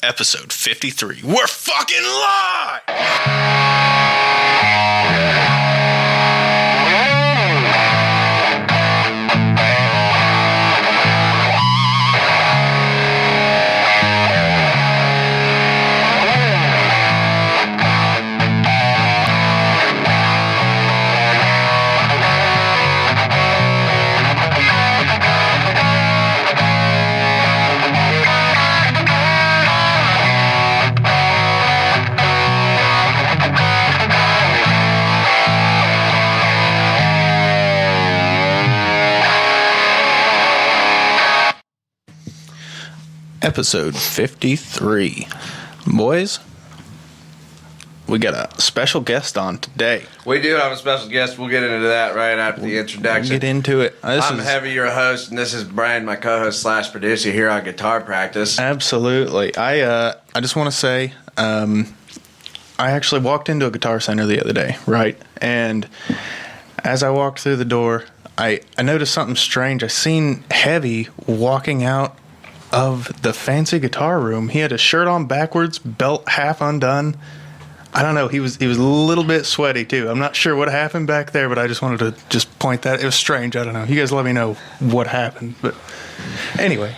episode 53. We're fucking live! Episode 53. Boys, we got a special guest on today. We do have a special guest. We'll get into that right after the introduction. We'll get into it. I'm Heavy, your host, and this is Brian, my co-host slash producer here on Guitar Practice. Absolutely. I just want to say, I actually walked into a Guitar Center the other day, right? And as I walked through the door, I noticed something strange. I seen Heavy walking out of the fancy guitar room. He had his shirt on backwards, belt half undone. I don't know. He was a little bit sweaty too. I'm not sure what happened back there, but I just wanted to just point that. It was strange. I don't know. You guys let me know what happened. But anyway,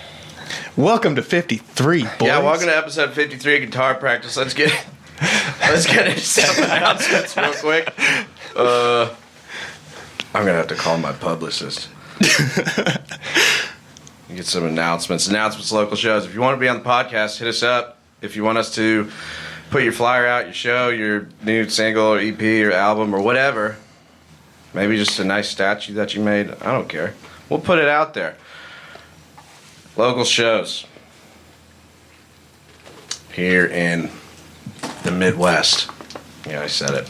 welcome to 53, boys. Yeah, welcome to episode 53 of Guitar Practice. Let's get into some announcements real quick. I'm gonna have to call my publicist. Get some announcements, local shows. If you want to be on the podcast, hit us up. If you want us to put your flyer out, your show, your new single or EP or album or whatever, maybe just a nice statue that you made, I don't care. We'll put it out there. Local shows here in the Midwest. Yeah, I said it.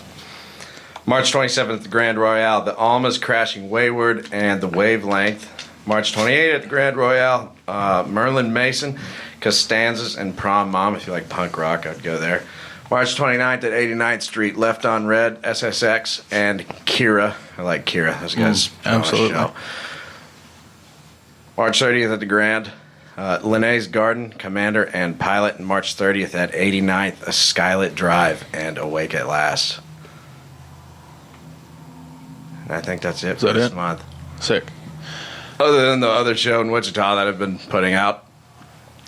March 27th, the Grand Royale, the ALMAS, Crashing Wayward, and the Wavelength. March 28th at the Grand Royale, MERLIN, Mason, COSTANZAS, and PROM. If you like punk rock, I'd go there. March 29th at 89th Street, Left on Red, SSX, and KIRRA. I like KIRRA. Those guys absolutely. Show. March 30th at the Grand, LINNEAS, Garden, Commander, and Pilot. And March 30th at 89th, a SKYLIT Drive, and Awake at Last. And I think that's it for this month. Sick. Other than the other show in Wichita that I've been putting out,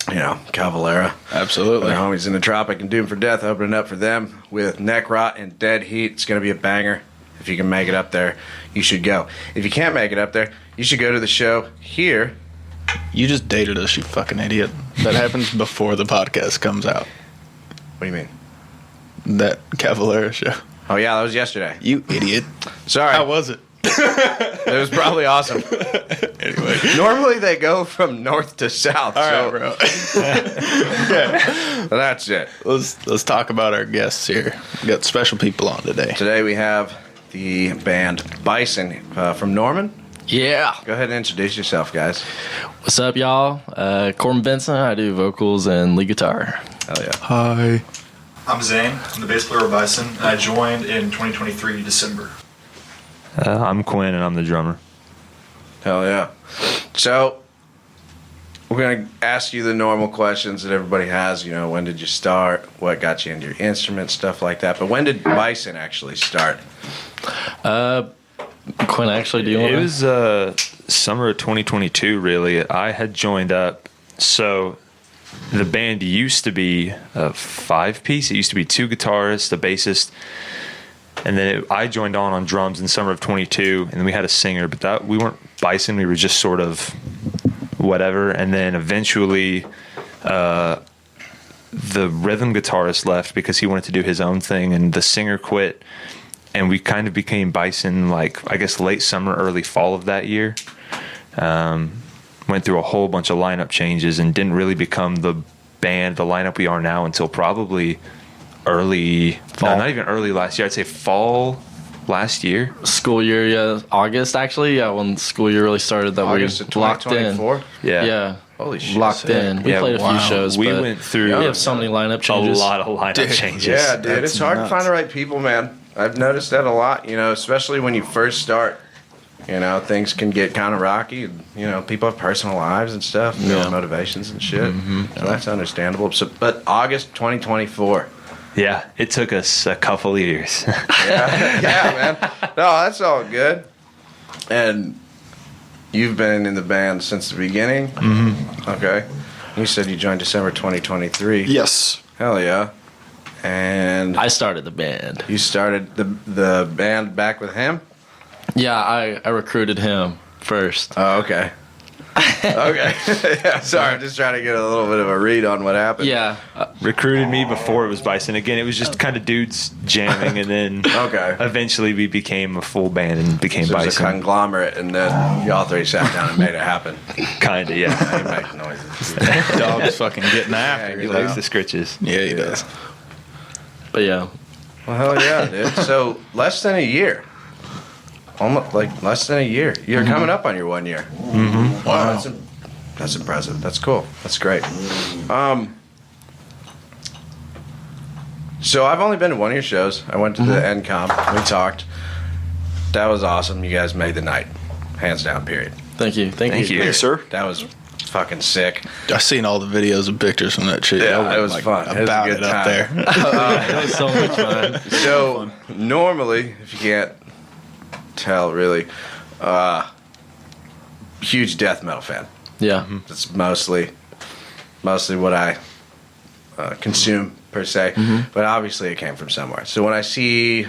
Cavalera. Absolutely. Their homies in Entropic and Doomed for Death, opening up for them with Neck Rot and Dead Heat. It's going to be a banger. If you can make it up there, you should go. If you can't make it up there, you should go to the show here. You just dated us, you fucking idiot. That happens before the podcast comes out. What do you mean? That Cavalera show. Oh, yeah, that was yesterday. You idiot. Sorry. How was it? It was probably awesome. Anyway, normally they go from north to south. All right, bro. Yeah, that's it. Let's talk about our guests here. We got special people on today. Today we have the band Bison from Norman. Yeah. Go ahead and introduce yourself, guys. What's up, y'all? Corbin Benson. I do vocals and lead guitar. Hell yeah. Hi. I'm Zane. I'm the bass player of Bison. I joined in 2023 December. I'm Quinn, and I'm the drummer. Hell yeah. So, we're going to ask you the normal questions that everybody has. When did you start? What got you into your instrument? Stuff like that. But when did Bison actually start? Quinn, actually, do you want to? It was summer of 2022, really. I had joined up. So, the band used to be a 5-piece. It used to be 2 guitarists, a bassist. And then I joined on drums in summer of 22, and then we had a singer, but we weren't Bison. We were just sort of whatever. And then eventually the rhythm guitarist left because he wanted to do his own thing, and the singer quit. And we kind of became Bison, late summer, early fall of that year. Went through a whole bunch of lineup changes and didn't really become the lineup we are now until probably early fall. No, not even early last year. I'd say fall last year. School year, yeah. August, actually. Yeah, when school year really started. August of 2024? Yeah. Holy shit. Locked in. We played a few shows. We went through we have so many lineup changes. A lot of lineup changes. Yeah, dude. It's hard to find the right people, man. I've noticed that a lot, especially when you first start. You know, things can get kind of rocky. And, you know, people have personal lives and stuff, motivations and shit. So that's understandable. So, but August 2024. Yeah, it took us a couple of years. Yeah, man. No, that's all good. And you've been in the band since the beginning? Mm-hmm. Okay. You said you joined December 2023. Yes. Hell yeah. And I started the band. you started the band back with him? Yeah, I recruited him first. Oh, okay. Okay. Yeah, sorry, I'm just trying to get a little bit of a read on what happened. Yeah. Recruited me before it was Bison. Again, it was just kind of dudes jamming, and then eventually we became a full band and became So it was a Bison. conglomerate, and then y'all three sat down and made it happen. Kind of, yeah. You make noises. Dog's fucking getting after he it. Likes now. the scritches. Yeah, he does. But yeah. Well, hell yeah, dude. So less than a year. Almost like less than a year. You're coming up on your 1 year. Mm-hmm. Wow, that's impressive. That's cool. That's great. So I've only been to one of your shows. I went to the NCOM. We talked. That was awesome. You guys made the night, hands down. Period. Thank you. Thank you. Yes, sir. That was fucking sick. I seen all the videos and pictures from that shit. Yeah, I went, it was fun. It was a About good it up time. there. It was so much fun. So normally, if you can't tell, really, huge death metal fan. Yeah. That's mostly what I consume per se. But obviously, it came from somewhere. So when I see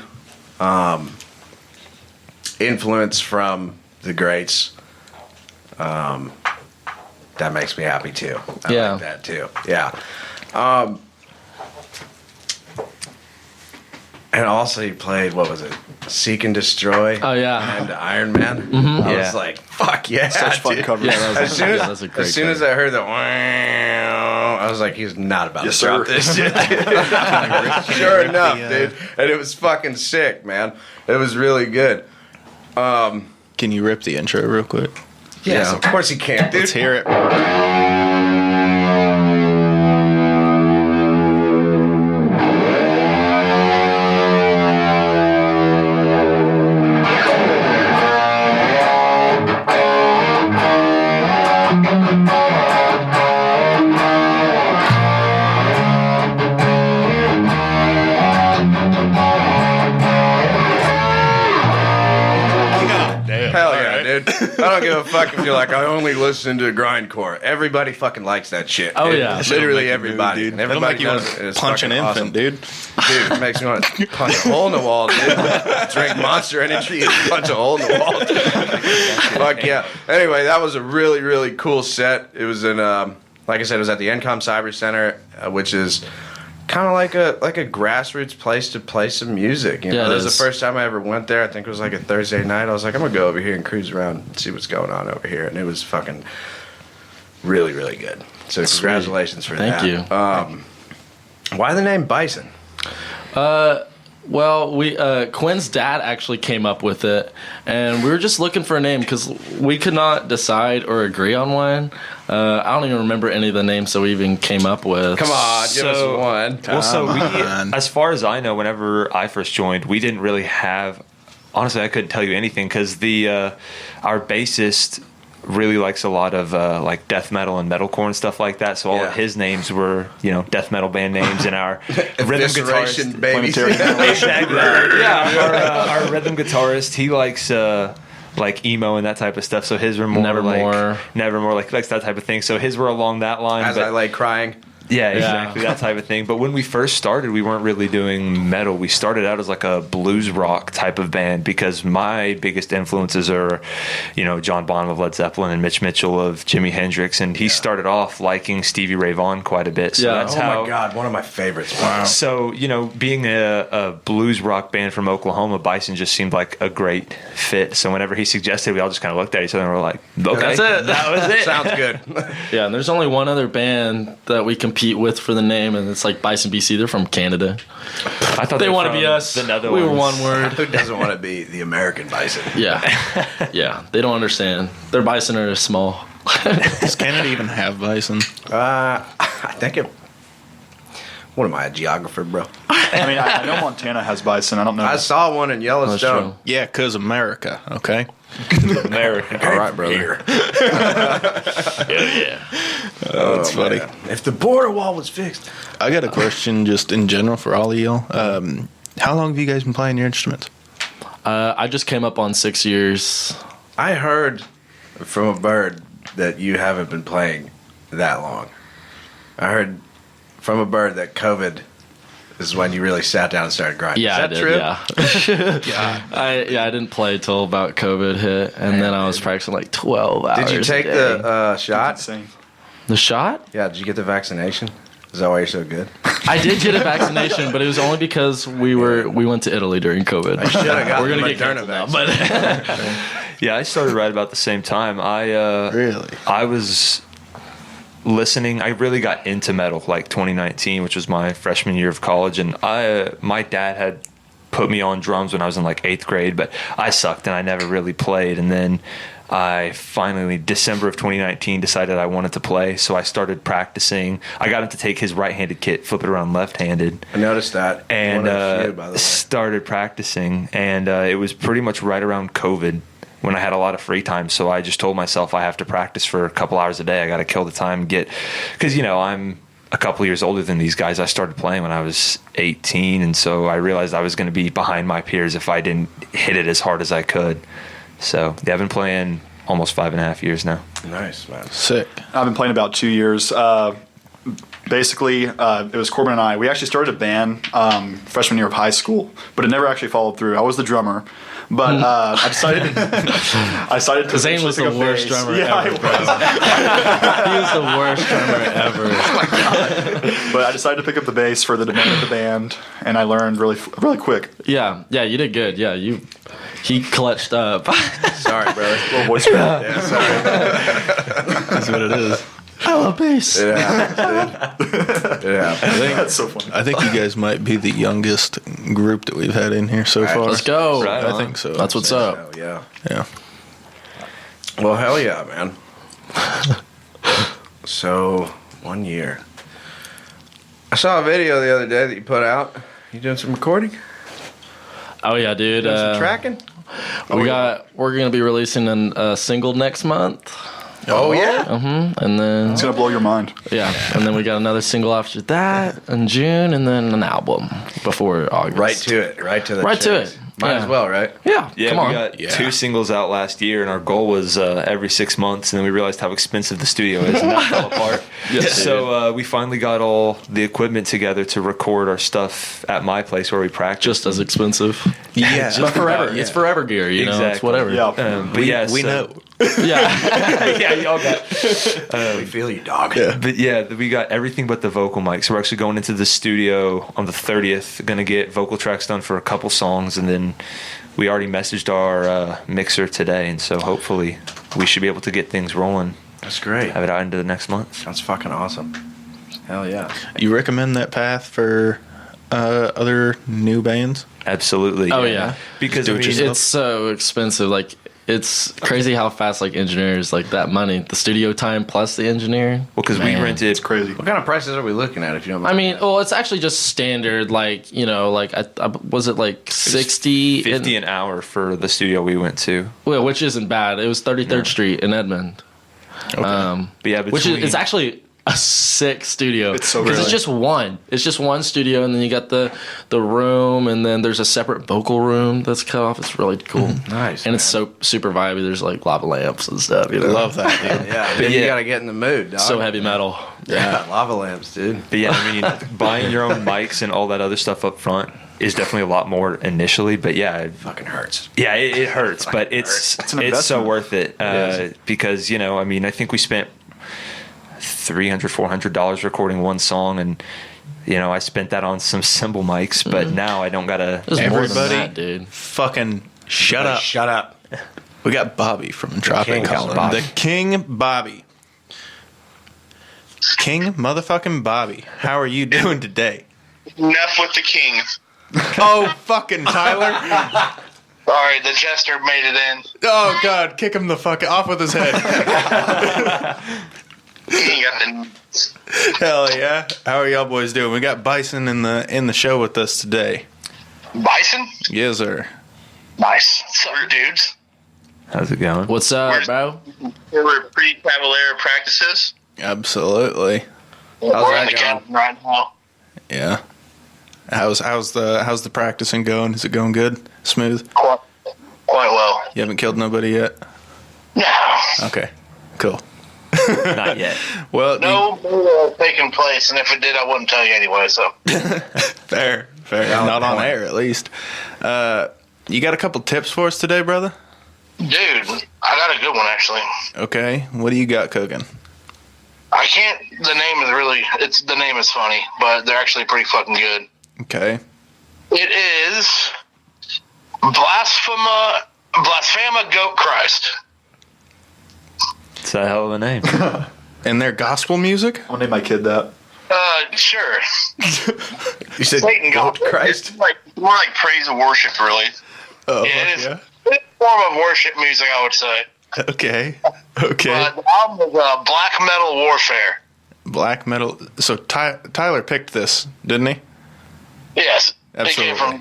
influence from the greats, that makes me happy too. I like that too. Yeah. And also, he played, what was it? Seek and Destroy. Oh, yeah. And Iron Man. I was like, fuck yeah. Such fun dude. coverage. Yeah, As soon as, that's a great as soon as I heard the wow, I was like, he's not about to drop this shit. Sure enough, dude. And it was fucking sick, man. It was really good. Can you rip the intro real quick? Yes, of course he can, dude. Let's hear it. Hell yeah, dude. I don't give a fuck if you're like, I only listen to grindcore. Everybody fucking likes that shit. Oh, dude. yeah. Literally everybody. Dude. And It'll everybody make you want knows it. to It's punch an fucking infant, awesome. dude. Dude, it makes me want to punch a hole in the wall, dude. Drink Monster Energy and punch a hole in the wall, dude. Fuck yeah. Anyway, that was a really, really cool set. It was in, like I said, it was at the NCOM Cyber Center, which is kind of like a grassroots place to play some music. You know, Yeah, it this is is. the first time I ever went there. I think it was like a Thursday night. I was like, I'm gonna go over here and cruise around and see what's going on over here, and it was fucking really, really good. So congratulations for Thank that. you. Why the name Bison? Well, we Quinn's dad actually came up with it, and we were just looking for a name because we could not decide or agree on one. I don't even remember any of the names that we even came up with. Come on, give us So- one. Well, so we, on. as far as I know, whenever I first joined, we didn't really have. Honestly, I couldn't tell you anything because our bassist really likes a lot of like death metal and metalcore and stuff like that. So all Yeah. of his names were, death metal band names, and our rhythm Evisceration, guitarist. baby. Exactly. Yeah, our rhythm guitarist, he likes like emo and that type of stuff. So his were more Nevermore, like likes that type of thing. So his were along that line. As I lay crying. Yeah, exactly, that type of thing. But when we first started, we weren't really doing metal. We started out as like a blues rock type of band because my biggest influences are, John Bonham of Led Zeppelin and Mitch Mitchell of Jimi Hendrix. And he started off liking Stevie Ray Vaughan quite a bit. So Yeah. that's Oh how. my God, one of my favorites. Wow. So, being a blues rock band from Oklahoma, Bison just seemed like a great fit. So whenever he suggested, we all just kind of looked at each other and were like, okay, That's it. that was it. Sounds good. Yeah, and there's only one other band that we compete with for the name, and it's like Bison BC. They're from Canada. I thought They were want to from be us. The Netherlands. We were one word. Who doesn't want to be the American Bison? Yeah, yeah. They don't understand. Their bison are small. Does Canada even have bison? I think it. What am I, a geographer, bro? I mean, I know Montana has bison. I don't know. I saw one in That's Yellowstone. true. Yeah, because America, okay? American. All right, brother. Yeah. Oh, that's funny. Man. If the border wall was fixed. I got a question just in general for all of y'all. How long have you guys been playing your instruments? I just came up on 6 years. I heard from a bird that you haven't been playing that long. I heard from a bird that COVID is when you really sat down and started grinding. Yeah, is that true? Yeah. I didn't play till about COVID hit, and then I was practicing like 12 hours. Did you take a day. the shot? Insane. The shot? Yeah, did you get the vaccination? Is that why you're so good? I did get a vaccination, but it was only because we went to Italy during COVID. I should have got We're the gonna get Moderna canceled now, vaccine. but Yeah, I started right about the same time. Really? I was listening. I really got into metal like 2019, which was my freshman year of college, and my dad had put me on drums when I was in like 8th grade, but I sucked and I never really played. And then I finally, December of 2019, decided I wanted to play, so I started practicing. I got him to take his right-handed kit, flip it around left-handed. I noticed that. And One of the few, by the way. started practicing, and it was pretty much right around COVID when I had a lot of free time. So I just told myself I have to practice for a couple hours a day. I got to kill the time and because I'm a couple years older than these guys. I started playing when I was 18, and so I realized I was going to be behind my peers if I didn't hit it as hard as I could. So yeah, I've been playing almost 5.5 years now. Nice, man. Sick. I've been playing about 2 years. Basically, it was Corbin and I. We actually started a band freshman year of high school, but it never actually followed through. I was the drummer. But I decided to. Zane was the worst drummer ever. He was. he was the worst drummer ever. But I decided to pick up the bass for the demand of the band, and I learned really quick. Yeah, you did good. Yeah, he clutched up. Sorry, brother. Little voice crack. Yeah, sorry. That's what it is. I love bass. It happens, dude. It happens. That's so funny. I think you guys might be the youngest group that we've had in here so Right, far. Let's go. Right I on. think so. That's what's up. Oh, yeah. Yeah. Well, hell yeah, man. So, 1 year. I saw a video the other day that you put out. You doing some recording? Oh yeah, dude. Doing some tracking? We're gonna be releasing a single next month. Oh, yeah? And then It's gonna blow your mind. and then we got another single after that in June, and then an album before August. Right to it. Right to the Right to chase. it. Might Yeah. as well, right? Yeah, Yeah, come we on. got Yeah. 2 singles out last year, and our goal was every 6 months, and then we realized how expensive the studio is, and that fell apart. Yes, So we finally got all the equipment together to record our stuff at my place where we practice. Just as expensive. Yeah. But forever. Yeah. It's forever gear, you know. It's Exactly. whatever. Yeah. But yeah, we so- know. Yeah. yeah, y'all got. We feel you, dog. But yeah, we got everything but the vocal mic. So we're actually going into the studio on the 30th. Going to get vocal tracks done for a couple songs, and then we already messaged our mixer today, and so hopefully we should be able to get things rolling. That's great. Have it out into the next month. That's fucking awesome. Hell yeah. You recommend that path for other new bands? Absolutely. Oh, yeah. Because Do I it mean, yourself. It's so expensive. Like, it's crazy how fast, like, engineers, like, that money, the studio time plus the engineer. well, because we Man. rented. It's crazy. What kind of prices are we looking at, if you don't I mind? mean, well, it's actually just standard, like, you know, like, was it like 60? 50 an hour for the studio we went to. Well, which isn't bad. It was 33rd Street in Edmond. But yeah, Which is, between- it's actually a sick studio. It's so because it's good. just one. It's just one studio, and then you got the room, and then there's a separate vocal room that's cut off. It's really cool. Nice, and it's so super vibey. There's like lava lamps and stuff. You know? Love that, dude. yeah, then you gotta get in the mood, dog. So heavy metal. Yeah, lava lamps, dude. But yeah, I mean, buying your own mics and all that other stuff up front is definitely a lot more initially. But yeah, Fucking hurts. yeah, it hurts, but it's an so investment. worth it because you know, I mean, I think we spent $300-$400 recording one song, and you know, I spent that on some cymbal mics, but now I don't gotta. There's more than Everybody- that, dude. Fucking shut up. Shut up. We got Bobby from Entropic. King The King Bobby. King motherfucking Bobby. How are you doing today? Enough with the king. Oh, fucking Tyler. Sorry, the jester made it in. Oh, God. Kick him the fuck off with his head. He ain't got the. Hell yeah. How are y'all boys doing? We got Bison in the show with us today. Bison? Yes, sir. Nice. Sup, dudes? How's it going? What's up, bro? There were pre-Cavalier practices. Absolutely. We're that in the going? cabin right now. Yeah. How's the practicing going? Is it going good? Smooth? Quite well. You haven't killed nobody yet? No. Okay. Cool. Not yet. Well, No murder taking place, and if it did, I wouldn't tell you anyway, so. fair. Not on air, at least. You got a couple tips for us today, brother? Dude, I got a good one, actually. Okay. What do you got cooking? I can't, the name is funny, but they're actually pretty fucking good. Okay. It is Blasphamagoatachrist. It's a hell of a name. And their gospel music? I'll name my kid that. Sure. You said Satan goat Christ? It's more like praise and worship, really. Oh, Yeah, it is. yeah. It's a form of worship music, I would say. Okay. The album is Black Metal Warfare. Black metal. So Tyler picked this, didn't he? Yes. Absolutely. It came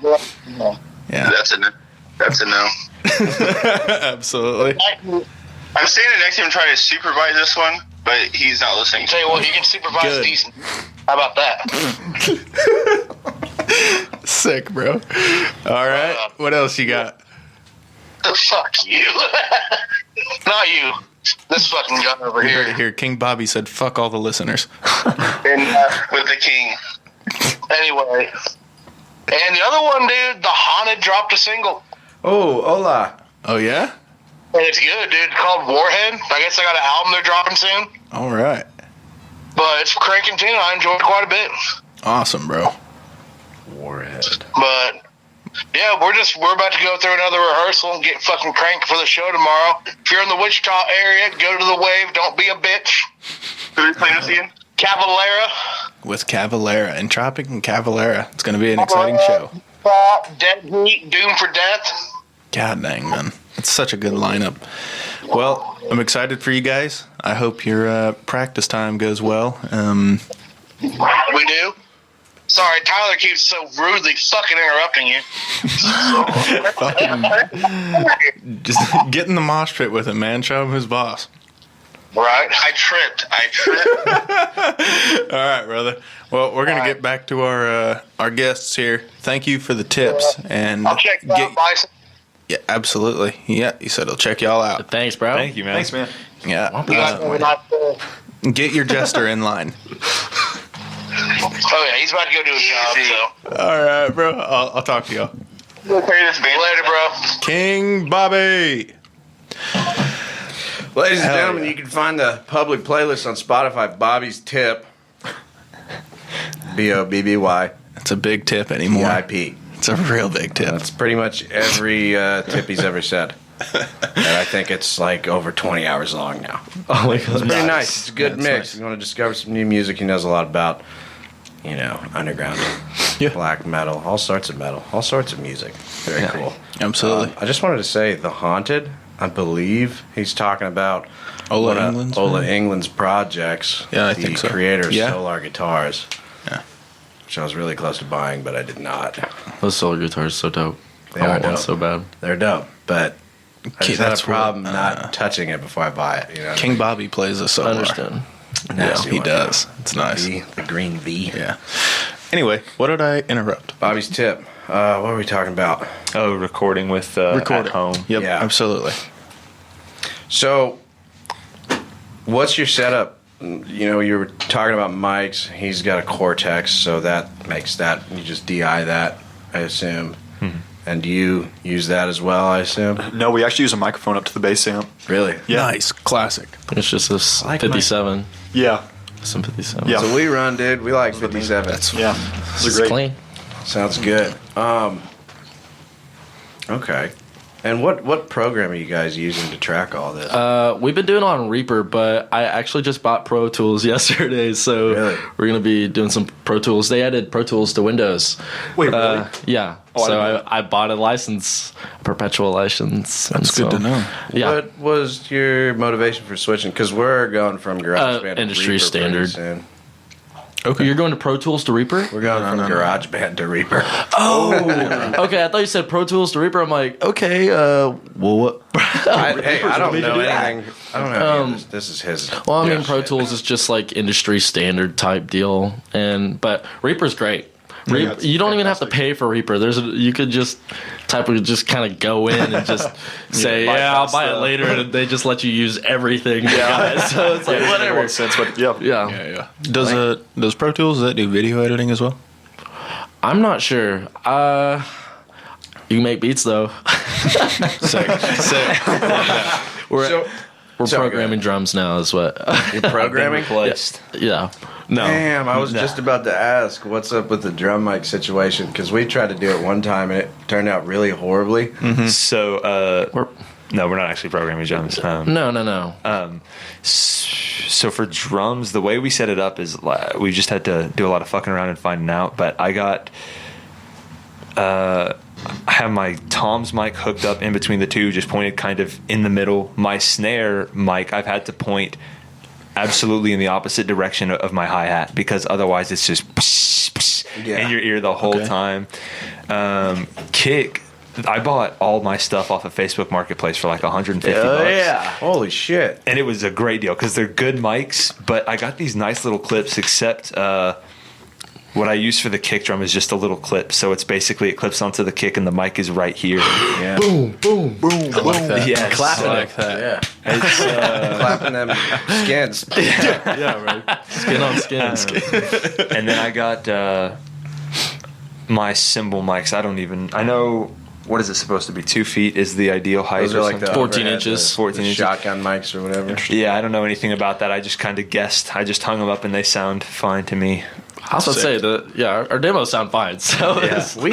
from, Yeah. That's a no. Absolutely. I'm standing next to him trying to supervise this one, but he's not listening. Tell you what, you can supervise Good. decent. How about that? Sick, bro. All right. What else you got? Fuck you. Not you. This fucking guy over You heard here. it here. King Bobby said, "Fuck all the listeners." And with the king. Anyway. And the other one, dude, The Haunted dropped a single. Oh, hola. Oh yeah. And it's good, dude. It's called Warhead. I guess I got an album they're dropping soon. All right. But it's cranking tune. I enjoyed it quite a bit. Awesome, bro. Warhead. But yeah, we're about to go through another rehearsal and get fucking cranked for the show tomorrow. If you're in the Wichita area, go to the Wave. Don't be a bitch. Who are we playing with again? Cavalera. With Cavalera, Entropic and Cavalera. It's going to be an exciting show. Dead Heat, Doom for Death. God dang, man. It's such a good lineup. Well, I'm excited for you guys. I hope your practice time goes well. We do. Sorry, Tyler keeps so rudely fucking interrupting you. Just get in the mosh pit with him, man. Show him who's boss. Right? I tripped. All right, brother. Well, we're going to get back to our guests here. Thank you for the tips. And I'll check you out, Bison. Yeah, absolutely. Yeah, he said he'll check y'all out. Thanks, bro. Thank you, man. Thanks, man. Yeah. You guys have a nice day. Get your jester in line. Oh, yeah, he's about to go do his job, so. All right, bro. I'll talk to y'all. Later, bro. King Bobby. Ladies and Hell gentlemen, yeah. you can find the public playlist on Spotify, Bobby's Tip. BOBBY. That's a big tip anymore. VIP. It's a real big tip. That's pretty much every tip he's ever said. And I think it's like over 20 hours long now. Oh my god. It's pretty nice. It's a good Yeah, it's mix. nice. You want to discover some new music. He knows a lot about, underground, Yeah. black metal, all sorts of metal, all sorts of music. Very cool. Absolutely. I just wanted to say, The Haunted, I believe he's talking about Ola one of England's Ola band? England's projects. Yeah, I the think so. creator of Yeah. Solar Guitars. Yeah. Which I was really close to buying, but I did not. Those solar guitars are so dope. They I are want one dope. so bad. They're dope, but I just had a that's problem what, not touching it before I buy it. You know, King Bobby plays a I solar. understand. Yeah, Nasty he one, does. yeah. It's nice. The green V. Yeah. Anyway, what did I interrupt? Bobby's tip. What were we talking about? Oh, recording with at home. Yep, Yeah. absolutely. So, what's your setup? You were talking about mics. He's got a Cortex, so that makes that. You just DI that, I assume. And do you use that as well, I assume? No, we actually use a microphone up to the bass amp. Really? Yeah. Nice. Classic. It's just this like 57. Yeah. Some 57. Yeah. So we run, dude. We like 57. Yeah. This They're is great. clean. Sounds good. Okay. And what program are you guys using to track all this? We've been doing it on Reaper, but I actually just bought Pro Tools yesterday, so Really? we're gonna be doing some Pro Tools. They added Pro Tools to Windows. Wait, really? Yeah. Oh, I so didn't know I bought a license, a perpetual license. That's good to know. Yeah. What was your motivation for switching? Because we're going from GarageBand to industry Reaper pretty standard. soon. Okay. You're going to Pro Tools to Reaper? We're going from GarageBand to Reaper. Oh, okay. I thought you said Pro Tools to Reaper. I'm like, okay. Well, what? I don't know anything. I don't know. This is his. Well, I mean, Pro Tools is just like industry standard type deal, but Reaper's great. You don't even have to pay for Reaper. You could just kind of go in and just say, I'll buy it later, and they just let you use everything. Yeah. So it's like whatever. Makes sense, but yeah. Does Pro Tools that do video editing as well? I'm not sure. You can make beats though. Sick. We're programming drums now. Is what You're programming. Yeah. No. Damn, I was just about to ask what's up with the drum mic situation because we tried to do it one time and it turned out really horribly. Mm-hmm. So, we're not actually programming drums. No. So for drums, the way we set it up is we just had to do a lot of fucking around and finding out. But I have my Tom's mic hooked up in between the two, just pointed kind of in the middle. My snare mic, I've had to point absolutely in the opposite direction of my hi-hat because otherwise it's just in your ear the whole time. Kick, I bought all my stuff off of Facebook Marketplace for like $150. Yeah, holy shit! And it was a great deal because they're good mics. But I got these nice little clips. Except what I use for the kick drum is just a little clip. So it's basically it clips onto the kick and the mic is right here. Yeah. Boom, boom, boom. I like that. Yeah, clapping like that. Yeah, it's clapping them skins. Yeah, right. Skin on skin. And then I got my cymbal mics. I know. What is it supposed to be? 2 feet is the ideal height. Those are like the 14 overhead, inches. 14 inches. Shotgun mics or whatever. Yeah, I don't know anything about that. I just kind of guessed. I just hung them up and they sound fine to me. I was about to say our demos sound fine. So we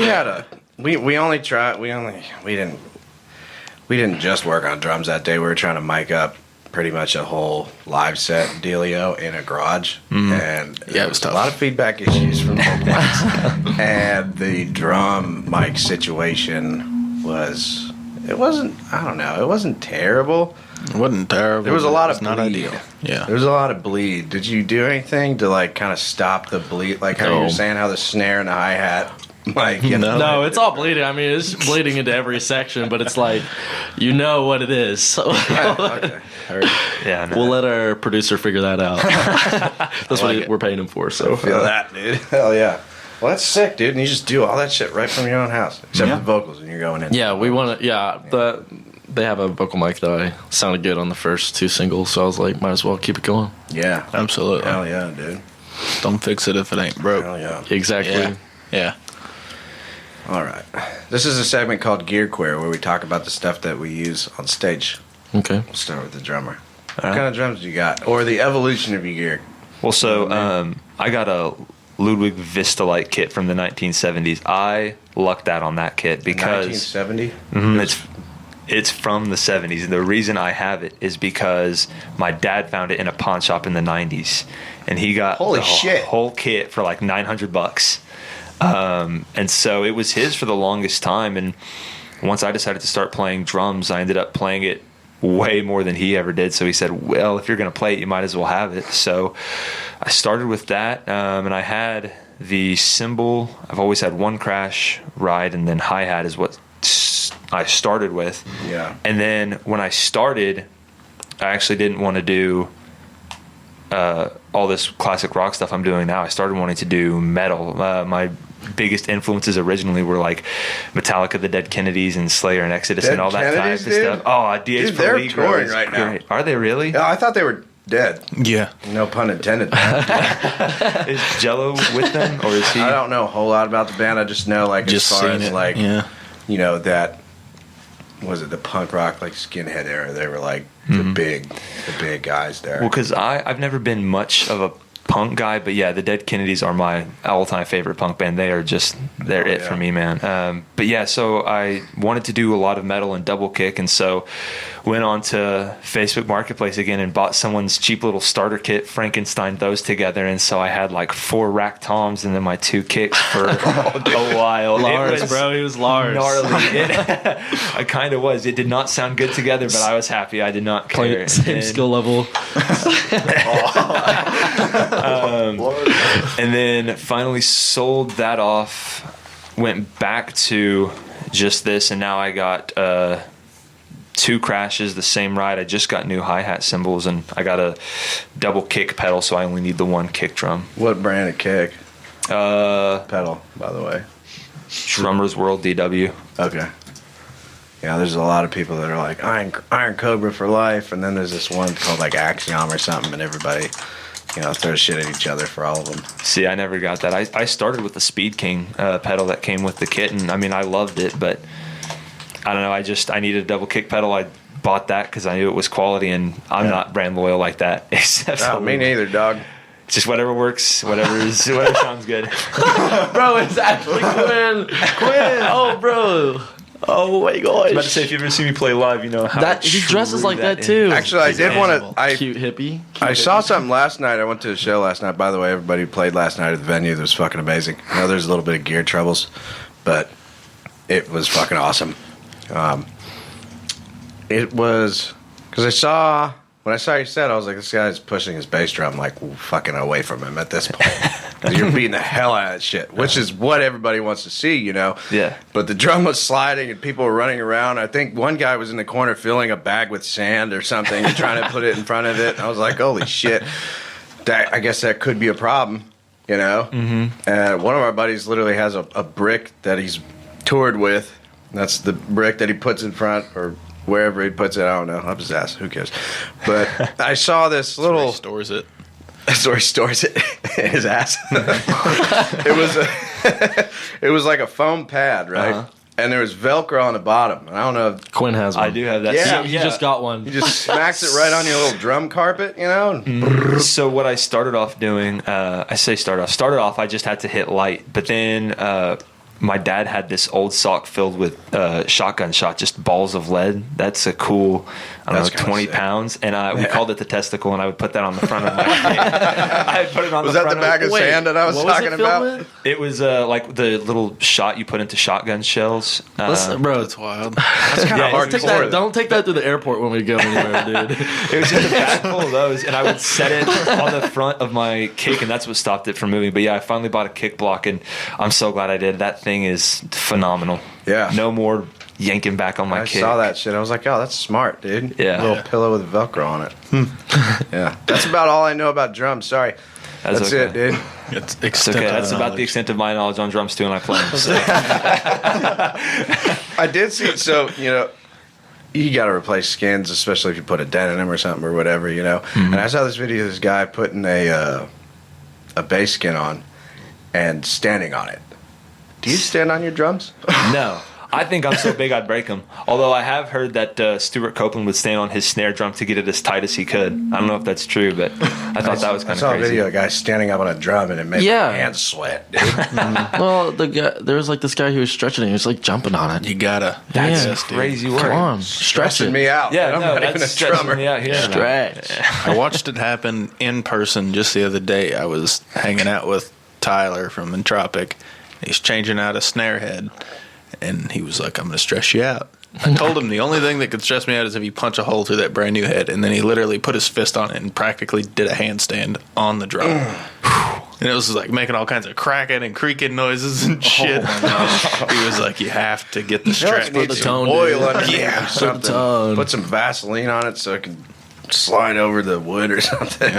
didn't just work on drums that day. We were trying to mic up pretty much a whole live set dealio in a garage, and it was tough. A lot of feedback issues from both mics. And the drum mic situation it wasn't terrible. It wasn't terrible. There was a lot of not bleed. ideal. Yeah. There was a lot of bleed. Did you do anything to like kind of stop the bleed? Like how you were saying how the snare and the hi-hat, like, you know. No, it's all bleeding. I mean, it's bleeding into every section, but it's like, you know what it is. So Okay. Yeah, no. we'll let our producer figure that out. That's what we're paying him for. So Feel that, dude. Hell yeah. Well, that's sick, dude. And you just do all that shit right from your own house, except for the vocals, and you're going in. yeah, we want to. Yeah, they have a vocal mic that sounded good on the first 2 singles, so I was like, might as well keep it going. Yeah. Absolutely. Hell yeah, dude. Don't fix it if it ain't broke. Hell yeah. Exactly. Yeah. All right. This is a segment called Gear Queer where we talk about the stuff that we use on stage. Okay. We'll start with the drummer. What kind of drums do you got? Or the evolution of your gear? Well, so I got a Ludwig Vistalite kit from the 1970s. I lucked out on that kit because 1970? It's from the 70s, and the reason I have it is because my dad found it in a pawn shop in the 90s, and he got Holy the shit. whole kit for like $900. And so it was his for the longest time, and once I decided to start playing drums, I ended up playing it way more than he ever did. So he said, well, if you're going to play it, you might as well have it. So I started with that, and I had the cymbal. I've always had one crash, ride, and then hi-hat is what I started with. Yeah. And then when I started, I actually didn't want to do all this classic rock stuff I'm doing now. I started wanting to do metal. My biggest influences originally were like Metallica, the Dead Kennedys, and Slayer and Exodus, Dead and all that Kennedys, type of stuff. Oh, DH Dude, they're Peligro touring is right now. great. Are they really? Yeah, I thought they were dead. Yeah. No pun intended. Is Jello with them, or is he? I don't know a whole lot about the band. I just know, like, Just as far seen as it. like, Yeah. you know, that was it the punk rock like Skinhead era. They were like the big guys there. Well, because I've never been much of a punk guy, but yeah, the Dead Kennedys are my all-time favorite punk band. They're it for me, man. But yeah, so I wanted to do a lot of metal and double kick, and so went on to Facebook Marketplace again and bought someone's cheap little starter kit, Frankenstein those together, and so I had like 4 rack toms and then my 2 kicks for a while. Lars, bro, he was Lars. Gnarly. I kind of was. It did not sound good together, but I was happy. I did not care. Same And- skill level. And then finally sold that off, went back to just this, and now I got 2 crashes the same ride. I just got new hi-hat cymbals, and I got a double kick pedal, so I only need the 1 kick drum. What brand of kick? Pedal, by the way. Drummer's World DW. Okay. Yeah, there's a lot of people that are like Iron Cobra for life, and then there's this one called like Axiom or something, and everybody, throws shit at each other for all of them. See, I never got that. I started with the Speed King pedal that came with the kit, and I mean, I loved it, but I don't know. I needed a double kick pedal. I bought that because I knew it was quality, and I'm not brand loyal like that. Oh, me neither, dog. It's just whatever works, whatever sounds good. Bro, it's actually Quinn. Oh, bro. Oh my gosh. I was about to say, if you ever see me play live, you know how that he dresses like that too. Actually, I did want to. Cute hippie. I saw something last night. I went to a show last night. By the way, everybody who played last night at the venue, that was fucking amazing. I know there's a little bit of gear troubles, but it was fucking awesome. It was because when I saw your set, I was like, this guy's pushing his bass drum like fucking away from him at this point. You're beating the hell out of that shit, which is what everybody wants to see, Yeah. But the drum was sliding and people were running around. I think one guy was in the corner filling a bag with sand or something and trying to put it in front of it. And I was like, holy shit. I guess that could be a problem, Mm-hmm. One of our buddies literally has a brick that he's toured with. That's the brick that he puts in front or wherever he puts it. I don't know. Up his ass. Who cares? But I saw this little... He stores it. So he stores it in his ass. It was like a foam pad, right? Uh-huh. And there was Velcro on the bottom. And I don't know if Quinn has one. I do have that. Yeah. He just got one. he just smacks it right on your little drum carpet, So what I started off doing, started off, I just had to hit light. But then my dad had this old sock filled with shotgun shot, just balls of lead. That's a cool, I don't know, 20 pounds. And we called it the testicle, and I would put that on the front of my thing. I would put it on Was the that front the bag of sand that I was talking about? With? It was like the little shot you put into shotgun shells. Listen, bro, That's wild. That's kind of hard to don't take that to the airport when we go anywhere, dude. It was just a bag full of those, and I would set it on the front of my kick, and that's what stopped it from moving. But yeah, I finally bought a kick block, and I'm so glad I did. That thing is phenomenal. Yeah. No more yanking back on my I kick. saw that shit. I was like, oh, that's smart, dude. Yeah. A little pillow with Velcro on it. Yeah. That's about all I know about drums. Sorry. That's okay. it, dude. It's okay. That's about the extent of my knowledge on drums too, and I play them. So. I did see. So you got to replace skins, especially if you put a dent in them or something or whatever, Mm-hmm. And I saw this video of this guy putting a bass skin on and standing on it. Do you stand on your drums? No. I think I'm so big I'd break them. Although I have heard that Stuart Copeland would stand on his snare drum to get it as tight as he could. I don't know if that's true, but I thought that was kind of crazy. I saw a video of a guy standing up on a drum and it made my hands sweat, dude. Well, there was like this guy who was stretching it. He was like jumping on it. You gotta. That's crazy work. Come on, stretch Stressing it. me out. Yeah, I'm no, not even a that's stressing drummer. me out here. Stretch. I watched it happen in person just the other day. I was hanging out with Tyler from Entropic. He's changing out a snare head, and he was like, I'm going to stress you out. I told him the only thing that could stress me out is if you punch a hole through that brand new head. And then he literally put his fist on it and practically did a handstand on the drum. And it was like making all kinds of cracking and creaking noises and shit. He was like, you have to get the stretch. Need the some tone, oil dude. underneath or Put the something. tone. Put some Vaseline on it so it can slide over the wood or something.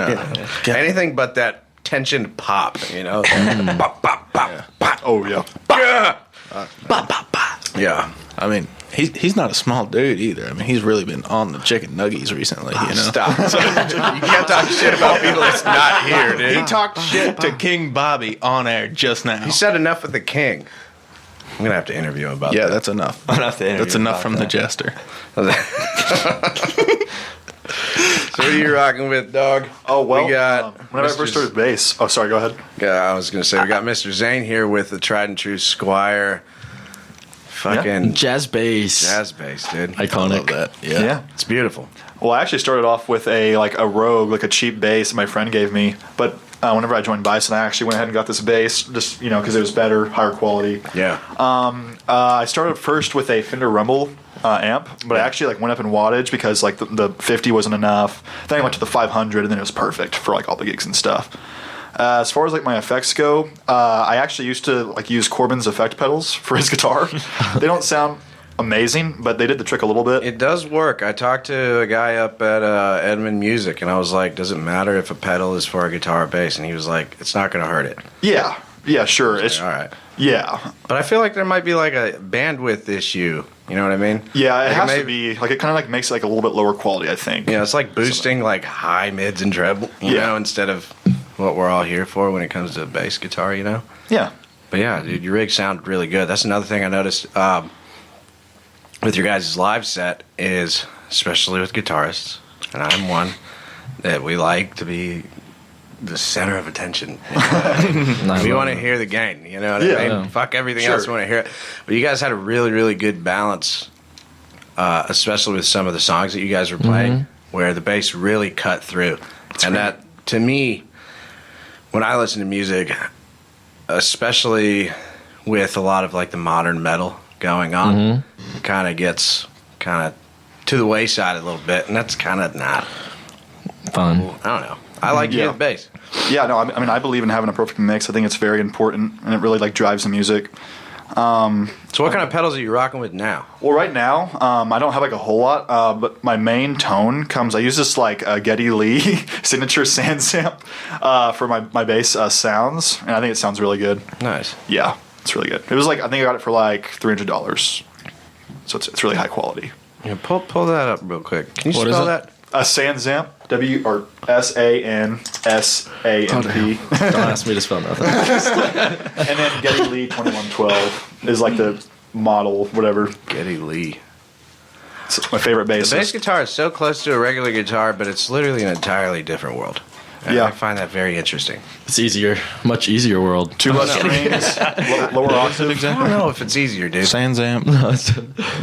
Anything but that tensioned pop, Pop, pop, pop, pop. Oh, yeah. Yeah. I mean, he's not a small dude either. I mean, he's really been on the chicken nuggies recently, Stop. You can't talk shit about people that's not here, dude. He talked shit to King Bobby on air just now. He said enough with the king. I'm going to have to interview him about that. Yeah, that's enough. That's enough from the jester. So what are you rocking with, dog? Oh, well, we got whenever I first started bass. Oh, sorry, go ahead. I was going to say, we got Mr. Zane here with the tried and true Squire. Fucking Jazz bass. jazz bass, dude. Iconic. I love that. Yeah. It's beautiful. Well, I actually started off with a Rogue, like a cheap bass that my friend gave me. But whenever I joined Bison, I actually went ahead and got this bass, just because it was better, higher quality. Yeah. I started first with a Fender Rumble amp, but I actually went up in wattage because the 50 wasn't enough. Then I went to the 500, and then it was perfect for all the gigs and stuff. As far as like my effects go, I actually used to like use Corbin's effect pedals for his guitar. They don't sound amazing, but they did the trick a little bit. It does work. I talked to a guy up at Edmund Music, and I was like, does it matter if a pedal is for a guitar or bass? And he was like, it's not going to hurt it. Yeah, sure. It's all right. Yeah. But I feel like there might be like a bandwidth issue. You know what I mean? Yeah, it has to be. Like, it kind of like makes it like a little bit lower quality, I think. Yeah, it's like boosting like high mids and treble, you know, instead of what we're all here for when it comes to bass guitar, you know? Yeah. But yeah, dude, your rig sounded really good. That's another thing I noticed with your guys' live set is, especially with guitarists, and I'm one, that we like to be the center of attention. We want to hear the gain, you know what I mean? Fuck everything else, we want to hear it. But you guys had a really, really good balance, especially with some of the songs that you guys were playing, where the bass really cut through. That, to me, when I listen to music, especially with a lot of like the modern metal going on, kind of gets to the wayside a little bit, and that's kind of not fun. I don't know. I like the bass. Yeah, no, I mean, I believe in having a perfect mix. I think it's very important, and it really like drives the music. So what kind of pedals are you rocking with now? Well, right now, I don't have like a whole lot, but my main tone comes, I use this like Geddy Lee signature Sans amp for my bass sounds, and I think it sounds really good. Nice. Yeah, it's really good. It was like, I think I got it for like $300, so it's really high quality. Yeah, pull that up real quick. Can you spell that? A Sans amp, SANSAMP. Don't ask me to spell nothing. And then Geddy Lee 2112 is like the model, whatever. Geddy Lee. It's my favorite bass. The bass guitar is so close to a regular guitar, but it's literally an entirely different world. And I find that very interesting. It's easier, much easier world. Two less strings, lower octave. I don't know if it's easier, dude. Sans amp. No, You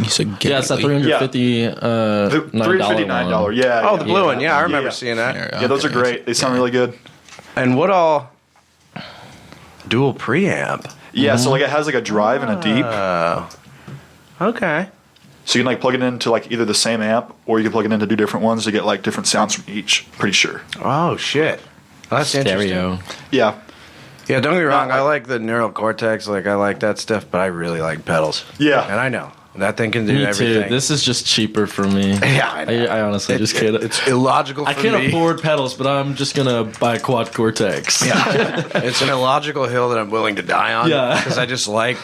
said yeah, it's that $350 $359. Yeah. Oh, the blue one. Yeah, I remember seeing that. Yeah, those are great. They sound really good. And what all? Dual preamp. Yeah, so like it has like a drive and a deep. Okay. So you can like plug it into like either the same amp, or you can plug it into two different ones to get like different sounds from each. Pretty sure. Oh shit. Well, that's Stereo. interesting. Yeah. Yeah, don't get me wrong. I like the neural cortex. Like I like that stuff, but I really like pedals. Yeah. And I know that thing can do Me everything. too. This is just cheaper for me. Yeah, I know. I honestly just can't. It's illogical for I can't me. afford pedals, but I'm just gonna buy a quad cortex. Yeah. It's an illogical hill that I'm willing to die on. Yeah. Because I just like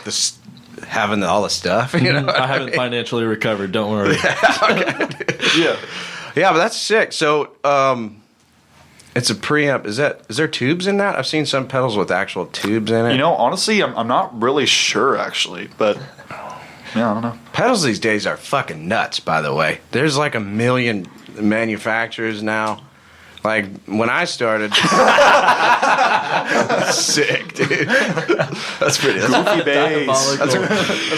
having all the stuff. You know, I haven't financially recovered. Don't worry. Yeah. Yeah, but that's sick. So, it's a preamp. Is there tubes in that? I've seen some pedals with actual tubes in it. You know, honestly, I'm not really sure actually, but yeah, I don't know. Pedals these days are fucking nuts, by the way. There's like 1 million manufacturers now. Like, when I started... Sick, dude. That's pretty... Goofy bass. That's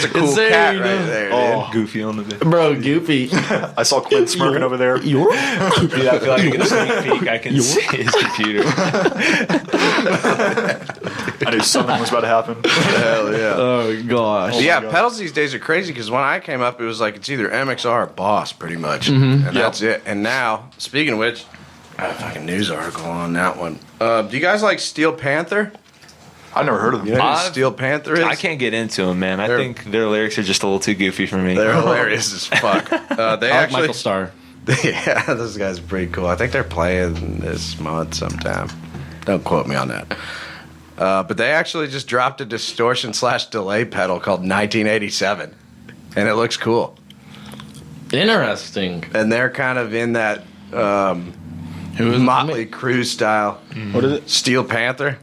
a cool Insane. cat right there, dude. Goofy on the bit. Bro, Goofy. I saw Quinn smirking over there. You're Yeah, I feel like in a sneak peek, I can see his computer. I knew something was about to happen. Hell yeah. Oh gosh. Yeah, pedals these days are crazy because when I came up, it was like it's either MXR or Boss, pretty much, and that's it. And now, speaking of which, I have a fucking news article on that one. Do you guys like Steel Panther? I've never heard of them. You know who Steel Panther is? I can't get into them, man. I think their lyrics are just a little too goofy for me. They're hilarious as fuck. They I like actually, Michael Starr. yeah, those guys are pretty cool. I think they're playing this month sometime. Don't quote me on that. But they actually just dropped a distortion/delay pedal called 1987, and it looks cool. Interesting. And they're kind of in that Motley Crue style. What is it? Steel Panther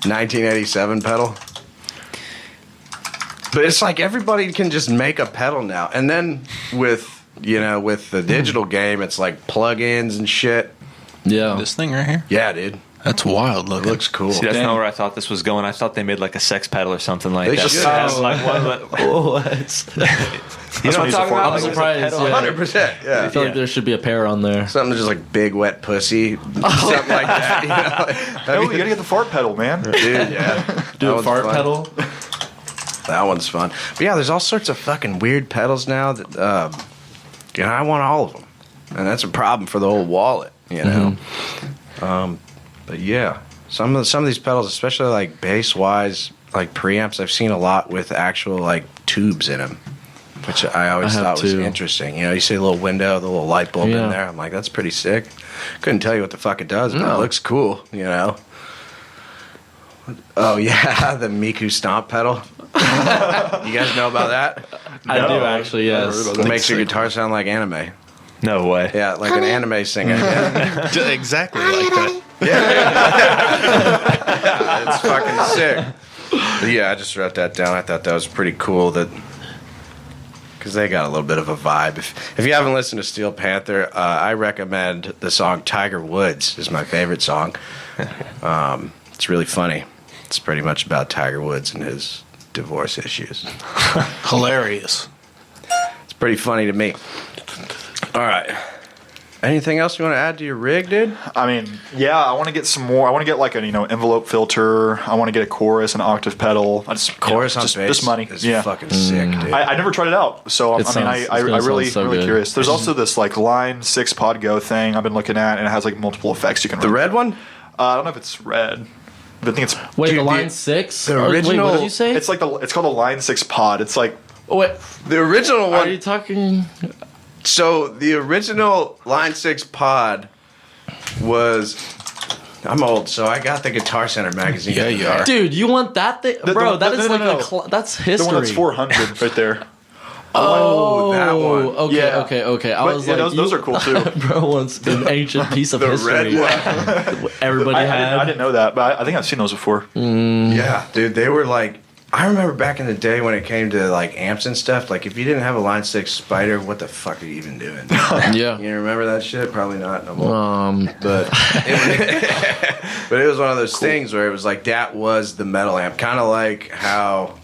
1987 pedal. But it's like everybody can just make a pedal now. And then with the digital game, it's like plugins and shit. Yeah. This thing right here? Yeah, dude. That's wild It looking. looks cool. See, that's not where I thought this was going. I thought they made like a sex pedal or something like They that. should. It has, like, what? What? You know what I'm talking about? I'm Like, surprised. there's a pedal. Yeah. 100%. Yeah. I feel like there should be a pair on there. Something just like big wet pussy. Something like that. You know? Oh, you gotta get the fart pedal, man. Dude, yeah. Do That a one's fart fun. pedal. That one's fun. But yeah, there's all sorts of fucking weird pedals now that, I want all of them. And that's a problem for the whole wallet, you know? But yeah. Some of these pedals, especially like bass wise, like preamps, I've seen a lot with actual like tubes in them, which I always thought was interesting. You know, you see a little window, the little light bulb in there. I'm like, that's pretty sick. Couldn't tell you what the fuck it does, but it looks cool. You know. Oh yeah, the Miku Stomp pedal. You guys know about that? I do actually. Yes. It makes your guitar sound like anime. No way. Yeah, like an anime singer. Yeah. Exactly like that. Yeah, it's fucking sick. But yeah, I just wrote that down. I thought that was pretty cool because they got a little bit of a vibe. If you haven't listened to Steel Panther, I recommend the song Tiger Woods is my favorite song. It's really funny. It's pretty much about Tiger Woods and his divorce issues. Hilarious. It's pretty funny to me. All right. Anything else you want to add to your rig, dude? I mean, yeah, I want to get some more. I want to get like a envelope filter. I want to get a chorus, an octave pedal. I just chorus on just, bass just money. is fucking sick, dude. I never tried it out, so I really good. curious. There's also this like Line 6 Pod Go thing I've been looking at, and it has like multiple effects you can. The red one? I don't know if it's red, but I think it's. Wait, the Line 6? The original. Wait, what did you say? It's like it's called a Line 6 Pod. It's like. Oh, wait. The original one. Are you talking? So the original Line 6 Pod was. I'm old, so I got the Guitar Center magazine. Yeah, you are. Dude, you want that thing? Bro, that is that's history. The one that's 400 right there. Oh, that one. Okay, Yeah. okay. I was like, those are cool too. Bro wants an ancient piece of history. Everybody had. I didn't know that, but I think I've seen those before. Yeah, dude, they were like. I remember back in the day when it came to like amps and stuff. Like, if you didn't have a Line 6 Spider, what the fuck are you even doing? Yeah. You remember that shit? Probably not no more. But it was one of those things where it was like that was the metal amp, kind of like how.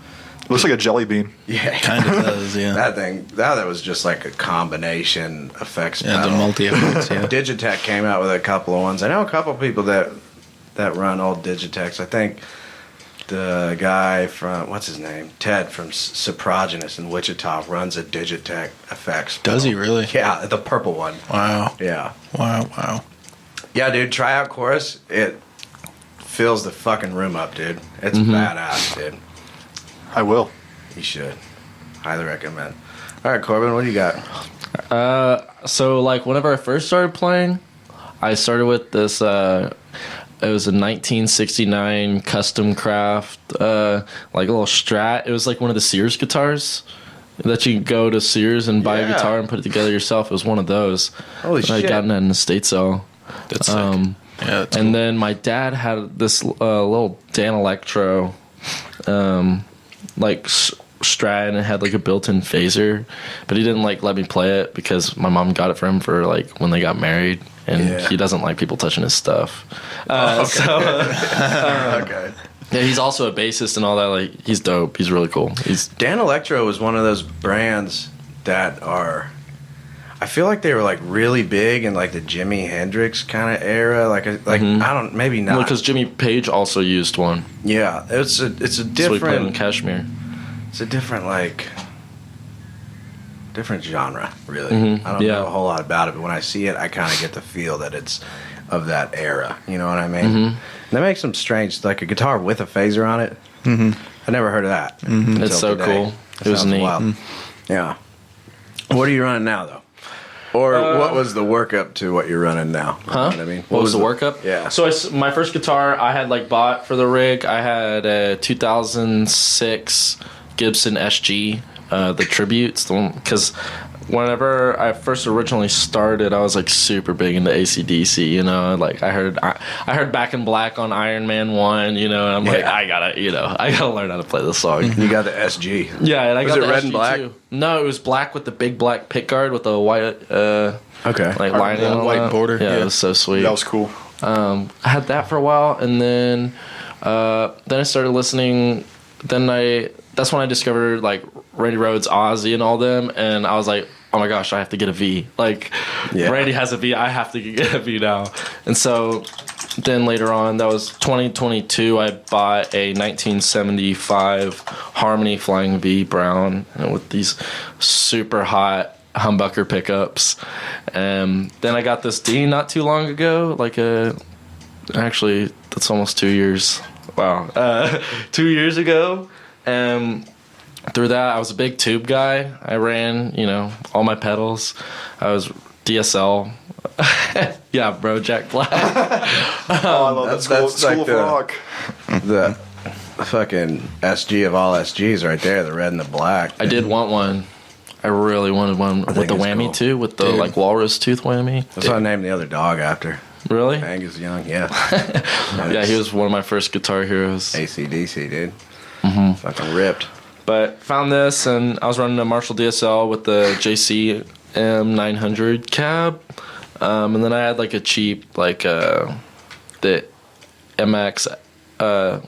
Looks like a jelly bean. Yeah, Kind of does, yeah. that thing. That was just like a combination effects. Yeah, the pedal. multi-effects, yeah. Digitech came out with a couple of ones. I know a couple of people that run old Digitechs. I think the guy from what's his name, Ted from Soprogynous in Wichita runs a Digitech effects. Does he really? Yeah, the purple one. Wow. Yeah. Wow. Yeah, dude. Try out Chorus. It fills the fucking room up, dude. It's badass, dude. I will. You should. Highly recommend. All right, Corbin, what do you got? So like whenever I first started playing, I started with this. It was a 1969 custom craft, like a little Strat. It was like one of the Sears guitars that you could go to Sears and buy a guitar and put it together yourself. It was one of those. Holy shit! I got that in the estate sale. That's sick. Yeah, that's And cool. then my dad had this little Dan Electro, like Strat, and it had like a built-in phaser, but he didn't like let me play it because my mom got it for him for like when they got married, and he doesn't like people touching his stuff. Okay. Yeah, he's also a bassist and all that. Like, he's dope. He's really cool. Dan Electro was one of those brands that are. I feel like they were like really big in like the Jimi Hendrix kind of era. Like I don't maybe not because Jimmy Page also used one. Yeah, it's a So he played in different. Kashmir. It's a different different genre, really. I don't Yeah. know a whole lot about it, but when I see it, I kind of get the feel that it's of that era. You know what I mean? And they make some strange, like a guitar with a phaser on it. I never heard of that. It's so cool. It was neat. Wild. Yeah. What are you running now, though? Or what was the workup to what you're running now? You know what I mean? What was the workup? Yeah. So my first guitar I had like bought for the rig. I had a 2006 Gibson SG, the Tributes, the one because whenever I first originally started, I was like super big into AC/DC. You know, like I heard Back in Black on Iron Man 1. You know, and I'm like I gotta learn how to play this song. You got the SG. Yeah, and I Was got it the red SG and black? too. No, it was black with the big black pickguard with the white Okay. like lining on white that. border, Yeah, yeah. it was so sweet. That was cool. I had that for a while, and then I started listening. That's when I discovered like Randy Rhoads, Ozzy, and all them, and I was like, oh my gosh, I have to get a V. Like Randy has a V, I have to get a V now. And so then later on, that was 2022, I bought a 1975 Harmony Flying V Brown with these super hot humbucker pickups. Then I got this D not too long ago, like actually That's almost 2 years. Wow. 2 years ago. And through that, I was a big tube guy. I ran, all my pedals. I was DSL. Yeah, bro, Jack Black. I love that school like of rock. The fucking SG of all SGs right there, the red and the black. I did want one. I really wanted one with the whammy cool. too, with the walrus tooth whammy. That's what I named the other dog after. Really? Angus Young, yeah. Yeah, he was one of my first guitar heroes. AC/DC, dude. Mm-hmm. Fucking ripped. But found this, and I was running a Marshall DSL with the JC M900 cab. And then I had like a cheap, the MX,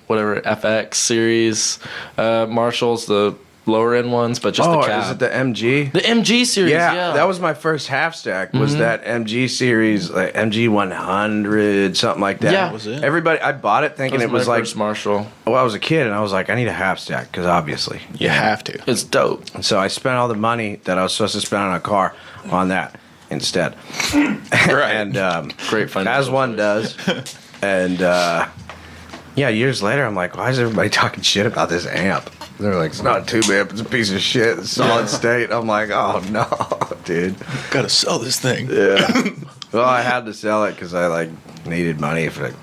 whatever, FX series Marshalls, the lower end ones, but just the cab. Is it the MG? The MG series, yeah. That was my first half stack, was that MG series, like MG 100, something like that. Yeah. That was it. Everybody, I bought it thinking it was my like, first Marshall. well, I was a kid and I was like, I need a half stack, because obviously. You have to. It's dope. And so I spent all the money that I was supposed to spend on a car on that instead. Right. And Great financial as one does. And years later, I'm like, why is everybody talking shit about this amp? They're like, it's not a tube amp, it's a piece of shit, it's solid state. I'm like, oh no, dude. Gotta sell this thing. Yeah. Well, I had to sell it because I needed money for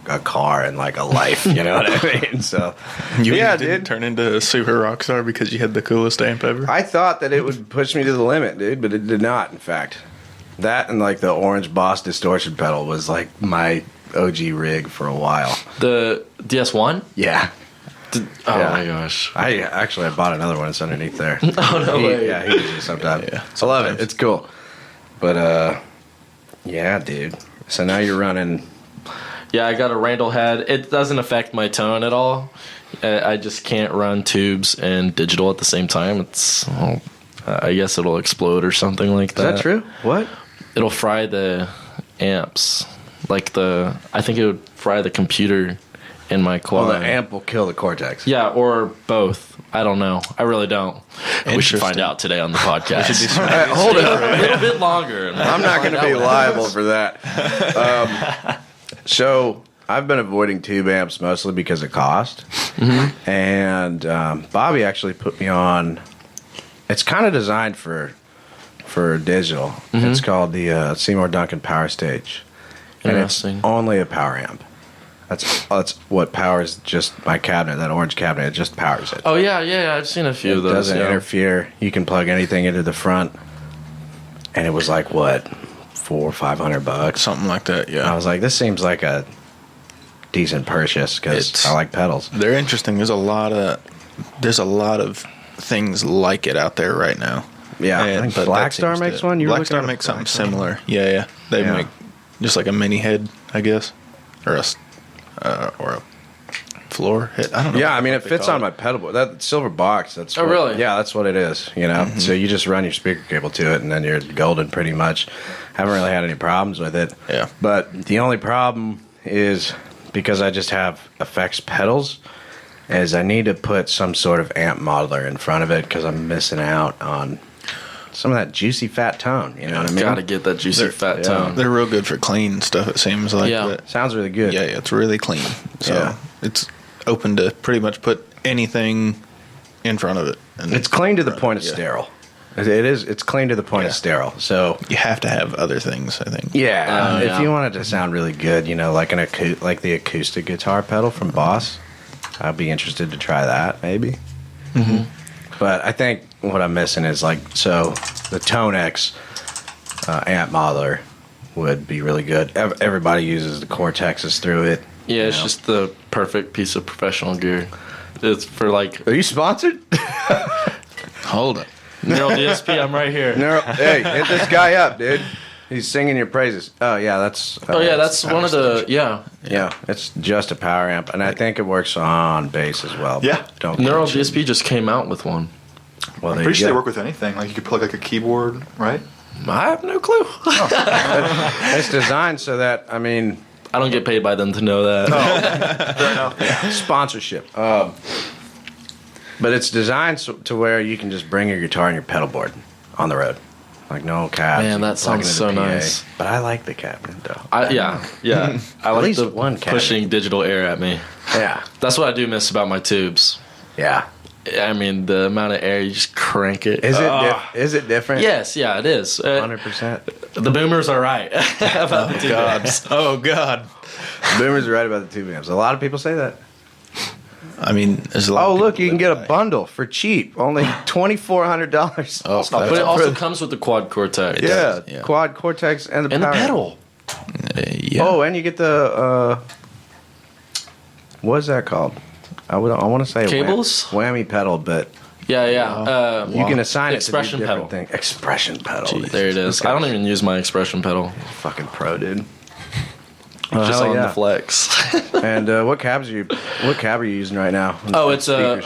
a car and a life. You know what I mean? So You didn't dude. turn into a super rock star because you had the coolest amp ever? I thought that it would push me to the limit, dude, but it did not. In fact, that and the orange Boss distortion pedal was my OG rig for a while. The DS1? Yeah. Oh Yeah. my gosh. I bought another one. It's underneath there. Oh, no way. Yeah, he uses it sometimes. Yeah, I love it. It's cool. But, yeah, dude. So now you're running... Yeah, I got a Randall head. It doesn't affect my tone at all. I just can't run tubes and digital at the same time. I guess it'll explode or something like that. Is that true? What? It'll fry the amps. I think it would fry the computer in my quad. Well, the amp will kill the Cortex. Yeah, or both. I don't know. I really don't. We should find Interesting. out today on the podcast. Hold up. A little bit longer. I'm not going to be liable for that. So I've been avoiding tube amps mostly because of cost. Mm-hmm. And Bobby actually put me on. It's kind of designed for digital. Mm-hmm. It's called the Seymour Duncan Power Stage. And it's only a power amp. That's what powers just my cabinet, that orange cabinet. It just powers it. Oh, yeah. I've seen a few of those. It doesn't interfere. You can plug anything into the front. And it was like, what, $400 or $500? Something like that, yeah. I was like, this seems like a decent purchase because I like pedals. They're interesting. There's a lot of things like it out there right now. Yeah, I think Blackstar makes one. Blackstar makes something similar. Yeah. They make just like a mini head, I guess, or a floor head. I don't know. Yeah, I mean, it fits on my pedal board. That silver box. That's really? Yeah, that's what it is. Mm-hmm. So you just run your speaker cable to it, and then you're golden pretty much. Haven't really had any problems with it. Yeah. But the only problem is because I just have effects pedals. Is I need to put some sort of amp modeler in front of it because I'm missing out on some of that juicy fat tone. You know what I mean? Gotta get that juicy fat tone. They're real good for clean stuff, it seems like. Yeah. But Sounds really good. yeah, it's really clean. So it's open to pretty much put anything in front of it. And It's clean to the point of sterile. It is. It's clean to the point of sterile. So you have to have other things, I think. yeah, if yeah. you want it to sound really good, like like the acoustic guitar pedal from Boss, I'd be interested to try that maybe. Mm-hmm. But I think what I'm missing is the Tone X amp modeler would be really good. Everybody uses the Cortexes through it. Yeah, it's just the perfect piece of professional gear. It's for Are you sponsored? Hold it. Neural DSP. I'm right here. Hey, hit this guy up, dude. He's singing your praises. Oh yeah, that's. That's one of the Yeah, it's just a power amp, and I think it works on bass as well. Yeah. Don't Neural mention- DSP just came out with one. Well, I'm pretty sure they work with anything. Like you could plug a keyboard, right? I have no clue. It's designed so that I don't get paid by them to know that. Fair enough. sponsorship. But it's designed to where you can just bring your guitar and your pedal board on the road. Like no cabs. Man, that Plug it sounds into so PA. nice. But I like the cabinet though. Yeah. I like least the one cabinet. pushing digital air at me. Yeah. That's what I do miss about my tubes. Yeah. I mean, the amount of air, you just crank it. Is it different? Yes, yeah, it is. 100%. The boomers are right about the tube amps. Oh God. Boomers are right about the tube amps. A lot of people say that. I mean, there's a lot. Oh, of look, people you can that get a buy. bundle for cheap, only $2,400. Oh, But it also comes with the quad Cortex. Yeah, Yeah. quad Cortex and the And the power. pedal. Yeah. Oh, and you get the what is that called? I want to say Cables? whammy pedal, but Yeah. you can assign Expression it to do different pedal. things. Expression pedal. There it is. I don't even use my expression pedal. Fucking pro, dude. Just hell on yeah. the flex. And what cab are you using right now? Oh, it's Speakers.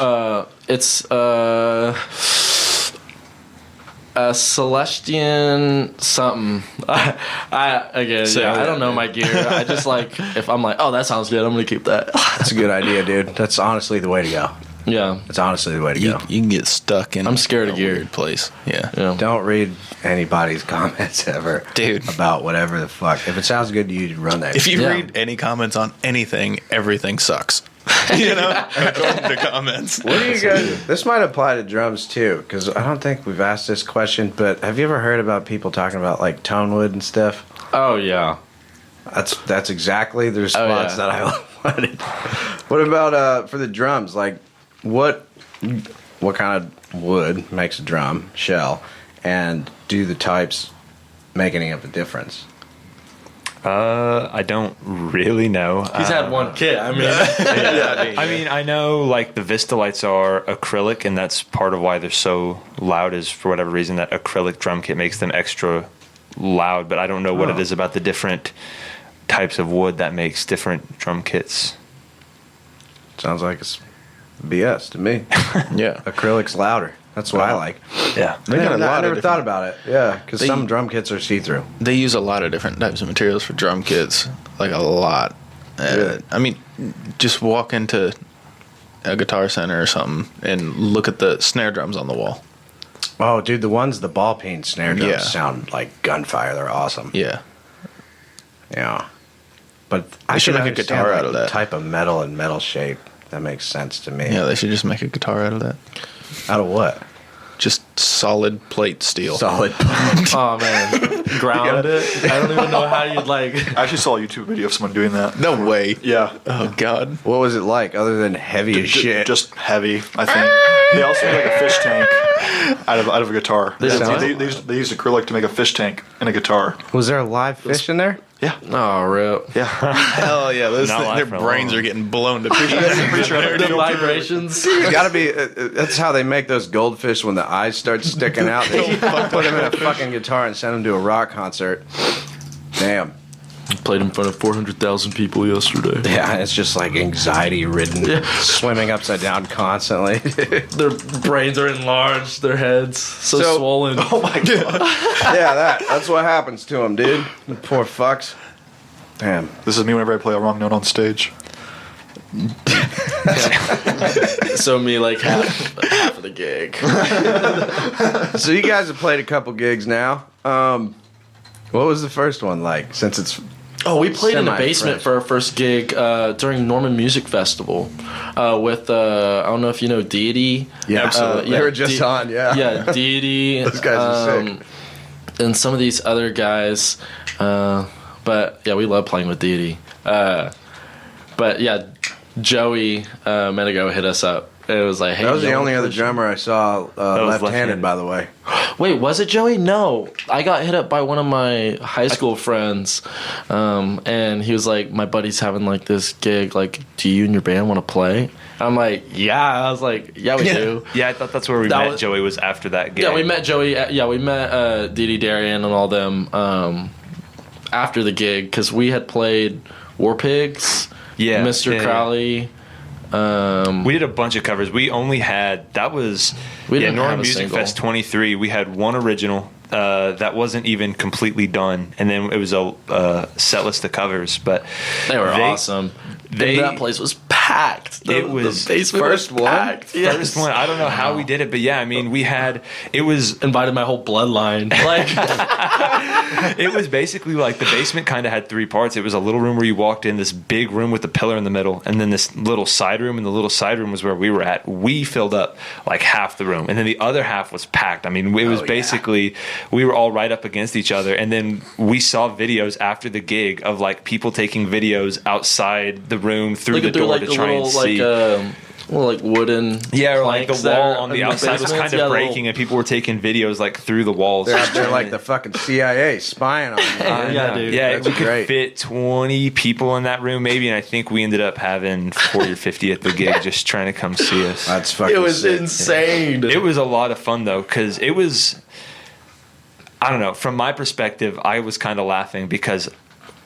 a Celestian something. I don't know my gear. I just like if I'm like, oh, that sounds good, I'm gonna keep that. That's a good idea, dude. That's honestly the way to go. Yeah. That's honestly the way to You, go. you can get stuck in. I'm scared of a gear. weird place. Yeah. Yeah. Don't read anybody's comments ever, Dude. about whatever the fuck. If it sounds good to you, run that. If you Yeah. read any comments on anything, everything sucks. You know, according to comments. What do you guys? This might apply to drums too, because I don't think we've asked this question. But have you ever heard about people talking about like tone wood and stuff? Oh yeah. That's exactly the response yeah. that I wanted. What about for the drums? Like, what kind of wood makes a drum shell, and do the types make any of a difference? I don't really know. He's had one kit. I mean, I mean, I know like the Vista lights are acrylic, and that's part of why they're so loud. Is for whatever reason that acrylic drum kit makes them extra loud. But I don't know what it is about the different types of wood that makes different drum kits. Sounds like it's BS to me. Yeah. Acrylic's louder. That's what I like. Yeah, They got a lot I of never different- thought about it. Yeah, because They- some drum kits are see-through. They use a lot of different types of materials for drum kits, like a lot. Really? I mean, just walk into a Guitar Center or something and look at the snare drums on the wall. Oh, dude, the ball peen snare drums Yeah. sound like gunfire. They're awesome. Yeah. Yeah. But They should can make a understand, guitar like, out of that. type of metal and metal shape. That makes sense to me. Yeah, they should just make a guitar out of that. Out of what? Just solid plate steel. Solid. oh man, ground it. I don't even know how you'd like. I actually saw a YouTube video of someone doing that. No way. Yeah. Oh God. What was it like, other than heavy as shit? Just heavy, I think. They also made like a fish tank out of a guitar. They sound- They used acrylic to make a fish tank in a guitar. Was there a live fish in there? Yeah. Oh, rip. Yeah. Hell yeah. Those Not live their for brains long. are getting blown to pieces. Pretty sure I have a The video too. vibrations. It's gotta be. That's how they make those goldfish when the eyes start sticking out. They put them in a fucking guitar and send them to a rock concert. Damn. Played in front of 400,000 people yesterday. Yeah, it's just like anxiety ridden, swimming upside down constantly. Their brains are enlarged. Their heads so swollen. Oh my god. Yeah, that's what happens to them, dude. The poor fucks. Damn. This is me whenever I play a wrong note on stage. So me like half of the gig. So you guys have played a couple gigs now. What was the first one like? Since it's Oh, we played in the Semi-fresh. basement for our first gig during Norman Music Festival with I don't know if you know Deity. absolutely. They were just on, yeah. Yeah, Deity. Those guys are sick. And some of these other guys, but yeah, we love playing with Deity. But yeah, Joey Menego hit us up. It was like, hey, That was the you only wanna other push- drummer I saw was left-handed, left-handed. by the way. Wait, was it Joey? No, I got hit up by one of my high school friends, and he was like, "My buddy's having like this gig. Like, do you and your band want to play?" I'm like, "Yeah." I was like, "Yeah, we do." Yeah, I thought that's where we That met. was- Joey was after that gig. Yeah, we met Joey. Yeah, we met Dee Dee Darian and all them after the gig because we had played War Pigs, Yeah, Mr. yeah, Crowley. We did a bunch of covers. We only had We didn't Norman have a Music single. Fest 23. We had one original that wasn't even completely done, and then it was a set list of covers. But They were awesome. that place was packed. It was the basement first was packed. Yes. First one. I don't know how we did it, but yeah, I mean, it was invited my whole bloodline. Like, it was basically like the basement kind of had three parts. It was a little room where you walked in, this big room with the pillar in the middle, and then this little side room, and the little side room was where we were at. We filled up like half the room, and then the other half was packed. I mean, it was basically, we were all right up against each other, and then we saw videos after the gig of like people taking videos outside the room through the door to try and see. Like wooden, or like the wall on the outside was kind of breaking, and people were taking videos like through the walls. They're out there like the fucking CIA spying on you. Dude. Yeah, That's we could great. fit 20 people in that room maybe, and I think we ended up having 40 or 50 at the gig just trying to come see us. That's fucking It was sick. insane. It was a lot of fun though, because it was, I don't know, from my perspective, I was kind of laughing because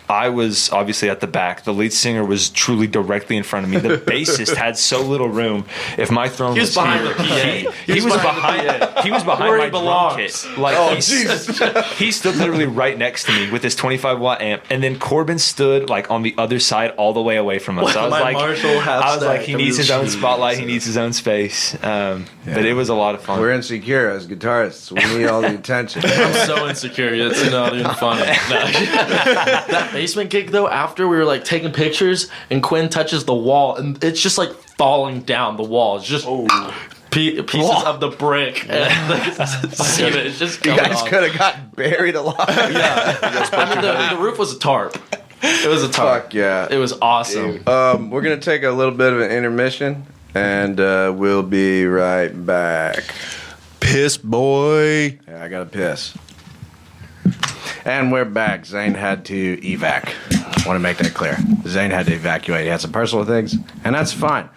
I was obviously at the back. The lead singer was truly directly in front of me. The bassist had so little room. If my throne He was behind here, the PA. he was behind. He was behind Where my he drum belongs. kit. Like he stood literally right next to me with his 25-watt amp, and then Corbin stood like on the other side, all the way away from us. I was My like, Marshall half stack. he needs his own spotlight. He needs his own space. But it was a lot of fun. We're insecure as guitarists. We need all the attention. I'm so insecure. It's not even funny. No. That basement gig though, after we were like taking pictures, and Quinn touches the wall, and it's just like falling down the wall. It's just pieces of the brick, and it's just You coming guys off. could have gotten buried alive. I mean, the roof was a tarp. It was a tarp. Fuck yeah. It was awesome. We're going to take a little bit of an intermission, and we'll be right back. Piss boy. Yeah, I got to piss. And we're back. Zane had to evac. I want to make that clear. Zane had to evacuate. He had some personal things, and that's fine.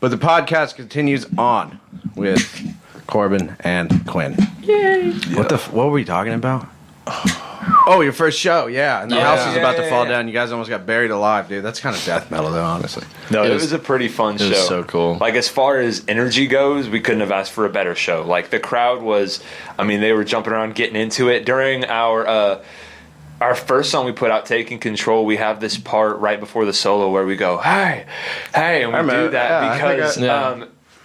But the podcast continues on with Corbin and Quinn. Yay! What were we talking about? Oh, your first show, yeah. And the house was about to fall down. You guys almost got buried alive, dude. That's kind of death metal, though, honestly. No, it was a pretty fun show. It was so cool. Like, as far as energy goes, we couldn't have asked for a better show. Like, the crowd was, I mean, they were jumping around, getting into it. During our first song we put out, Taking Control, we have this part right before the solo where we go, hey, and we do that because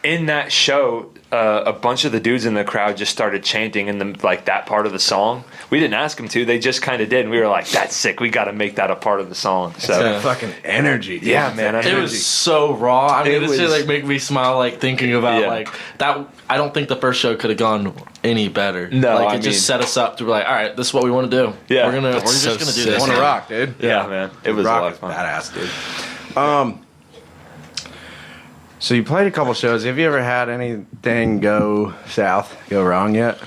in that show, a bunch of the dudes in the crowd just started chanting in that part of the song. We didn't ask them to; they just kind of did. And we were like, "That's sick. We got to make that a part of the song." So fucking energy, dude. Yeah, man. It was so raw. I mean, It it was- like make me smile like thinking about like that. I don't think the first show could have gone any better. No, like I it just mean- set us up to be like, all right, this is what we want to do. Yeah. we're That's just gonna do this. I want to rock, dude. Yeah, man. It was a rock lot of fun. badass, dude. So you played a couple shows. Have you ever had anything go south, go wrong yet?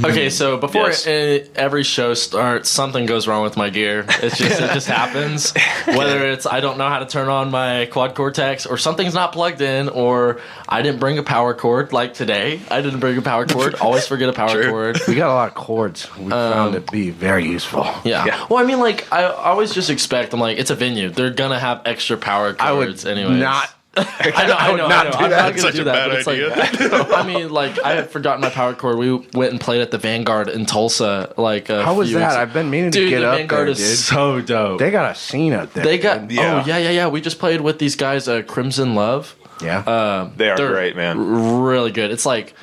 Okay, so before Yes. every show starts, something goes wrong with my gear. It just happens. Whether it's I don't know how to turn on my quad cortex, or something's not plugged in, or I didn't bring a power cord. Like today, I didn't bring a power cord. Always forget a power cord. We got a lot of chords. We found it to be very useful. Yeah. Well, I mean, like I always just expect. I'm like, it's a venue. They're gonna have extra power cords. I would anyways. not. I know. not do I'm that. not That's gonna such do a that. bad But it's like, I mean, like I had forgotten my power cord. We went and played at the Vanguard in Tulsa. Like, How was that? I've been meaning to Dude, get the up Vanguard there, is dude. so dope. They got a scene up there. They got dude. oh yeah. We just played with these guys, Crimson Love. Yeah. They are They're great, man. Really good. It's like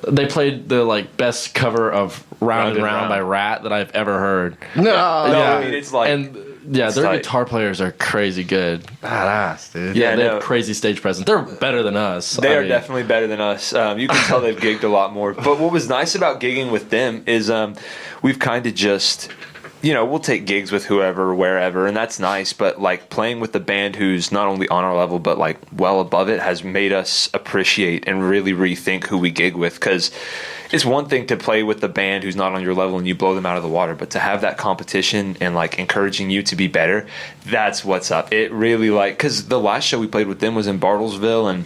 they played the like best cover of Round and Round by Rat that I've ever heard. no. I mean, it's like their tight. guitar players are crazy good. Badass, dude. Yeah, Yeah, they no. have crazy stage presence. They're better than us. They I are mean, definitely better than us. You can tell they've gigged a lot more. But what was nice about gigging with them is we've kind of just, we'll take gigs with whoever, wherever, and that's nice. But like playing with the band who's not only on our level, but like well above it has made us appreciate and really rethink who we gig with. Because it's one thing to play with the band who's not on your level and you blow them out of the water, but to have that competition and like encouraging you to be better, that's what's up. It really because the last show we played with them was in Bartlesville, and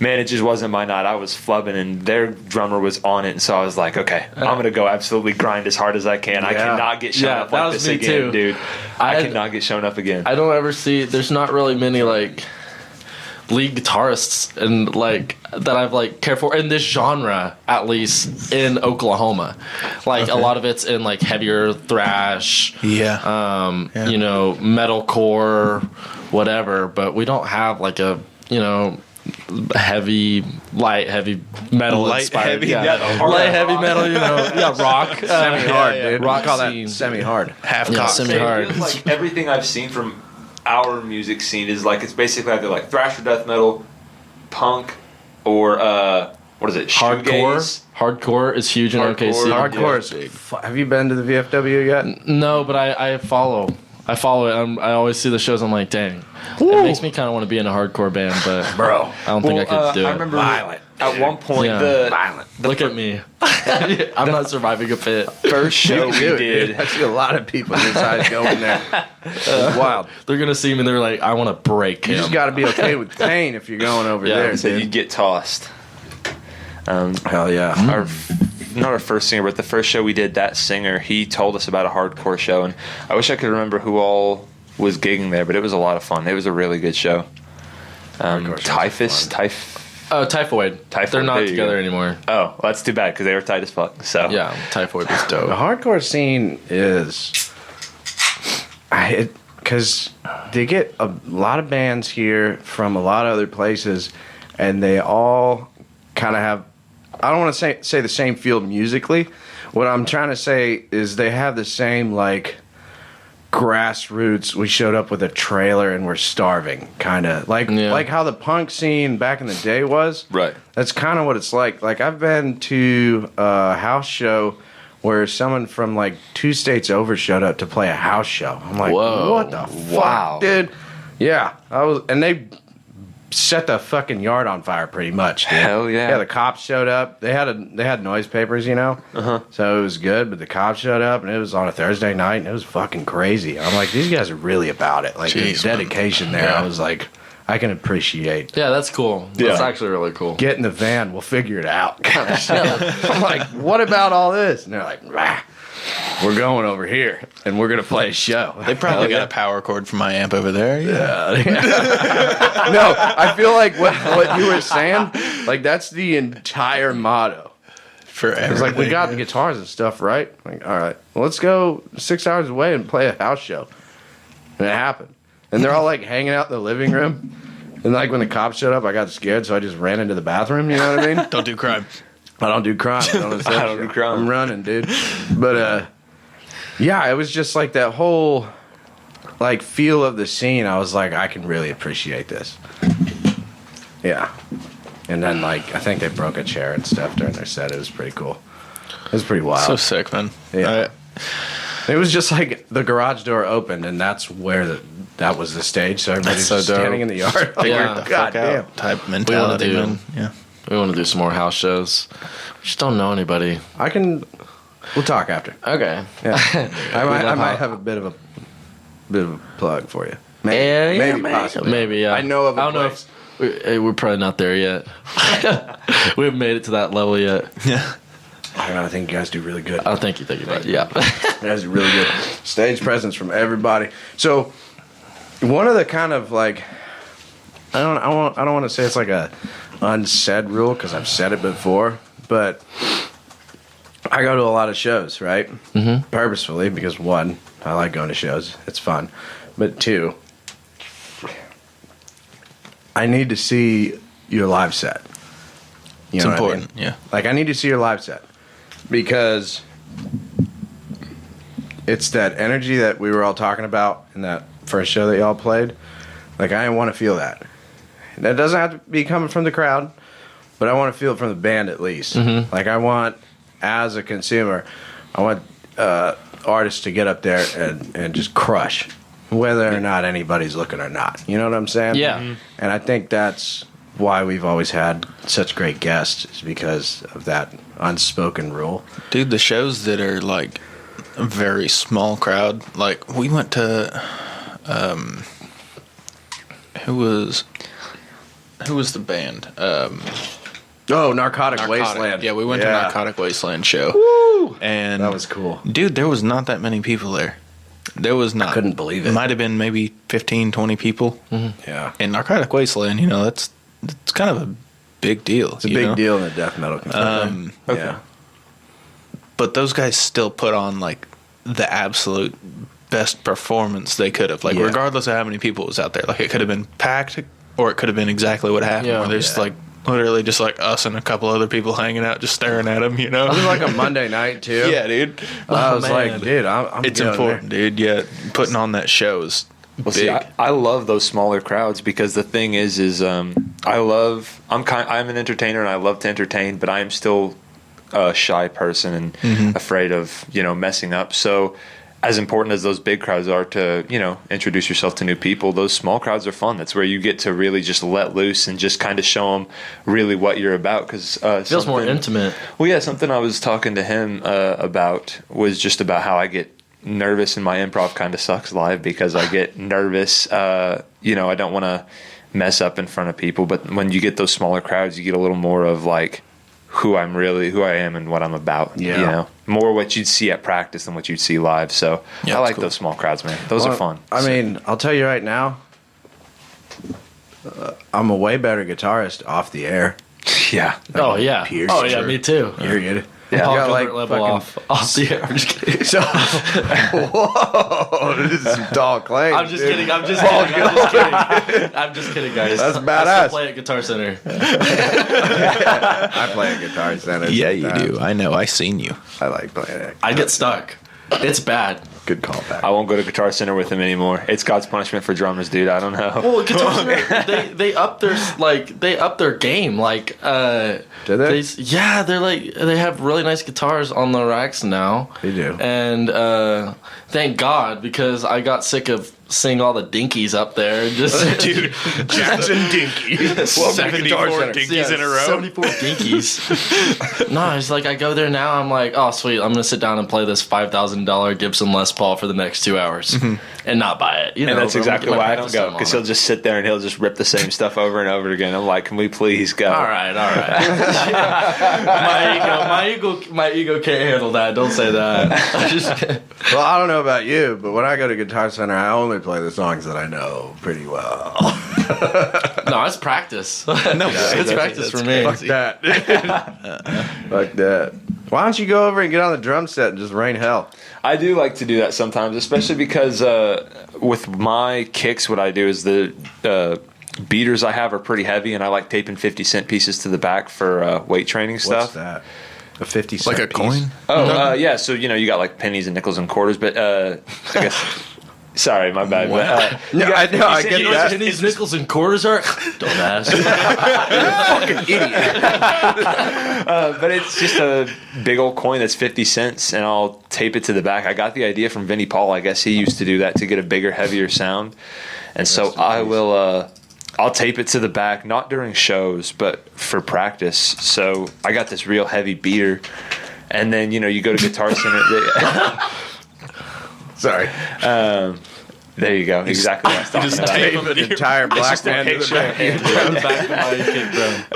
man, it just wasn't my night. I was flubbing and their drummer was on it, and so I was like, okay, I'm gonna go absolutely grind as hard as I can. I cannot get shown up that like was this me again, too. dude. I cannot get shown up again. I don't ever see. There's not really many like lead guitarists and like that I've like cared for in this genre, at least in Oklahoma. Like a lot of it's in like heavier thrash, Yeah. metalcore, whatever, but we don't have like a, you know, heavy metal Light, inspired, heavy metal, light heavy metal, you know, rock, Semi-hard, dude. rock Call scene. that semi-hard. Half Yeah, cock. semi-hard. It feels like everything I've seen from our music scene is like, it's basically either like thrash or death metal, punk, or what is it? Shoegaze? Hardcore is huge in OKC. Hardcore is big. Have you been to the VFW yet? No, but I follow it. I always see the shows. I'm like, dang. It makes me kind of want to be in a hardcore band, but Bro. I don't think I could do I it. remember Violent. at one point Yeah. Violent. Look at me. I'm not surviving a pit. first show we did. I see a lot of people your size going there. It's wild. They're gonna see me and they're like, I want to break You him. just got to be okay with pain if you're going over Yeah, there, So you dude. get tossed. Hell yeah. Not our first singer, but the first show we did, that singer, he told us about a hardcore show, and I wish I could remember who all was gigging there, but it was a lot of fun. It was a really good show. Typhus, Typhoid. Typhoid, They're not there you together go. anymore. Oh, well, that's too bad because they were tight as fuck. So Yeah, Typhoid was The dope. hardcore scene is, because they get a lot of bands here from a lot of other places, and they all kind of have, I don't want to say the same field musically. What I'm trying to say is they have the same, like, grassroots, we showed up with a trailer and we're starving, kind of. Like how the punk scene back in the day was. Right. That's kind of what it's like. Like, I've been to a house show where someone from, like, 2 states over showed up to play a house show. I'm like, Whoa. what the fuck, Wow. dude? Yeah. And they set the fucking yard on fire pretty much, dude. Hell yeah. Yeah, the cops showed up. They had noise papers, you know? So it was good, but the cops showed up, and it was on a Thursday night, and it was fucking crazy. I'm like, these guys are really about it. Like, Jeez, the dedication there, I was like, I can appreciate. Yeah, that's cool. That's actually really cool. Get in the van, we'll figure it out, kind of stuff. I'm like, what about all this? And they're like, "Rah, we're going over here, and we're gonna play a show. They probably got a power cord for my amp over there. Yeah. No, I feel like what you were saying, like, that's the entire motto. For It's like, we everything. got the guitars and stuff, right? Like, all right, well, let's go 6 hours away and play a house show. And it happened. And they're all, like, hanging out in the living room. And, like, when the cops showed up, I got scared, so I just ran into the bathroom, you know what I mean? Don't do crime. I don't do crime. I don't do crime. I'm running, dude. But, yeah, it was just, like, that whole, like, feel of the scene. I was like, I can really appreciate this. Yeah. And then, like, I think they broke a chair and stuff during their set. It was pretty cool. It was pretty wild. So sick, man. Yeah. It was just like the garage door opened, and that's where that was the stage. So everybody's That's so just dope. standing in the yard. Like, Yeah. God damn. Type mentality, do. man. Yeah. We want to do some more house shows. We just don't know anybody. We'll talk after. Okay. Yeah. I love might how- have a bit of a plug for you. Yeah, Possibly. Maybe, yeah. I know of a I don't place. know if we're probably not there yet. We haven't made it to that level yet. Yeah. I don't know, I think you guys do really good. Oh, thank you, but yeah. You guys are really good. Stage presence from everybody. So, one of the kind of, like, I don't want to say it's like a unsaid rule, because I've said it before, but I go to a lot of shows, right? Mm-hmm. Purposefully, because 1, I like going to shows. It's fun. But 2, I need to see your live set. You It's know what I mean? important. Yeah. Like, I need to see your live set, because it's that energy that we were all talking about in that first show that y'all played. Like, I want to feel that. And that doesn't have to be coming from the crowd, but I want to feel it from the band at least. Mm-hmm. Like, I want, as a consumer, I want artists to get up there and just crush, whether or not anybody's looking or not. You know what I'm saying? Yeah. Mhm. And I think that's why we've always had such great guests, is because of that unspoken rule. Dude, the shows that are like a very small crowd, like we went to who was the band? Narcotic Wasteland. Yeah, we went to Narcotic Wasteland show. Woo! And That was cool. Dude, there was not that many people there. There was not. Couldn't believe it. Might have been maybe 15, 20 people. Yeah. In Narcotic Wasteland, you know, it's kind of a big deal. It's a big deal in the death metal community. Yeah. But those guys still put on like the absolute best performance they could have. Like, regardless of how many people was out there. Like, it could have been packed, or it could have been exactly what happened. Yeah. Where there's, like, literally just, like, us and a couple other people hanging out, just staring at them, you know? It was like a Monday night, too. Yeah, dude. I was like, dude, I'm It's going important, dude. Yeah, putting on that show is Well, big. see, I love those smaller crowds because the thing is I'm an entertainer and I love to entertain, but I am still a shy person and afraid of, messing up. So as important as those big crowds are to, introduce yourself to new people, those small crowds are fun. That's where you get to really just let loose and just kind of show them really what you're about. Because it feels more intimate. Well, yeah, something I was talking to him about was just about how I get nervous and my improv kind of sucks live because I get nervous. I don't want to mess up in front of people. But when you get those smaller crowds, you get a little more of like who I am and what I'm about. Yeah. More what you'd see at practice than what you'd see live. So Yeah, I like cool. those small crowds, man. Those are fun. I mean, I'll tell you right now, I'm a way better guitarist off the air. Yeah. Oh yeah. Pierce, Oh yeah. sure. Me too. Period. Yeah. Paul got, like, Gilbert level fucking- off the air. I'm just kidding. So, whoa, this is some tall claims. I'm just dude. kidding. I'm just kidding. I'm just kidding, guys. That's I badass. still play at Guitar Center. I play a guitar center. Yeah, you sometimes. do. I know. I seen you. I like playing it. I get stuck. It's bad. Good callback. I won't go to Guitar Center with him anymore. It's God's punishment for drummers, dude. I don't know. Well, Guitar Center, they up their game. Like, Do they? They have really nice guitars on the racks now. They do. And thank God, because I got sick of seeing all the dinkies up there. Just Dude, Jackson Dinky. 74 Dinkies in a row. 74 dinkies. No, it's like I go there now. I'm like, oh sweet, I'm gonna sit down and play this $5,000 Gibson Les Paul for the next 2 hours and not buy it. And that's but exactly I'm gonna why I get my don't go, practice because time he'll on just sit there and he'll just rip the same stuff over and over again. I'm like, can we please go? it. All right. my ego can't handle that. Don't say that. I just Well, I don't know about you, but when I go to Guitar Center, I only play the songs that I know pretty well. no, it's practice. No, it's practice for me. Fuck that. Fuck that. Why don't you go over and get on the drum set and just rain hell? I do like to do that sometimes, especially because with my kicks, what I do is the beaters I have are pretty heavy, and I like taping 50-cent pieces to the back for weight training stuff. What's that? A 50 cent Like a piece? coin? Oh, yeah. So, you got like pennies and nickels and quarters, but I guess. Sorry, my bad. But, No, I know. I get You know what that. pennies, nickels, and quarters are? Don't ask. Fucking idiot. but it's just a big old coin that's 50 cents, and I'll tape it to the back. I got the idea from Vinnie Paul. I guess he used to do that to get a bigger, heavier sound. And so I will... I'll tape it to the back, not during shows, but for practice. So I got this real heavy beater, and then you go to Guitar Center. Sorry. There you go. Exactly what I was talking about. Tape an entire black man to the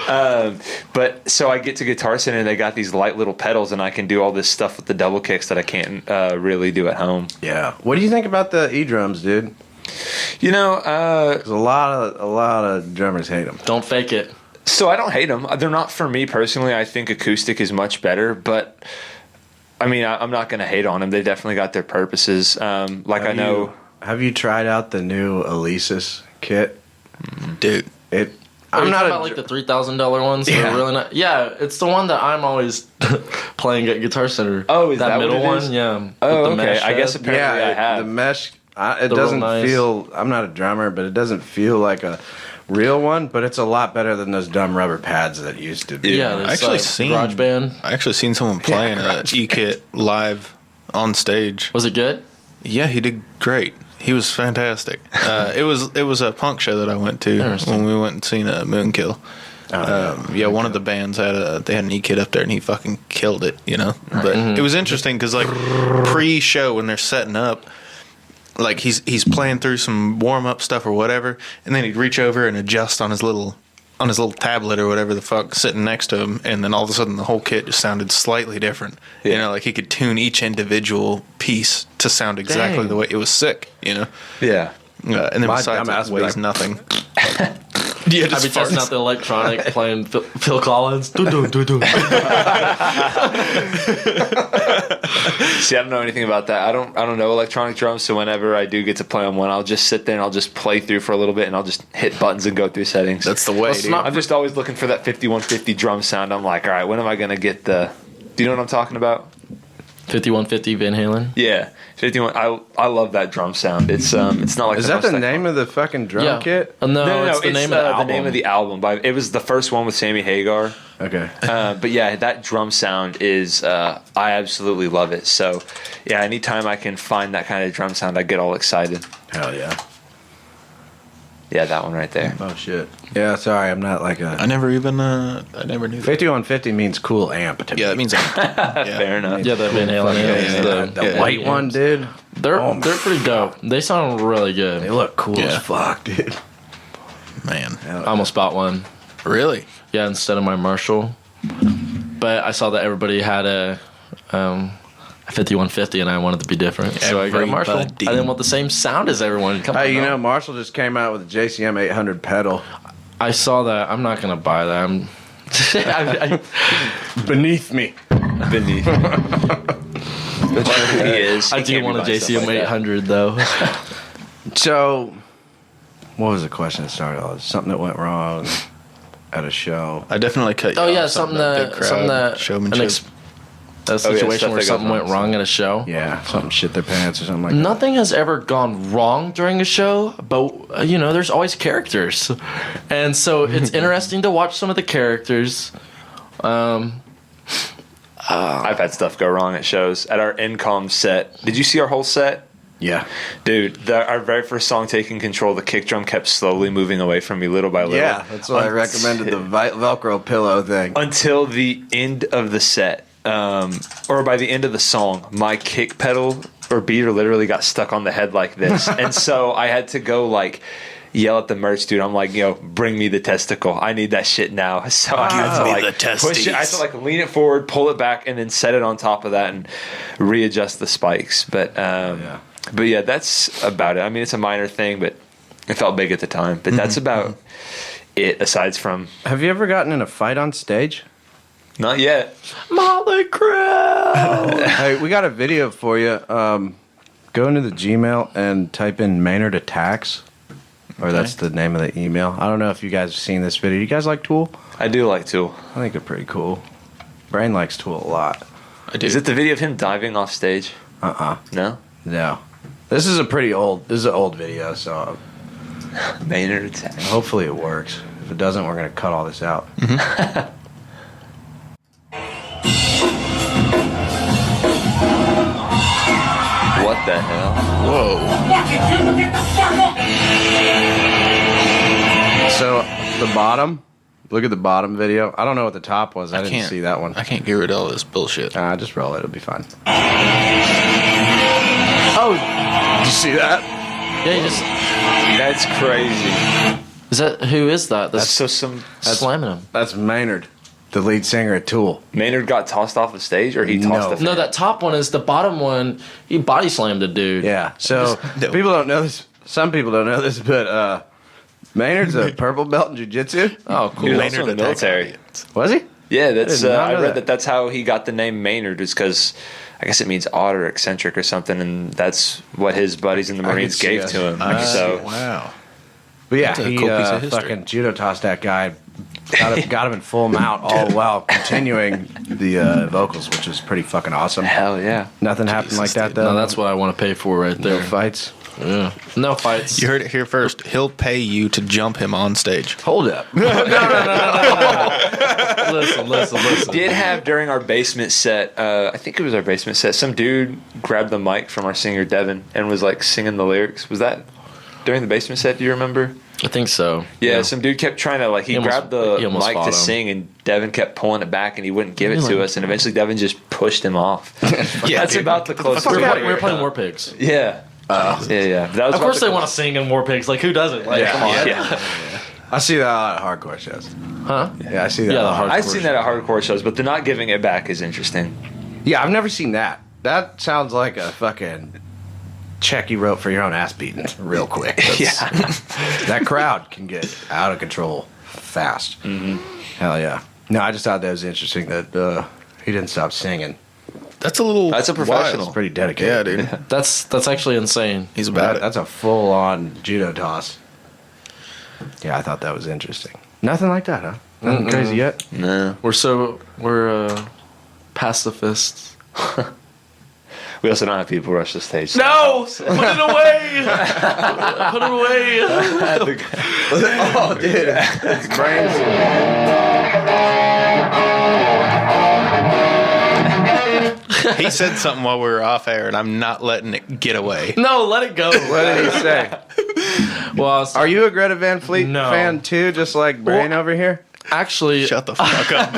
back. But so I get to Guitar Center, and they got these light little pedals, and I can do all this stuff with the double kicks that I can't really do at home. Yeah. What do you think about the E-drums, dude? Because a lot of drummers hate them. Don't fake it. So I don't hate them. They're not for me personally. I think acoustic is much better, but I mean, I'm not going to hate on them. They definitely got their purposes. Have you tried out the new Alesis kit? Dude. I'm not about like the $3,000 ones. Yeah. They're really not. Yeah, it's the one that I'm always playing at Guitar Center. Oh, is that middle what it is? one? Yeah. Oh, with the okay. mesh I guess head. apparently I have. The mesh. It They're doesn't real nice. feel. I'm not a drummer, but it doesn't feel like a real one. But it's a lot better than those dumb rubber pads that used to be. Yeah, I there's actually seen GarageBand. I actually seen someone playing a E-kit live on stage. Was it good? Yeah, he did great. He was fantastic. It was a punk show that I went to Interesting. when we went and seen Mookill. One of the bands had an E-kit up there, and he fucking killed it, But it was interesting because like pre-show when they're setting up, like he's playing through some warm-up stuff or whatever, and then he'd reach over and adjust on his little tablet or whatever the fuck sitting next to him, and then all of a sudden the whole kit just sounded slightly different. Yeah. Like he could tune each individual piece to sound exactly Dang. the way it was sick. Yeah. And then My besides, dumbass it weighs would be nothing. Yeah, I'd be testing out the electronic, playing Phil Collins. Dun, dun, dun, dun. See, I don't know anything about that. I don't know electronic drums, so whenever I do get to play on one, I'll just sit there and I'll just play through for a little bit, and I'll just hit buttons and go through settings. That's the way, dude. I'm just always looking for that 5150 drum sound. I'm like, all right, when am I going to get the... Do you know what I'm talking about? 5150 Van Halen. Yeah, 51. I love that drum sound. It's not like Is that the name of the fucking drum kit? No, it's the name of the album. The name of the album. It was the first one with Sammy Hagar. Okay. But yeah, that drum sound is I absolutely love it. So yeah, anytime I can find that kind of drum sound, I get all excited. Hell yeah. Yeah, that one right there. Oh shit. Yeah, sorry, I'm not like a. I never knew that. 5150 means cool amp to me. Yeah, that means amp. Yeah. Fair enough. Yeah, the Van Halen is the white one, dude. They're pretty dope. They sound really good. They look cool as fuck, dude. Man. I almost bought one. Really? Yeah, instead of my Marshall. But I saw that everybody had a 5150, and I wanted to be different, so I got a Marshall. I didn't want the same sound as everyone. Hey, you know, Marshall just came out with a JCM 800 pedal. I saw that. I'm not gonna buy that. Beneath me. Beneath. He is. I do want a JCM 800 though. So, what was the question that started all this? Something that went wrong at a show. I definitely cut you Oh off. yeah, something that showmanship. A situation where that something goes went wrong. wrong at a show. Yeah, something shit their pants or something like that. Nothing has ever gone wrong during a show, but there's always characters, and so it's interesting to watch some of the characters. I've had stuff go wrong at shows. At our NCOM set, did you see our whole set? Yeah. Dude, our very first song, Taking Control, the kick drum kept slowly moving away from me little by little. Yeah, that's why I recommended the Velcro pillow thing. Until the end of the set, or by the end of the song, my kick pedal or beater literally got stuck on the head like this. And so I had to go yell at the merch dude. I'm like, bring me the testicle. I need that shit now. So I had to push it. I had to lean it forward, pull it back, and then set it on top of that and readjust the spikes. But yeah, that's about it. I mean, it's a minor thing, but it felt big at the time. But that's about it. Aside from, have you ever gotten in a fight on stage? Not yet. Molly Crow. Hey, we got a video for you. Go into the Gmail and type in Maynard Attacks. Or that's the name of the email. I don't know if you guys have seen this video. You guys like Tool? I do like Tool. I think they're pretty cool. Brain likes Tool a lot. I do. Is it the video of him diving off stage? No? No. This is an old video, so Maynard Attack. hopefully it works. If it doesn't, we're going to cut all this out. What the hell? Whoa. So, the bottom, look at the bottom video. I don't know what the top was. I didn't can't see that one. I can't get rid of all this bullshit. Just roll it. It'll be fine. Oh, did you see that? Yeah, you just That's crazy. who is that? That's Slamming him. That's Maynard, the lead singer at Tool. Maynard got tossed off the stage, or he tossed the fan? No, that top one is the bottom one. He body slammed a dude. Yeah. So people don't know this. Some people don't know this, but Maynard's a purple belt in jiu-jitsu. Oh, cool. He was also in the military. Was he? Yeah, that's. I did not I know read that. that that's how he got the name Maynard, is because I guess it means odd or eccentric or something, and that's what his buddies in the Marines see gave that. to him. Wow. But yeah, That's a he cool piece of history. fucking judo tossed that guy. Got him in full mount, all while continuing the vocals, which is pretty fucking awesome. Hell yeah. Nothing happened like that though. No, that's what I want to pay for right no there. fights. Yeah. No fights. You heard it here first. He'll pay you to jump him on stage. Hold up. Listen. Did have during our basement set, I think it was our basement set, some dude grabbed the mic from our singer Devin and was singing the lyrics. Was that during the basement set? Do you remember? I think so. Yeah, some dude kept trying to he grabbed the almost mic fought to him. sing, and Devin kept pulling it back, and he wouldn't give it to us, and eventually Devin just pushed him off. That's about the closest. We were playing War Pigs. Yeah. Yeah. That was Of course they want to sing in War Pigs. Who doesn't? Come on. Yeah. I see that a lot of hardcore shows. Huh? Yeah, I see that. Yeah, a the lot. hardcore I've seen that at hardcore shows, but the not giving it back is interesting. Yeah, I've never seen that. That sounds like a fucking check you wrote for your own ass beating real quick. That crowd can get out of control fast. Mm-hmm. Hell yeah. No, I just thought that was interesting that he didn't stop singing. That's a professional. That's pretty dedicated. Yeah, dude. That's actually insane. He's about it. That's a full-on judo toss. Yeah, I thought that was interesting. Nothing like that, huh? Nothing crazy yet? No. We're pacifists. We also don't have people rush the stage. No! Put it away! Put it away! Oh, dude. His brains. He said something while we were off air, and I'm not letting it get away. No, let it go. What did he say? Well, Are you a Greta Van Fleet No. fan too, just like Brain over here? actually, Shut the fuck up.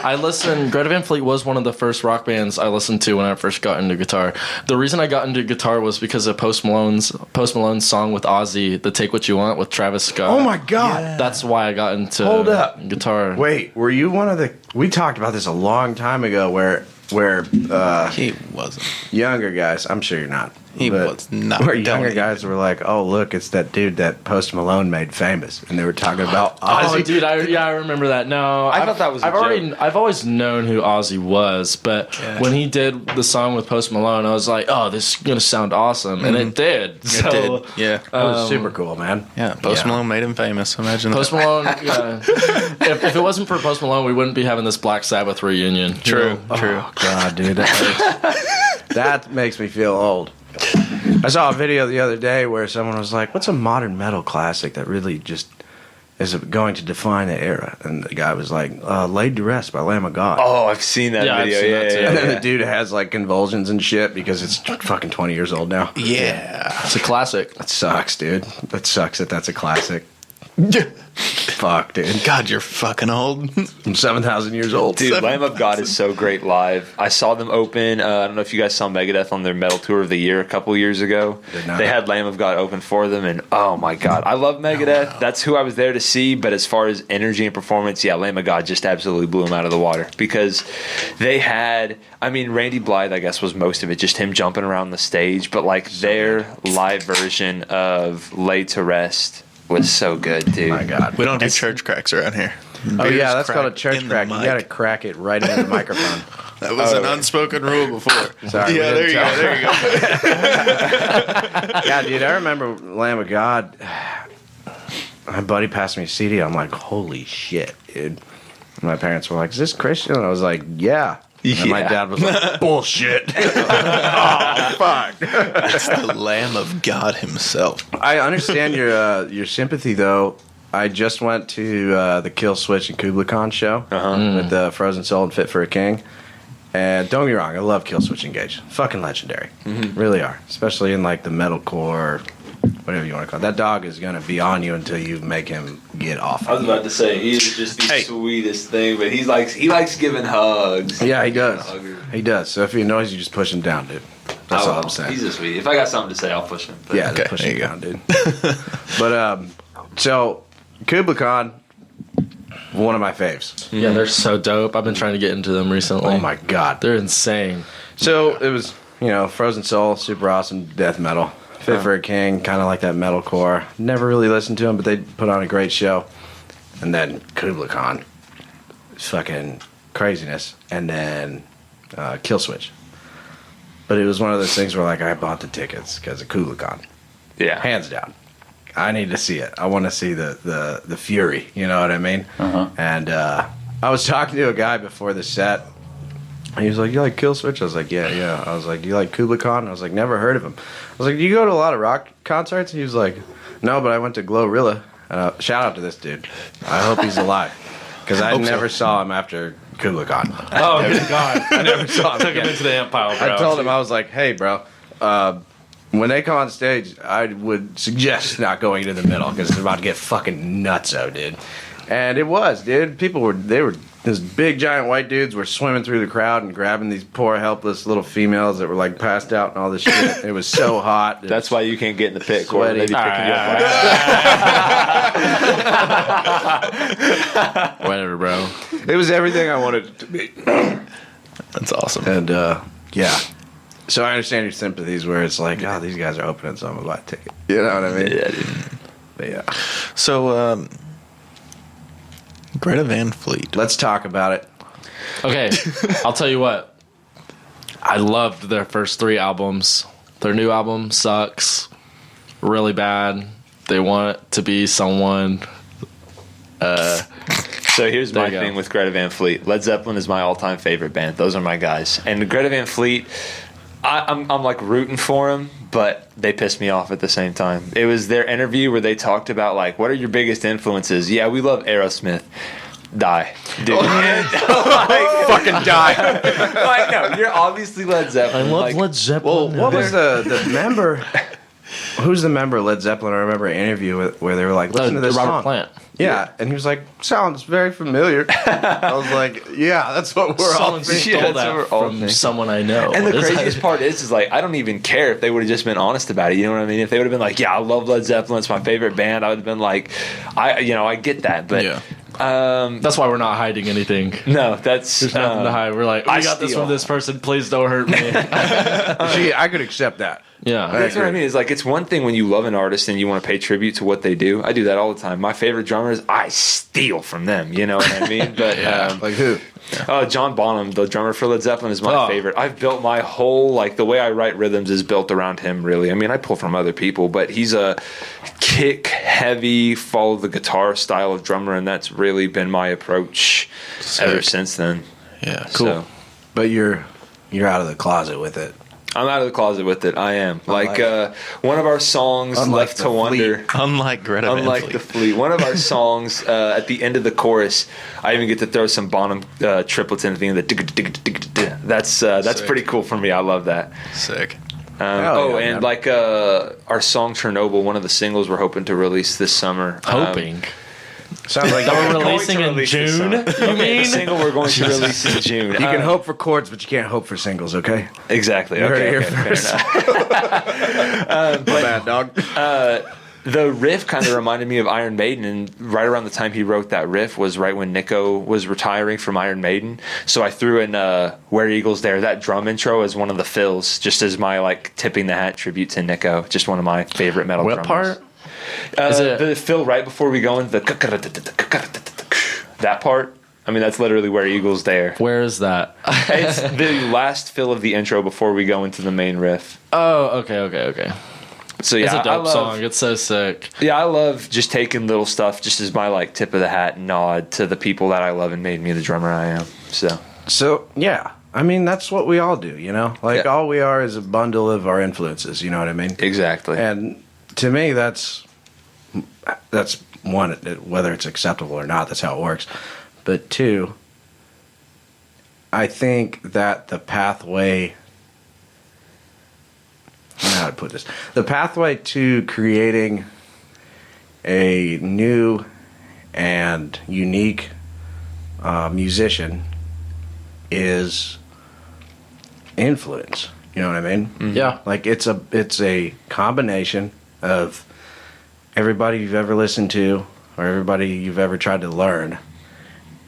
I listened. Greta Van Fleet was one of the first rock bands I listened to when I first got into guitar. The reason I got into guitar was because of Post Malone's song with Ozzy, "The Take What You Want" with Travis Scott. Oh my god! That's why I got into Hold up. guitar. Wait, were you one of the? We talked about this a long time ago, where He wasn't. younger guys. I'm sure you're not. He but was not. Where younger guys were like, "Oh, look, it's that dude that Post Malone made famous," and they were talking about Ozzy. Oh, dude, I remember that. No, I thought that was a I've always known who Ozzy was, but when he did the song with Post Malone, I was like, oh, this is gonna sound awesome, and it did. It did. Yeah. That was super cool, man. Yeah. Post Malone made him famous. Imagine Post that. Malone. Yeah. If it wasn't for Post Malone, we wouldn't be having this Black Sabbath reunion. True. True. Oh, God, dude, that hurts. That makes me feel old. I saw a video the other day where someone was like, "What's a modern metal classic that really just is going to define the era?" And the guy was like, "Laid to Rest" by Lamb of God. Oh, I've seen that Yeah, I've video. seen Yeah, that too. yeah, And then yeah. the dude has like convulsions and shit because it's fucking 20 years old now. Yeah. It's a classic. That sucks, dude. That sucks that that's a classic. Fuck, dude. God, you're fucking old. I'm 7,000 years old. Dude, Lamb of God is so great live. I saw them open. I don't know if you guys saw Megadeth on their Metal Tour of the Year a couple years ago. Did not. They had Lamb of God open for them, and oh my God, I love Megadeth. That's who I was there to see. But as far as energy and performance, yeah, Lamb of God just absolutely blew them out of the water because they had. I mean, Randy Blythe, I guess, was most of it, just him jumping around the stage. But like their live version of "Laid to Rest" was so good, dude. My God. We don't do church cracks around here. Oh, yeah, that's called a Crack church in the crack. You mic. got to crack it right into the microphone. That was an unspoken rule before. Sorry, Yeah, we there you didn't go. There you go. Yeah, dude, I remember Lamb of God. My buddy passed me a CD. I'm like, holy shit, dude. And my parents were like, is this Christian? And I was like, yeah. And my dad was like, bullshit. Oh, fuck. That's the Lamb of God himself. I understand your sympathy, though. I just went to the Kill Switch and Kubla Khan show with Frozen Soul and Fit for a King. And don't get me wrong, I love Kill Switch Engage. Fucking legendary. Really are. Especially in like the metalcore, whatever you want to call it. That dog is going to be on you until you make him get off. I was about to say he is just the Hey. sweetest thing, but he likes giving hugs. Yeah, he does. Hugger. He does. So if he annoys you, just push him down, dude. That's all I'm saying. He's a sweetie. If I got something to say, I'll push him. But Yeah, just Okay, push there him you down, dude. But so Kubla Khan, one of my faves. Yeah, they're so dope. I've been trying to get into them recently. Oh my god. They're insane. So it was, Frozen Soul, super awesome death metal. Fit for a King, kind of like that metalcore. Never really listened to them, but they put on a great show. And then Kubla Khan, fucking craziness. And then Kill Switch. But it was one of those things where like I bought the tickets because of Kubla Khan. yeah. Hands down. I need to see it. I want to see the fury. You know what I mean? And I was talking to a guy before the set. And he was like, "You like Kill Switch?" I was like, "Yeah." I was like, "Do you like Kubla Khan?" I was like, "Never heard of him." I was like, "Do you go to a lot of rock concerts?" He was like, "No, but I went to Glorilla." Shout out to this dude. I hope he's alive because I never saw him after Kubla Khan. Oh, good God. I never saw him. Took him again. into the amp pile, bro. I told him, I was like, hey, bro, when they come on stage, I would suggest not going into the middle because it's about to get fucking nutso, dude. And it was, dude. These big giant white dudes were swimming through the crowd and grabbing these poor helpless little females that were like passed out and all this shit. It was so hot. That's why you can't get in the pit, Corey. Sweaty. They be picking you up. Whatever, bro. It was everything I wanted it to be. That's awesome. And, yeah. So I understand your sympathies where it's like, oh, these guys are opening, so I'm going to buy a ticket. You know what I mean? Yeah, dude. But yeah. So, Greta Van Fleet. Let's talk about it. Okay, I'll tell you what. I loved their first 3 albums. Their new album sucks really bad. They want to be someone. So here's my thing with Greta Van Fleet. Led Zeppelin is my all-time favorite band. Those are my guys. And Greta Van Fleet, I'm like rooting for them, but they pissed me off at the same time. It was their interview where they talked about, like, what are your biggest influences? Yeah, we love Aerosmith. Die. Dude. Fucking die. Like, no, you're obviously Led Zeppelin. I love Led Zeppelin. Well, what was the member? Who's the member of Led Zeppelin? I remember an interview where they were like, listen to this Robert song. Plant. Yeah, and he was like, sounds very familiar. I was like, yeah, that's what we're all Someone thinking. stole Yeah, that's what we're that all from thinking. someone I know. And the Is that- craziest part is like, I don't even care if they would have just been honest about it. You know what I mean? If they would have been like, yeah, I love Led Zeppelin, it's my favorite band, I would have been like, I get that. But Yeah. That's why we're not hiding anything. no, that's There's nothing to hide. We're like, we I got this steal. from this person. Please don't hurt me. See, I could accept that. Yeah. That's what I mean. It's like, it's one thing when you love an artist and you want to pay tribute to what they do. I do that all the time. My favorite drummers, I steal from them. You know what I mean? But Like who? John Bonham, the drummer for Led Zeppelin, is my favorite. I've built my whole, like, the way I write rhythms is built around him, really. I mean, I pull from other people, but he's a kick heavy, follow the guitar style of drummer, and that's really been my approach ever since then. Yeah. Cool. So, But you're out of the closet with it. I'm out of the closet with it. I am. Unlike- One of our songs, Unlike Left the to Wonder. Fleet. Unlike Greta Van Unlike Fleet. the Fleet, one of our songs at the end of the chorus, I even get to throw some Bonham triplets in at the end. That's Sick. pretty cool for me. I love that. Sick. Hell yeah, And man. like our song Chernobyl, one of the singles we're hoping to release this summer. Hoping. Sounds like That we're going to releasing in release this June, summer. you mean? The single we're going to release in June. you can hope for chords, but you can't hope for singles, okay? Exactly. heard it Okay. here Fair first. enough. Bad dog. The riff kind of reminded me of Iron Maiden, and right around the time he wrote that riff was right when Nico was retiring from Iron Maiden. So I threw in Where Eagles There, that drum intro as one of the fills, just as my like tipping the hat tribute to Nico. Just one of my favorite metal What drummers. part? Is it- The fill right before we go into the that part. I mean, that's literally Where Eagles There. Where is that? It's the last fill of the intro before we go into the main riff. Oh, okay. So yeah, It's a I dope love, song. It's so sick. Yeah, I love just taking little stuff just as my like tip of the hat nod to the people that I love and made me the drummer I am. So, yeah. I mean, that's what we all do, you know? Like, Yeah. all we are is a bundle of our influences, you know what I mean? Exactly. And to me, that's one, whether it's acceptable or not, that's how it works. But two, I think that the pathway, I don't know how to put this, the pathway to creating a new and unique musician is influence. You know what I mean? Yeah. Like it's a combination of everybody you've ever listened to or everybody you've ever tried to learn.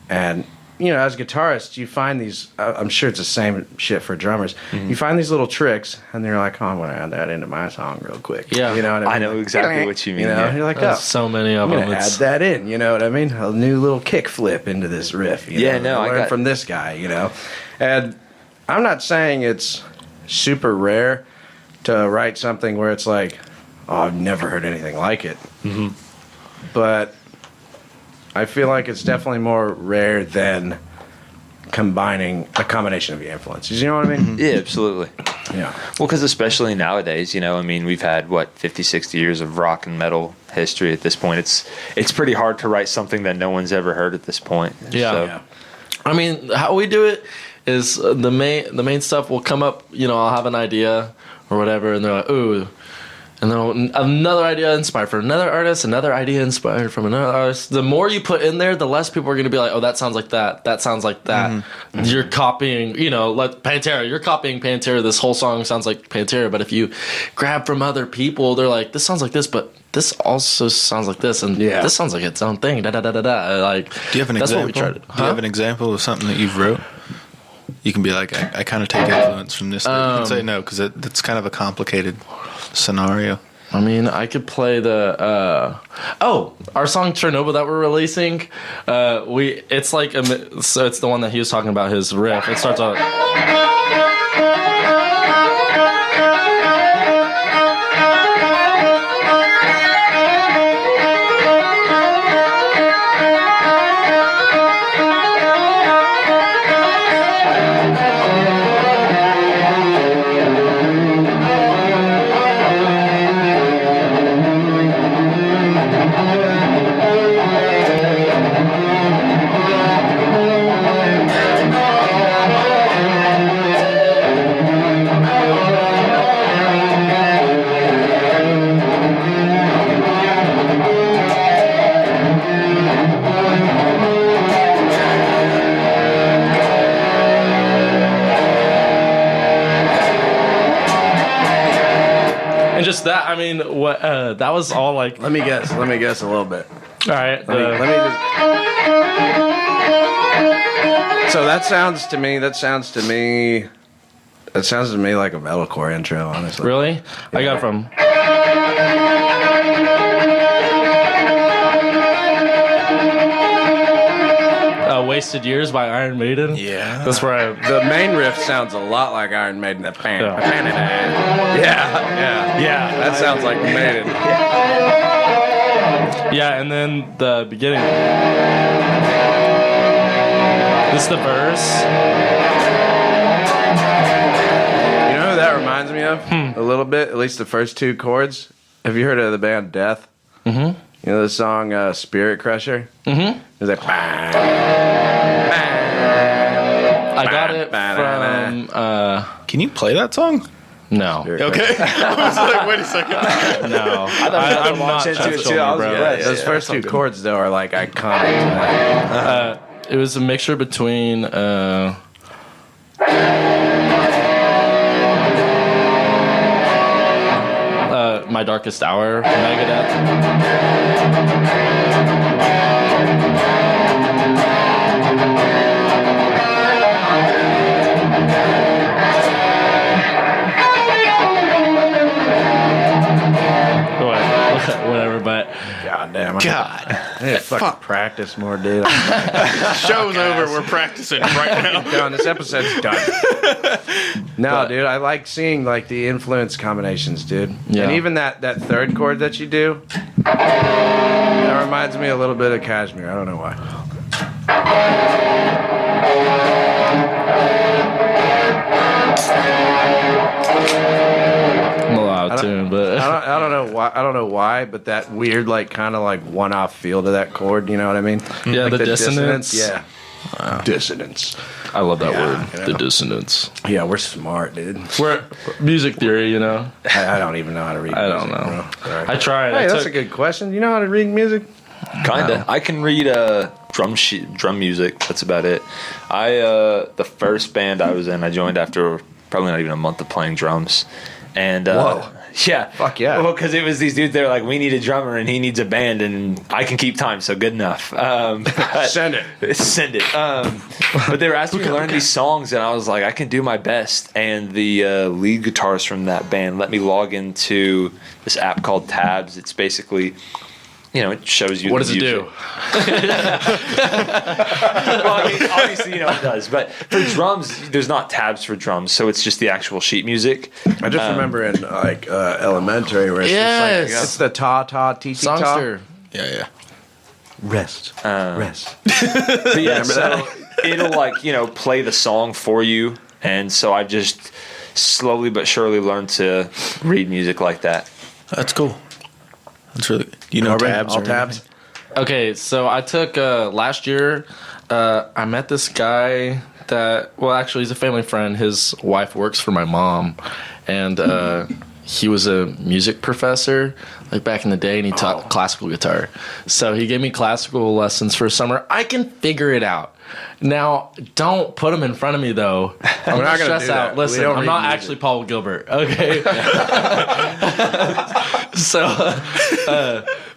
And, you know, as guitarists, you find these, I'm sure it's the same shit for drummers. You find these little tricks and you're like, oh, I'm going to add that into my song real quick. Yeah. You know what I mean? I know exactly what you mean. You know, Yeah. you're like, There's oh, so many of I'm them. going to add that in. You know what I mean? A new little kick flip into this riff. You Yeah, know? no, I learn got- from this guy, you know? And I'm not saying it's super rare to write something where it's like, oh, I've never heard anything like it. But I feel like it's definitely more rare than combining a combination of your influences. You know what I mean? Yeah, absolutely. Yeah. Well, because especially nowadays, you know, I mean, we've had, 50, 60 years of rock and metal history at this point. It's pretty hard to write something that no one's ever heard at this point. Yeah. So, Yeah. I mean, how we do it is the main stuff will come up. You know, I'll have an idea or whatever, and they're like, ooh. And then another idea inspired from another artist, another idea inspired from another artist. The more you put in there, the less people are going to be like, oh, that sounds like that. That sounds like that. You're copying, you know, like Pantera. You're copying Pantera. This whole song sounds like Pantera. But if you grab from other people, they're like, this sounds like this, but this also sounds like this. And Yeah. this sounds like its own thing. Da, da, da, da, da. Like, Do you have an that's example? what we tried. Do you have an example of something that you've wrote? You can be like, I kind of take influence from this. You can say no, because it's kind of a complicated scenario. I mean, I could play the our song Chernobyl that we're releasing. It's like so it's the one that he was talking about, his riff. It starts out. That I mean, what that was all like. Let me guess a little bit. All right, let me just. So that sounds to me like a metalcore intro, honestly. Really? Yeah. I got it from. Wasted Years by Iron Maiden. Yeah. That's where the main riff sounds a lot like Iron Maiden. Yeah. That sounds like Maiden. Yeah, and then the beginning. This is the verse. You know who that reminds me of? A little bit, at least the first two chords. Have you heard of the band Death? Mm-hmm. You know the song Spirit Crusher? Mm-hmm. It's like. I got it from. Can you play that song? No. Okay. I was like, wait a second. No. I'm not touching you, bro. Those first two chords, though, are like iconic. It was a mixture between. My Darkest Hour, Megadeth. Whatever, but God damn it. God. I need to fucking practice more, dude. Show's over. We're practicing right now. Done. This episode's done. No, dude, I like seeing like the influence combinations, dude. Yeah. And even that third chord that you do, that reminds me a little bit of Kashmir. I don't know why. I'm a loud tune, but I don't know why. I don't know why, but that weird, like, kind of like one-off feel to that chord. You know what I mean? Yeah, like the dissonance. Yeah. Wow. Dissonance. I love that word. You know? The dissonance. Yeah, we're smart, dude. We're music theory, you know. I don't even know how to read music. I don't know. Bro. I tried. Hey, that's a good question. You know how to read music? Kinda. No. I can read drum music. That's about it. The first band I was in, I joined after probably not even a month of playing drums, and whoa. Yeah. Fuck yeah. Well, because it was these dudes, they're like, we need a drummer and he needs a band and I can keep time, so good enough. Send it. Send it. But they were asking me to learn these songs and I was like, I can do my best. And the lead guitarist from that band let me log into this app called Tabs. It's basically... You know, it shows you. What does it do? Well, I mean, obviously, you know it does. But for drums, there's not tabs for drums, so it's just the actual sheet music. I just remember in like elementary where it's just like it's the ta ti ta. Songster. Yeah. Rest. Rest. But yeah, so it'll like play the song for you, and so I just slowly but surely learned to read music like that. That's cool. That's really good. Tabs? All tabs? Okay, so I took last year. I met this guy that, well, actually, he's a family friend. His wife works for my mom, and he was a music professor like back in the day, and he taught classical guitar. So he gave me classical lessons for a summer. I can figure it out. Now, don't put him in front of me, though. I'm not gonna gonna stress do out. that. Listen, I'm not music. actually Paul Gilbert, okay? So,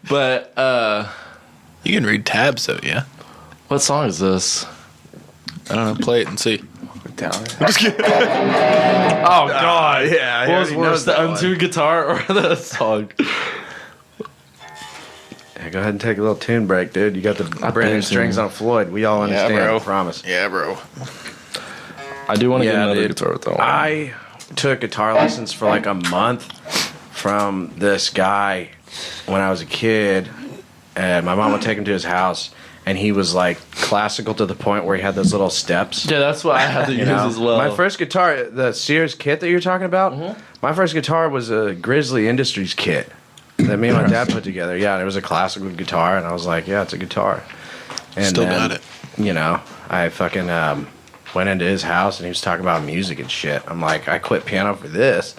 but You can read tabs, though, yeah? what song is this? I don't know. Play it and see. down. Oh God! Yeah, what was worse, the untuned guitar or the song? Yeah, go ahead and take a little tune break, dude. You got the brand new strings on Floyd. We all understand. bro. I promise. Yeah, bro. I do want to get another dude. guitar with that one. I took guitar lessons for like a month from this guy when I was a kid, and my mom would take him to his house, and he was like classical to the point where he had those little steps. Yeah, that's what I had to use as well. My first guitar, the Sears kit that you're talking about, my first guitar was a Grizzly Industries kit that me and my dad put together. Yeah, and it was a classical guitar, and I was like, yeah, it's a guitar. And Still then, got it. You know, I fucking went into his house, and he was talking about music and shit. I'm like, I quit piano for this.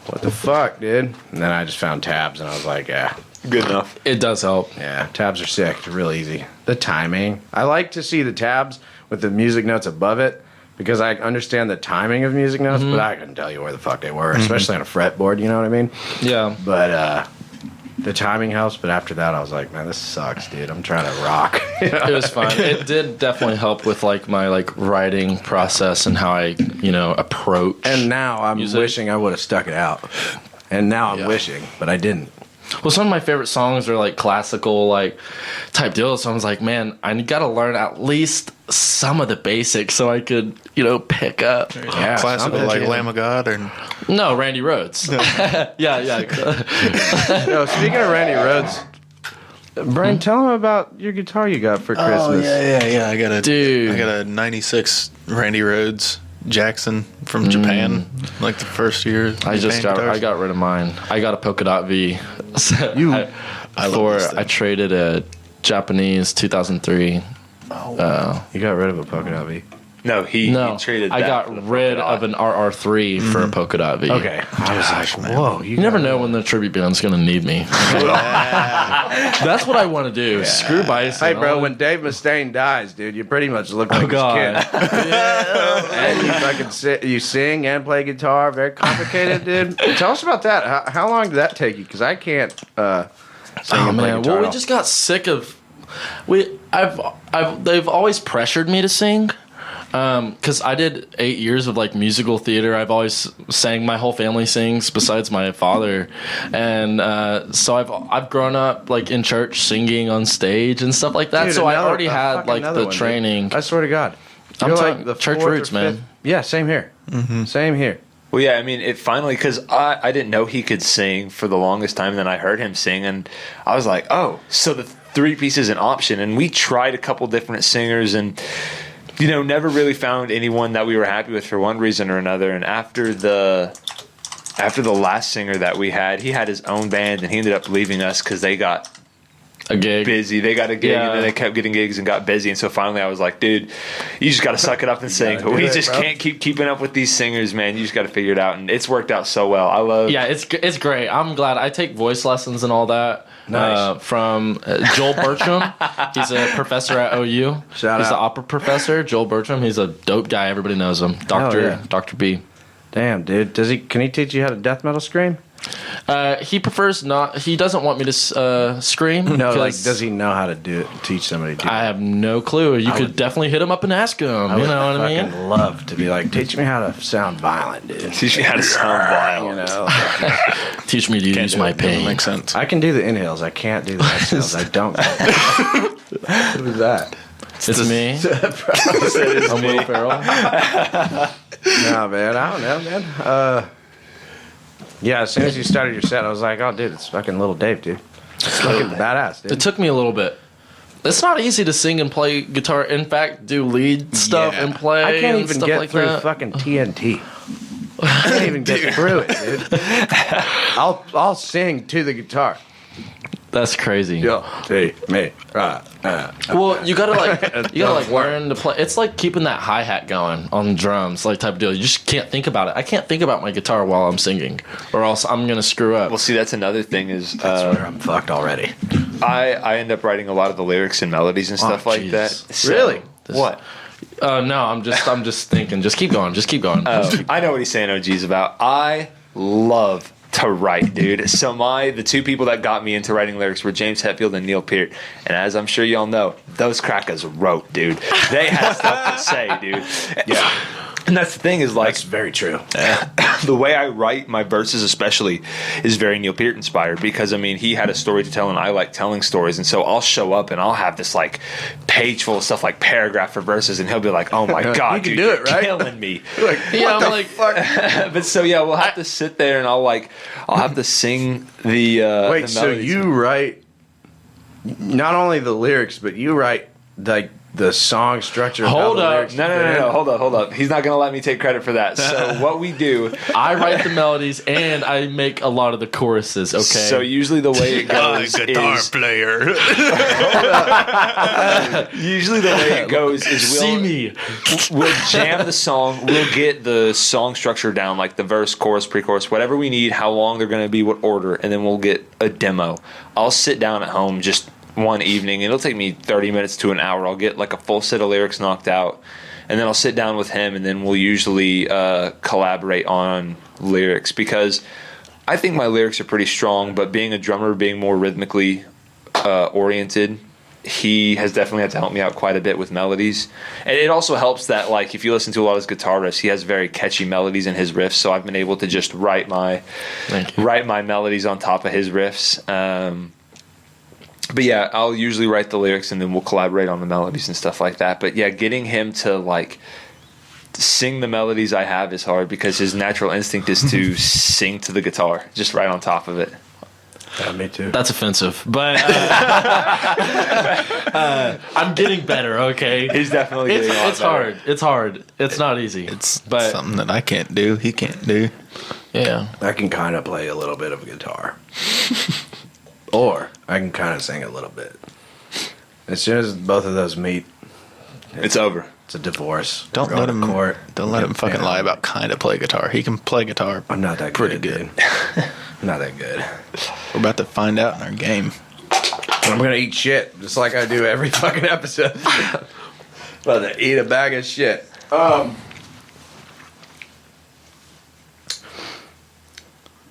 What the fuck, dude? And then I just found tabs, and I was like, yeah. Good enough. It does help. Yeah, tabs are sick. It's real easy. The timing. I like to see the tabs with the music notes above it because I understand the timing of music notes, but I couldn't tell you where the fuck they were, especially on a fretboard, you know what I mean? Yeah. But the timing helps, but after that I was like, man, this sucks, dude. I'm trying to rock. You know? It was fun. It did definitely help with like my like writing process and how I, approach. And now I'm music. wishing I would have stuck it out. And now I'm wishing, but I didn't. Well, some of my favorite songs are like classical, like type deals. So I was like, man, I got to learn at least some of the basics so I could, pick up. Yeah, Classical like Lamb of God or No, Randy Rhoads. yeah. Yo, speaking of Randy Rhoads, Brian, tell him about your guitar you got for Christmas. Oh yeah. I got a Dude. 96 Randy Rhoads Jackson from Japan, like the first year. I got rid of mine. I got a polka dot V. So I love this thing. I traded a Japanese 2003. You got rid of a polka dot V. No, he traded. I that for got the rid polka of an RR3 for a polka dot V. Okay. I was like, whoa. You never know when the tribute band's gonna need me. That's what I want to do. Screw Bison. Hey, bro, when Dave Mustaine dies, dude, you pretty much look like his God. kid. And you fucking you sing and play guitar. Very complicated, dude. Tell us about that. How long did that take you? Because I can't sing and play man, guitar. well, we just got sick of. They've always pressured me to sing. Because I did 8 years of like musical theater. I've always sang. My whole family sings besides my father, and so I've grown up like in church singing on stage and stuff like that. Dude, so I already had like the training. Dude. I swear to God, I'm You're talking like the church fourth or roots, man. fifth- Yeah, same here. Same here. Well, yeah, I mean, it finally, because I didn't know he could sing for the longest time. Then I heard him sing, and I was like, oh, so the three-piece is an option. And we tried a couple different singers, and never really found anyone that we were happy with for one reason or another. And after the last singer that we had, he had his own band, and he ended up leaving us because they got A gig. busy. They got a gig, and then they kept getting gigs and got busy. And so finally, I was like, dude, you just got to suck it up and sing. But we just can't keep keeping up with these singers, man. You just got to figure it out, and it's worked out so well. I love. Yeah, it's great. I'm glad. I take voice lessons and all that. Nice. From Joel Bertram. He's a professor at OU. He's out. the opera professor, Joel Bertram. He's a dope guy. Everybody knows him. Dr. B. Damn, dude. Can he teach you how to death metal scream? He prefers not. He doesn't want me to scream. No, like, 'cause does he know how to do it? Teach somebody to do it? I have no clue. You could definitely hit him up and ask him. You know what I mean? fucking love to be like, teach me how to sound violent, dude. Teach me how to sound violent. Teach me to use my pain. Makes sense. I can do the inhales. I can't do the exhales. I don't. What was that? It's me. I'm Will Ferrell. No, man. I don't know, man. Yeah, as soon as you started your set, I was like, oh, dude, it's fucking Little Dave, dude. It's fucking badass, dude. It took me a little bit. It's not easy to sing and play guitar. In fact, do lead stuff and play. I can't and even stuff get like through that. fucking TNT. I can't even get through it, dude. I'll sing to the guitar. That's crazy. Yo, see me. Well, you gotta learn to play. It's like keeping that hi hat going on drums, like type of deal. You just can't think about it. I can't think about my guitar while I'm singing, or else I'm gonna screw up. Well, see, that's another thing is That's where I'm fucked already. I end up writing a lot of the lyrics and melodies and stuff like jeez. that. So- Really? What? No, I'm just thinking. Just keep going. Just keep going. I know what he's saying. OG's about. I love to write, dude. So the two people that got me into writing lyrics were James Hetfield and Neil Peart. And as I'm sure y'all know, those crackers wrote, dude. They had stuff to say, dude. Yeah. And that's the thing is like That's very true. the way I write my verses especially is very Neil Peart inspired because I mean he had a story to tell and I like telling stories, and so I'll show up and I'll have this like page full of stuff like paragraph for verses, and he'll be like, oh my god, you can dude, do it, you're right? killing me. Like, Yeah, what I'm the like- fuck? But so yeah, we'll have to sit there and I'll have to sing the Wait, the so melodies. you write not only the lyrics, but you write like the song structure. of how Hold the up. lyrics No, fit in? hold up. He's not going to let me take credit for that. So what we do, I write the melodies and I make a lot of the choruses. Okay. so usually the way it goes is, player. usually the way it goes is see me. we'll jam the song. We'll get the song structure down, like the verse, chorus, pre-chorus, whatever we need, how long they're going to be, what order, and then we'll get a demo. I'll sit down at home just one evening. It'll take me 30 minutes to an hour. I'll get like a full set of lyrics knocked out, and then I'll sit down with him, and then we'll usually collaborate on lyrics, because I think my lyrics are pretty strong, but being a drummer, being more rhythmically oriented, he has definitely had to help me out quite a bit with melodies. And it also helps that, like, if you listen to a lot of his guitar riffs, he has very catchy melodies in his riffs, so I've been able to just write my melodies on top of his riffs. But yeah, I'll usually write the lyrics and then we'll collaborate on the melodies and stuff like that. But yeah, getting him to like sing the melodies I have is hard, because his natural instinct is to sing to the guitar, just right on top of it. Yeah, me too. That's offensive, but I'm getting better. Okay. He's definitely getting a lot It's better. hard. It's hard. It's not easy. It's But- something that I can't do. He can't do. Yeah. I can kind of play a little bit of guitar, or I can kind of sing a little bit. As soon as both of those meet, It's over. it's a divorce. Don't Go let to him. court. Don't let him fucking Yeah. lie about kind of play guitar. He can play guitar. I'm not that Pretty good. good. Dude. Not that good. We're about to find out in our game. I'm gonna eat shit just like I do every fucking episode. About to eat a bag of shit.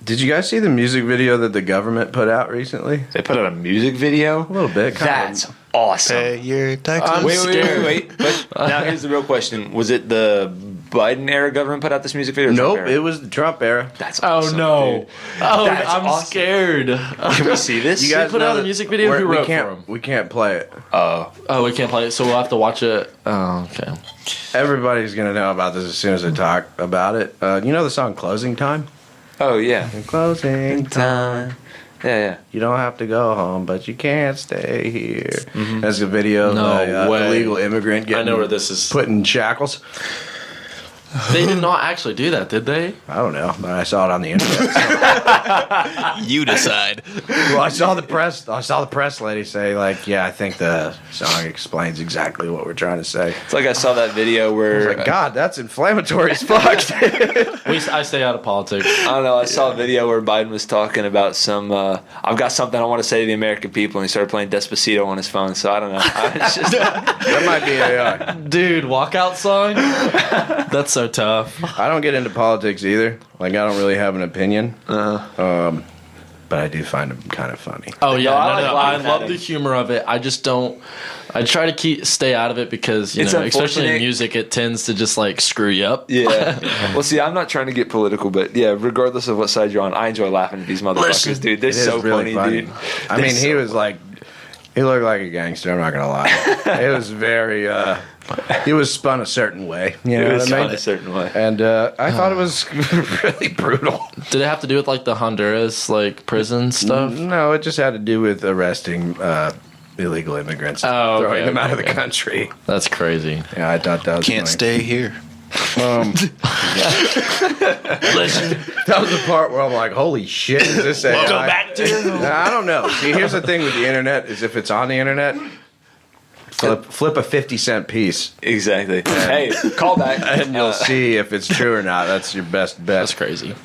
Did you guys see the music video that the government put out recently? They put out a music video? A little bit. That's awesome. Pay your taxes. I'm scared. Wait. But now here's the real question. Was it the Biden era government put out this music video? Or Nope, Trump era? it was the Trump era. That's Oh awesome, no. dude. Oh, That's I'm awesome. scared. Can we see this? You guys put know out a that music video? we're- Who we wrote can't, for 'em? We can't play it. Oh, we can't play it, so we'll have to watch it. Oh, okay. Everybody's gonna know about this as soon as I talk about it. You know the song "Closing Time"? Oh yeah. Closing time. Yeah. You don't have to go home, but you can't stay here. That's a video No of a way. illegal immigrant getting I know where this is. put in shackles. They did not actually do that, did they? I don't know, but I saw it on the internet. You decide. Well, I saw the press lady say, like, yeah, I think the song explains exactly what we're trying to say. It's like I saw that video I where was like, God, that's inflammatory as fuck. I stay out of politics. I don't know. I saw a video where Biden was talking about some. I've got something I want to say to the American people, and he started playing Despacito on his phone. So I don't know. It's just, That might be AI. Dude, walkout song? That's so tough. I don't get into politics either. Like, I don't really have an opinion. But I do find them kind of funny. Oh yeah, No, I no, like I laughing at love him. the humor of it. I just don't. I try to stay out of it because It's especially in unfortunate. music, it tends to just like screw you up. yeah. Well, see, I'm not trying to get political, but yeah, regardless of what side you're on, I enjoy laughing at these motherfuckers, dude. They're It is so really funny, dude. I They're mean, he so was like, he looked like a gangster. I'm not gonna lie. It was very. He was spun a certain way. You know It was what I fun mean? a certain way. And I thought it was really brutal. Did it have to do with like the Honduras like prison stuff? No, it just had to do with arresting illegal immigrants, and Oh, okay, throwing them out of the okay. country. That's crazy. Yeah, I thought that was Can't funny. stay here. That was the part where I'm like, "Holy shit, is this AI?" Go back to Nah, I don't know. See, here's the thing with the internet: is if it's on the internet, flip a 50-cent piece, Exactly. Hey, call back. and you'll see if it's true or not. That's your best bet. That's crazy.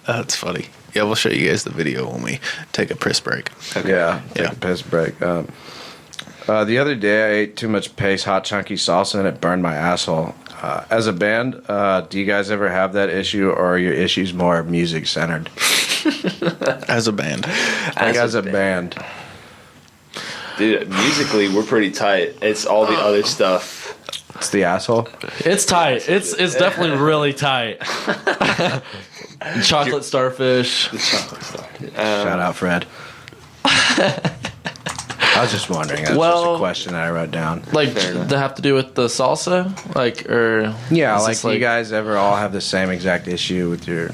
That's funny. Yeah, we'll show you guys the video when we take a piss break. Yeah, take Yeah. a piss break. The other day, I ate too much Pace hot chunky salsa, and it burned my asshole. As a band, do you guys ever have that issue, or are your issues more music centered? As a band. Like as a band. Dude, musically, we're pretty tight. It's all the other stuff. It's the asshole. It's tight. It's definitely really tight. Chocolate starfish. Shout out, Fred. I was just wondering. That's just a question that I wrote down. Like, they have to do with the salsa? Like, or... Yeah, like, you guys ever all have the same exact issue with your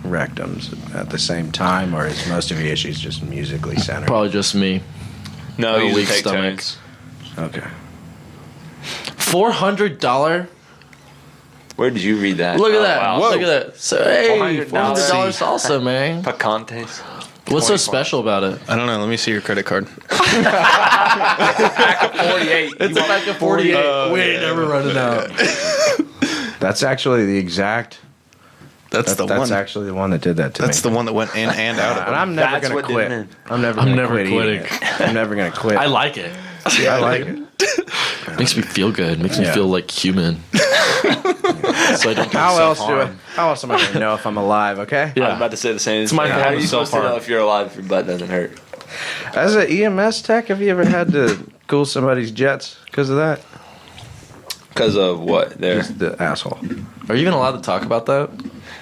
rectums at the same time, or is most of your issues just musically centered? Probably just me. No, A you weak take stomach. turns. Okay. $400? Where did you read that? Look at that. Wow. Look at that. So, hey, $400 $400 salsa, man. Picantes. What's so special about it? I don't know. Let me see your credit card. 48. It's a pack of 48. We ain't never running out. That's actually the exact... That's the one. That's actually the one that did that to me. That's the one that went in and out of And it. I'm never That's going to what did quit. it. I'm never quitting. I'm never going to quit. I like it. I like it. Makes me feel good. Makes me feel like human. So I don't How else am I going to know if I'm alive, okay? I was about to say the same. It's my How are you form of supposed to know self-harm. if you're alive if your butt doesn't hurt? As an EMS tech, have you ever had to cool somebody's jets because of that? Because of what? There. Just the asshole. Are you even allowed to talk about that?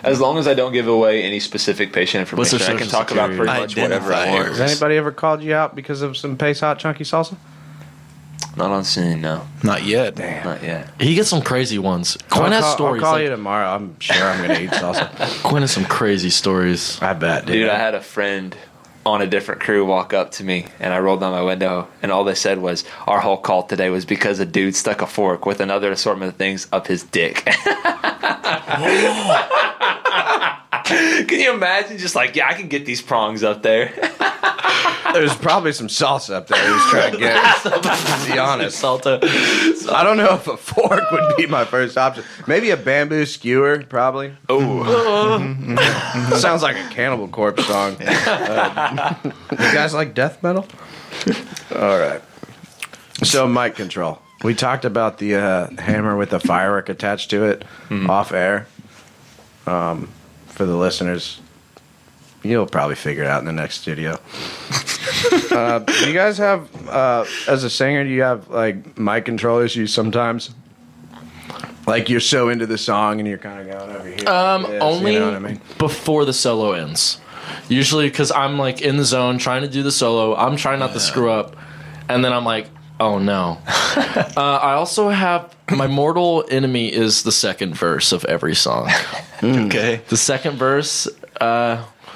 As long as I don't give away any specific patient What's information, their I can social talk about pretty security? much whatever I want. Has anybody ever called you out because of some Pace Hot Chunky Salsa? Not on scene, no. Not yet. Not yet. He gets some crazy ones. Quinn has stories. I'll call like, you tomorrow. I'm sure I'm going to eat salsa. Quinn has some crazy stories. I bet, Dude, I had a friend on a different crew walk up to me, and I rolled down my window, and all they said was, our whole call today was because a dude stuck a fork with another assortment of things up his dick. Can you imagine? Just like, yeah, I can get these prongs up there. There's probably some salsa up there he was trying to get. To be honest. Salta. I don't know if a fork would be my first option. Maybe a bamboo skewer, probably. Oh, Sounds like a Cannibal Corpse song. You guys like death metal? All right. So, mic control. We talked about the hammer with the firework attached to it off air. For the listeners, you'll probably figure it out in the next studio. Do you guys have, as a singer, do you have like mic control issues sometimes? Like you're so into the song and you're kind of going over here. like this, Only you know what I mean? before the solo ends. Usually because I'm like in the zone trying to do the solo. I'm trying not to screw up. And then I'm like, oh no. I also have my mortal enemy is the second verse of every song. Okay. The second verse,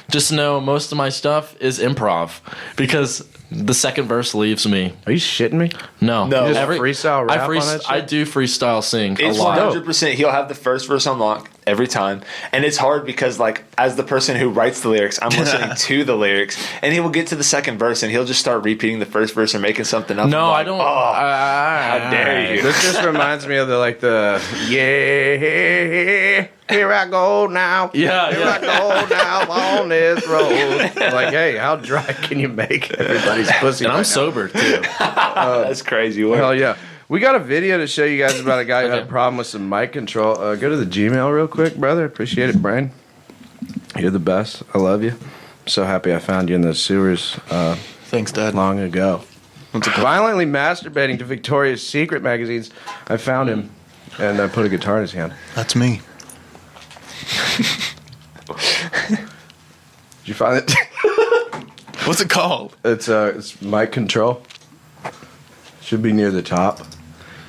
just know most of my stuff is improv because the second verse leaves me. Are you shitting me? No. No. You just freestyle rap on that shit? I do freestyle sing it's a lot. 100%. He'll have the first verse on lock every time, and it's hard because, like, as the person who writes the lyrics, I'm listening to the lyrics, and he will get to the second verse, and he'll just start repeating the first verse or making something up. No, I'm I like, don't. Oh, how dare you? This just reminds me of yeah, here I go now. Yeah, Here I go now on this road. Like, hey, how dry can you make everybody's pussy? And I'm right sober too. That's crazy work. Hell yeah. We got a video to show you guys about a guy who had a problem with some mic control. Go to the Gmail real quick, brother. Appreciate it, Brian. You're the best. I love you. I'm so happy I found you in the sewers Thanks, Dad. long ago. Violently masturbating to Victoria's Secret magazines. I found him and I put a guitar in his hand. That's me. Did you find it? What's it called? It's mic control. Should be near the top.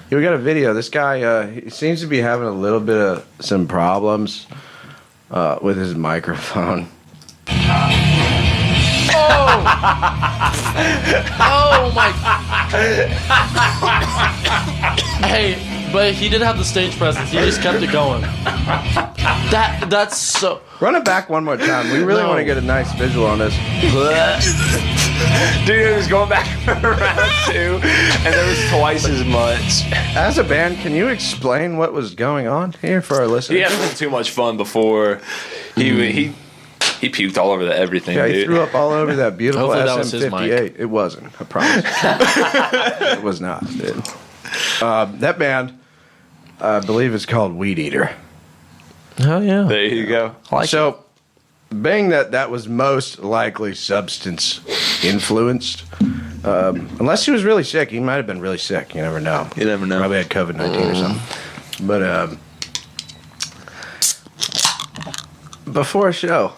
Here we got a video. This guy, he seems to be having a little bit of some problems with his microphone. Oh my! Hey, but he did have the stage presence. He just kept it going. That's so. Run it back one more time. We really want to get a nice visual on this. Dude, it was going back around too, and there was twice as much. As a band, can you explain what was going on here for our He listeners? had too much fun before. He puked all over everything, Yeah, he dude. threw up all over that beautiful Hopefully that was his SM58. It wasn't, I promise. It was not, dude. That band, I believe, is called Weed Eater. Hell yeah! There you go. So, being that was most likely substance influenced, Unless he was really sick. He might have been really sick. You never know. You never know. Probably had COVID-19 or something. But before a show,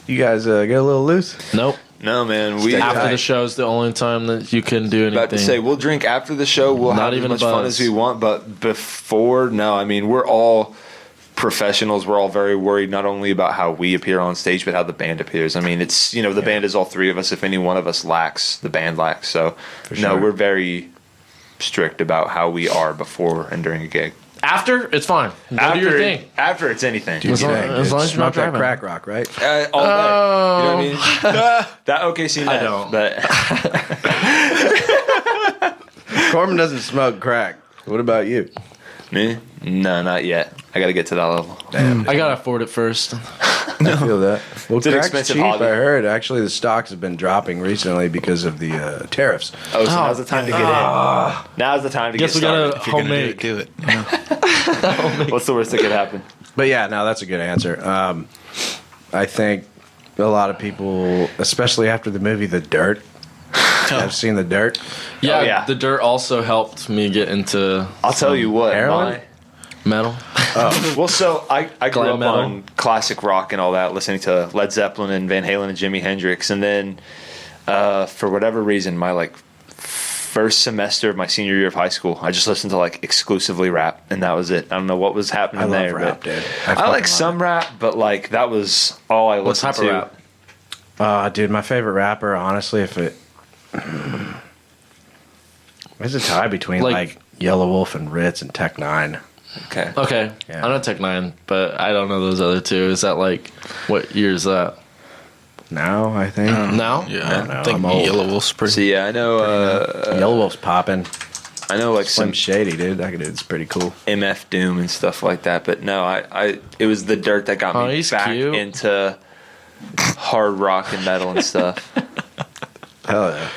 you guys get a little loose? Nope. No, man. We After the show's the only time that you can do anything. about to say we'll drink after the show. We'll Not have as even much a fun buzz. as we want, but before, no. I mean, we're all professionals. We're all very worried not only about how we appear on stage, but how the band appears. I mean, it's the band is all three of us. If any one of us lacks, the band lacks. So no, we're very strict about how we are before and during a gig. After, it's fine. Go do your thing. After it's anything. As long as you're not Smoke that driving. crack rock, right? All day. You know what I mean? That OKC I net, don't. But Corbin doesn't smoke crack. What about you? me? No, not yet. I got to get to that level. I gotta afford it first. I feel that. Well, It's an crack's expensive cheap, hobby. I heard. Actually, the stocks have been dropping recently because of the tariffs. Oh, so now's the time to get in. Now's the time to Guess get we started. gotta If you're gonna homemade. do it. What's the worst that could happen? But yeah, no, that's a good answer. I think a lot of people, especially after the movie The Dirt, I've seen The Dirt. Yeah, Oh, yeah. the dirt also helped me get into I'll tell you what. heroin? metal. Well, so I grew Glam up metal. on classic rock and all that, listening to Led Zeppelin and Van Halen and Jimi Hendrix, and then for whatever reason, my first semester of my senior year of high school, I just listened to exclusively rap, and that was it. I don't know what was happening I love there. rap, but dude. I like some rap, but that was all I What listened type of to. rap? Dude, my favorite rapper, honestly, there's a tie between Yellow Wolf and Ritz and Tech Nine. Okay. Okay, Yeah. I know Tech 9, but I don't know those other two. Is that what year is that? Now, I think. Now? Yeah, know, I think I'm old. Yellow Wolf's pretty. So yeah, I know. Yellow Wolf's popping. I know Slim some Shady, dude. That dude's pretty cool. MF Doom and stuff like that. But no, it was The Dirt that got me he's back cute. into hard rock and metal and stuff. Hell yeah.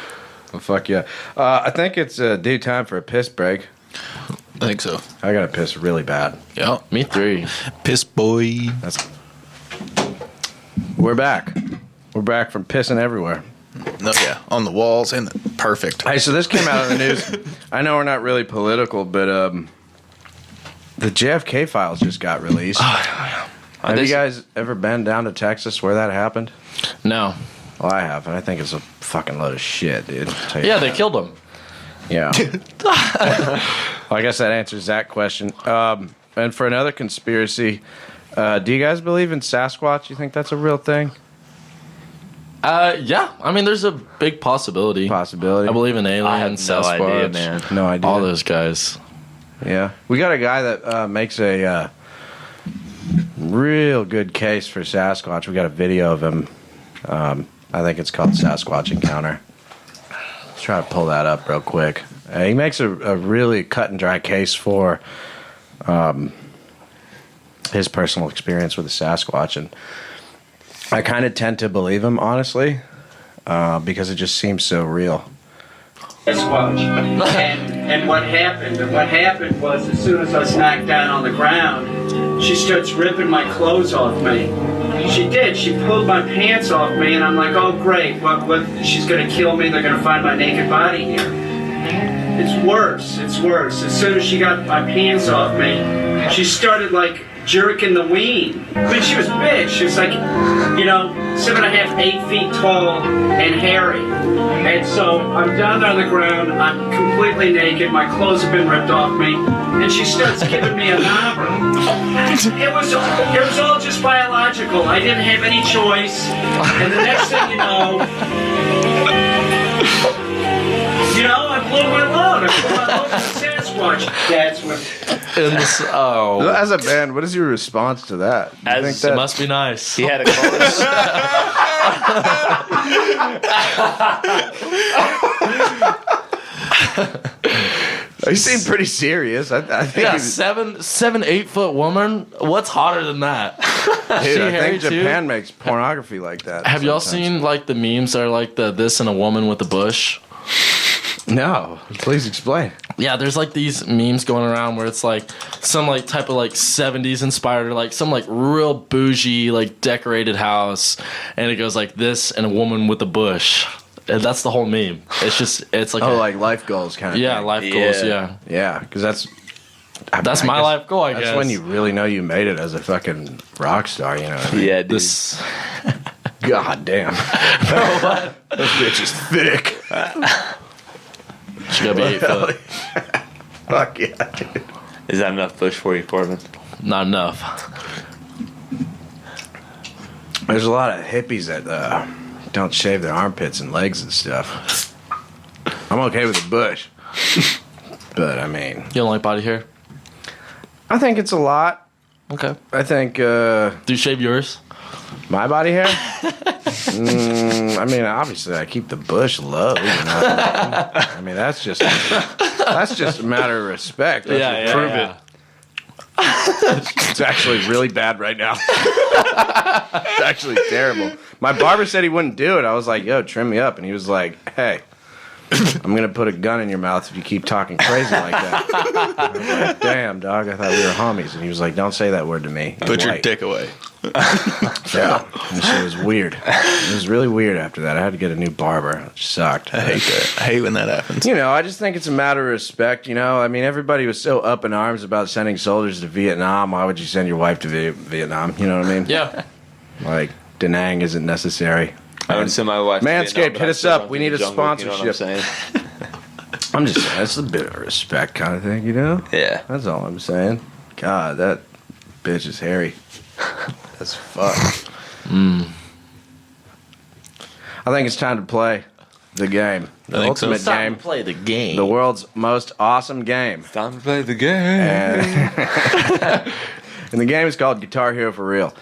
Well, fuck yeah. I think it's due time for a piss break. I think so. I gotta piss really bad. Yeah. Me 3. Piss boy. We're back. We're back from pissing everywhere. No, yeah. On the walls and perfect. Hey, so this came out in the news. I know we're not really political, but the JFK files just got released. Have you guys ever been down to Texas where that happened? No. Well, I have, and I think it's a fucking load of shit, dude. I'll tell you. Yeah, they killed him. Yeah. Well, I guess that answers that question. And for another conspiracy, do you guys believe in Sasquatch? You think that's a real thing? Yeah. I mean, there's a big possibility. Possibility. I believe in I aliens, have no Sasquatch, idea, man. No idea. all those guys. Yeah. We got a guy that makes a real good case for Sasquatch. We got a video of him. I think it's called Sasquatch Encounter. Let's try to pull that up real quick. He makes a really cut and dry case for his personal experience with the Sasquatch, and I kind of tend to believe him, honestly, because it just seems so real. Sasquatch. And what happened was, as soon as I was knocked down on the ground, she starts ripping my clothes off me. She did. She pulled my pants off me, and I'm like, oh great, what? She's gonna kill me. They're gonna find my naked body here. It's worse. It's worse. As soon as she got my pants off me, she started jerking the ween. I mean, she was big. She was 7.5, 8 feet tall and hairy. And so I'm down there on the ground. I'm completely naked. My clothes have been ripped off me. And she starts giving me a knobber. It was all just biological. I didn't have any choice. And the next thing you know, I blew my load. I blew my load with the Sasquatch. That's what... As a band, what is your response to that? Do you think It that must be nice. He had a chorus. you seem pretty serious. I think Yeah, you- 7, 8 foot woman. What's hotter than that? dude, She I hairy think too? Japan makes pornography like that. Have y'all sometimes. seen the memes that are the this and a woman with a bush? No, please explain. Yeah, there's these memes going around where it's some type of 70s inspired or some real bougie decorated house, and it goes this and a woman with a bush. That's the whole meme. It's like like life goals kind of thing. life goals. Yeah, Yeah, because that's my guess life goal. I guess That's when you really know you made it as a fucking rock star. You know what I mean? Yeah, dude. this. God damn. That bitch is thick. She gotta be 8 foot. Fuck yeah, dude. Is that enough push for you, Corbin? Not enough. There's a lot of hippies that don't shave their armpits and legs and stuff. I'm okay with the bush. But, I mean... You don't like body hair? I think it's a lot. Okay. I think... Do you shave yours? My body hair? I mean, obviously, I keep the bush low. You know? I mean, that's just a matter of respect. Prove it. It's actually really bad right now. It's actually terrible. My barber said he wouldn't do it. I was like, yo, trim me up. And he was like, hey, I'm going to put a gun in your mouth if you keep talking crazy like that. I was like, damn, dog, I thought we were homies. And he was like, don't say that word to me. Put your dick away. Yeah, and shit was weird. It was really weird after that. I had to get a new barber. It sucked. I hate that. I hate when that happens. You know, I just think it's a matter of respect, you know? I mean, everybody was so up in arms about sending soldiers to Vietnam. Why would you send your wife to Vietnam? You know what I mean? Yeah. Like, Da Nang isn't necessary. I would send my wife to Manscaped, Vietnam, but hit I us still up. run We through need the a jungle, sponsorship. You know what I'm saying? I'm just saying, it's a bit of a respect kind of thing, you know? Yeah. That's all I'm saying. God, that bitch is hairy. That's fuck. I think it's time to play the game. The think so. ultimate It's time game. to play the game. The world's most awesome game. Time to play the game. And the game is called Guitar Hero for Real.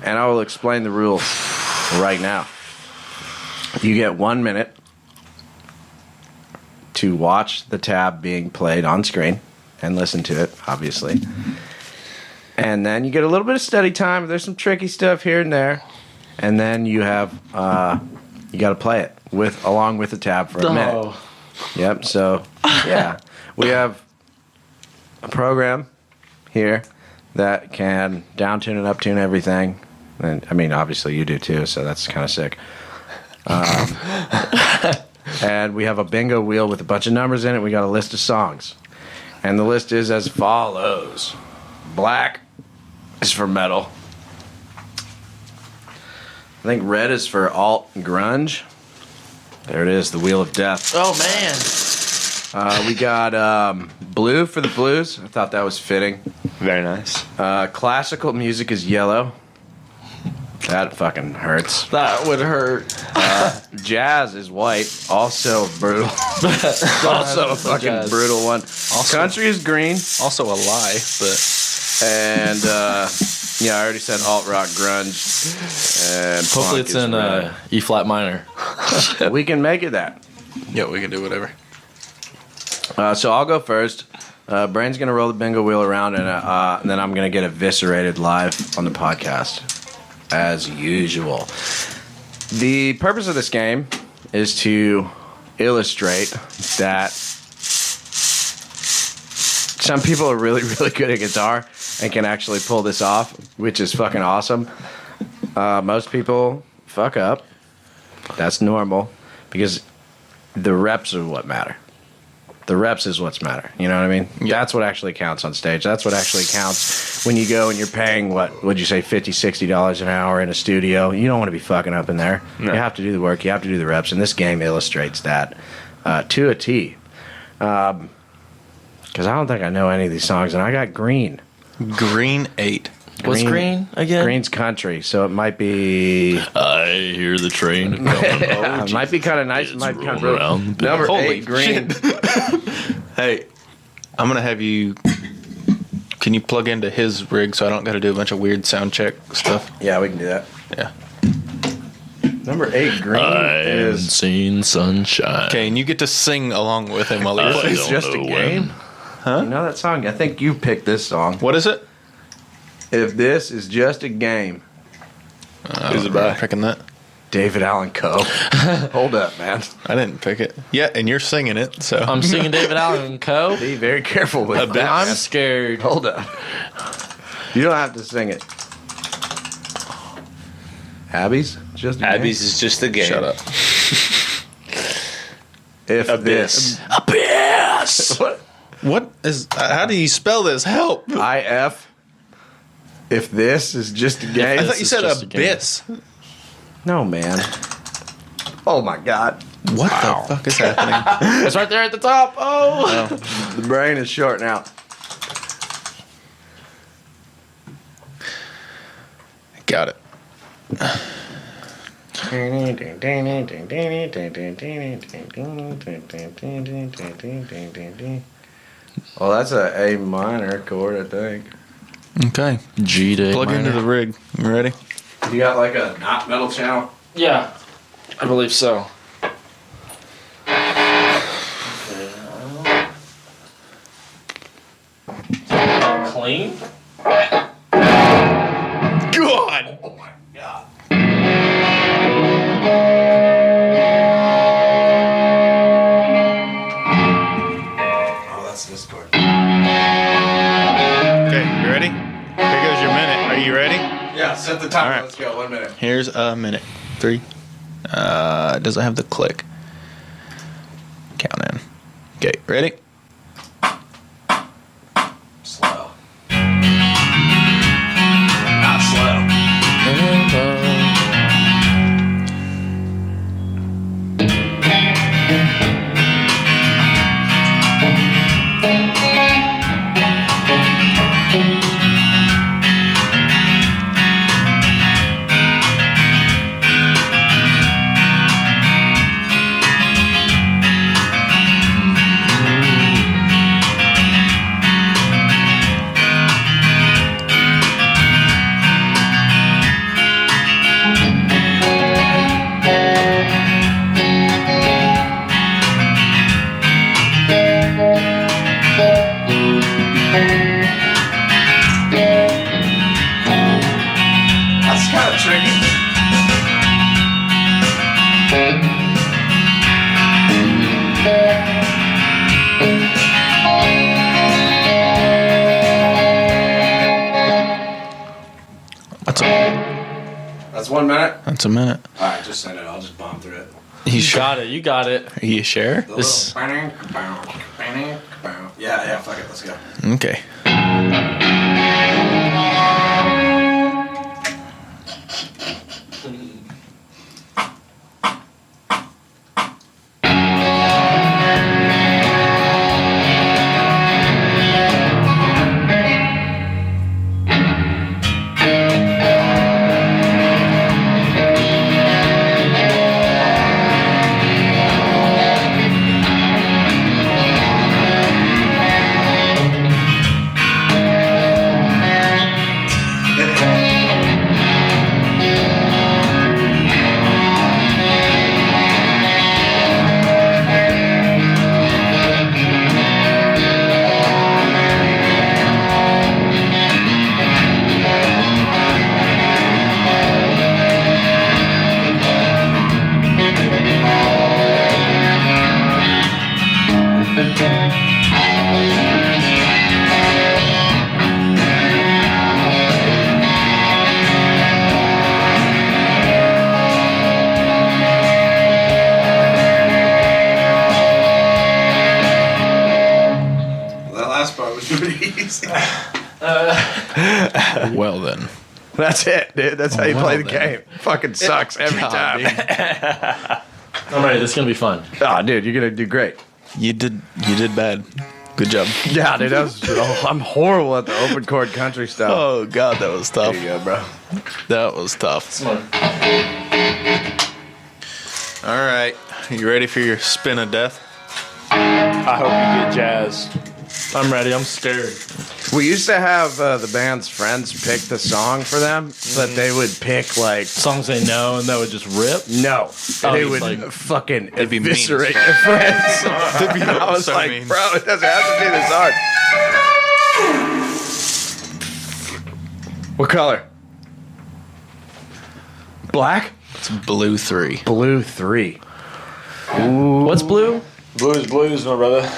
And I will explain the rules right now. You get 1 minute to watch the tab being played on screen and listen to it, obviously. And then you get a little bit of study time. There's some tricky stuff here and there. And then you have, you got to play it along with the tab for a minute. Yep, so, yeah. We have a program here that can downtune and uptune everything. And I mean, obviously you do too, so that's kind of sick. And we have a bingo wheel with a bunch of numbers in it. We got a list of songs. And the list is as follows. Black is for metal. I think red is for alt and grunge. There it is, the Wheel of Death. Oh, man. We got blue for the blues. I thought that was fitting. Very nice. Classical music is yellow. That fucking hurts. That would hurt. Jazz is white. Also brutal. Also a fucking Jazz. brutal one. Country is green. Also a lie, but And yeah, I already said alt rock, grunge, and Hopefully it's in E flat minor. We can make it that. yeah, we can do whatever. So I'll go first. Brain's gonna roll the bingo wheel around, and then I'm gonna get eviscerated live on the podcast, as usual. The purpose of this game is to illustrate that some people are really, really good at guitar and can actually pull this off, which is fucking awesome. Most people fuck up. That's normal because the reps are what matter. The reps is what's matter. You know what I mean? Yeah. That's what actually counts on stage. That's what actually counts when you go and you're paying, what would you say, $50, $60 an hour in a studio. You don't want to be fucking up in there. No. You have to do the work. You have to do the reps. And this game illustrates that to a T. Because I don't think I know any of these songs. And I got green. Green 8. What's green again? Green's country. So it might be... I hear the train coming. it might be kind of nice. It It's might be kind of rolling brutal. around the Number Holy 8, green. Hey, I'm going to have you... Can you plug into his rig so I don't got to do a bunch of weird sound check stuff? Yeah, we can do that. Yeah. Number 8, green I haven't is... seen sunshine. Okay, and you get to sing along with him while he I plays. It's don't just a know game. Huh? You know that song? I think you picked this song. What is it? If this is just a game. Who's it by? Picking that? David Allen Coe. Hold up, man. I didn't pick it. Yeah, and you're singing it, so... I'm singing David Allen Co. Be very careful with that. I'm scared. Hold up. You don't have to sing it. Abby's just a game. Abby's is just a game. Shut up. If Abyss. this. Abyss. What is? How do you spell this? Help! IF. If this is just a game. I thought you is said just a game. abyss. No, man. Oh my God. What the fuck is happening? It's right there at the top. Oh. The brain is short now. Got it. Well, that's a A minor chord, I think. Okay. G to Plug into the rig. You ready? You got like a not metal channel? Yeah, I believe so. Clean. God. Oh my God. Oh, that's this chord. Okay, you ready? Here goes your minute. Are you ready? Yeah, set the timer. All right. Let's go. 1 minute. Here's a minute. 3. Does it have the click? Count in. Okay, ready? Slow. Not slow. That's kind of tricky. That's 1 minute. That's a minute. All right, just send it. I'll just bomb through it. You Got it. You got it. Are you sure? The This- little- Yeah, fuck it. Let's go. Okay. That last part was pretty easy. Well then. That's it, dude. That's how you play the then. game. Fucking sucks every God, time. I'm ready. This is gonna be fun. Oh, dude, you're gonna do great. You did bad. Good job. Yeah, dude, that was. I'm horrible at the open chord country stuff. Oh god, that was tough. There you go, bro. That was tough. Come on. All right. You ready for your spin of death? I hope you get jazz. I'm ready. I'm scared. We used to have the band's friends pick the song for them, but they would pick like Songs they know and that would just rip. no, Oh, they it's would like- fucking be mean as eviscerate fuck. their friends. I was so like, mean. bro, it doesn't have to be this hard. What color? Black. It's blue 3. Blue 3. What's blue? Blues, my brother.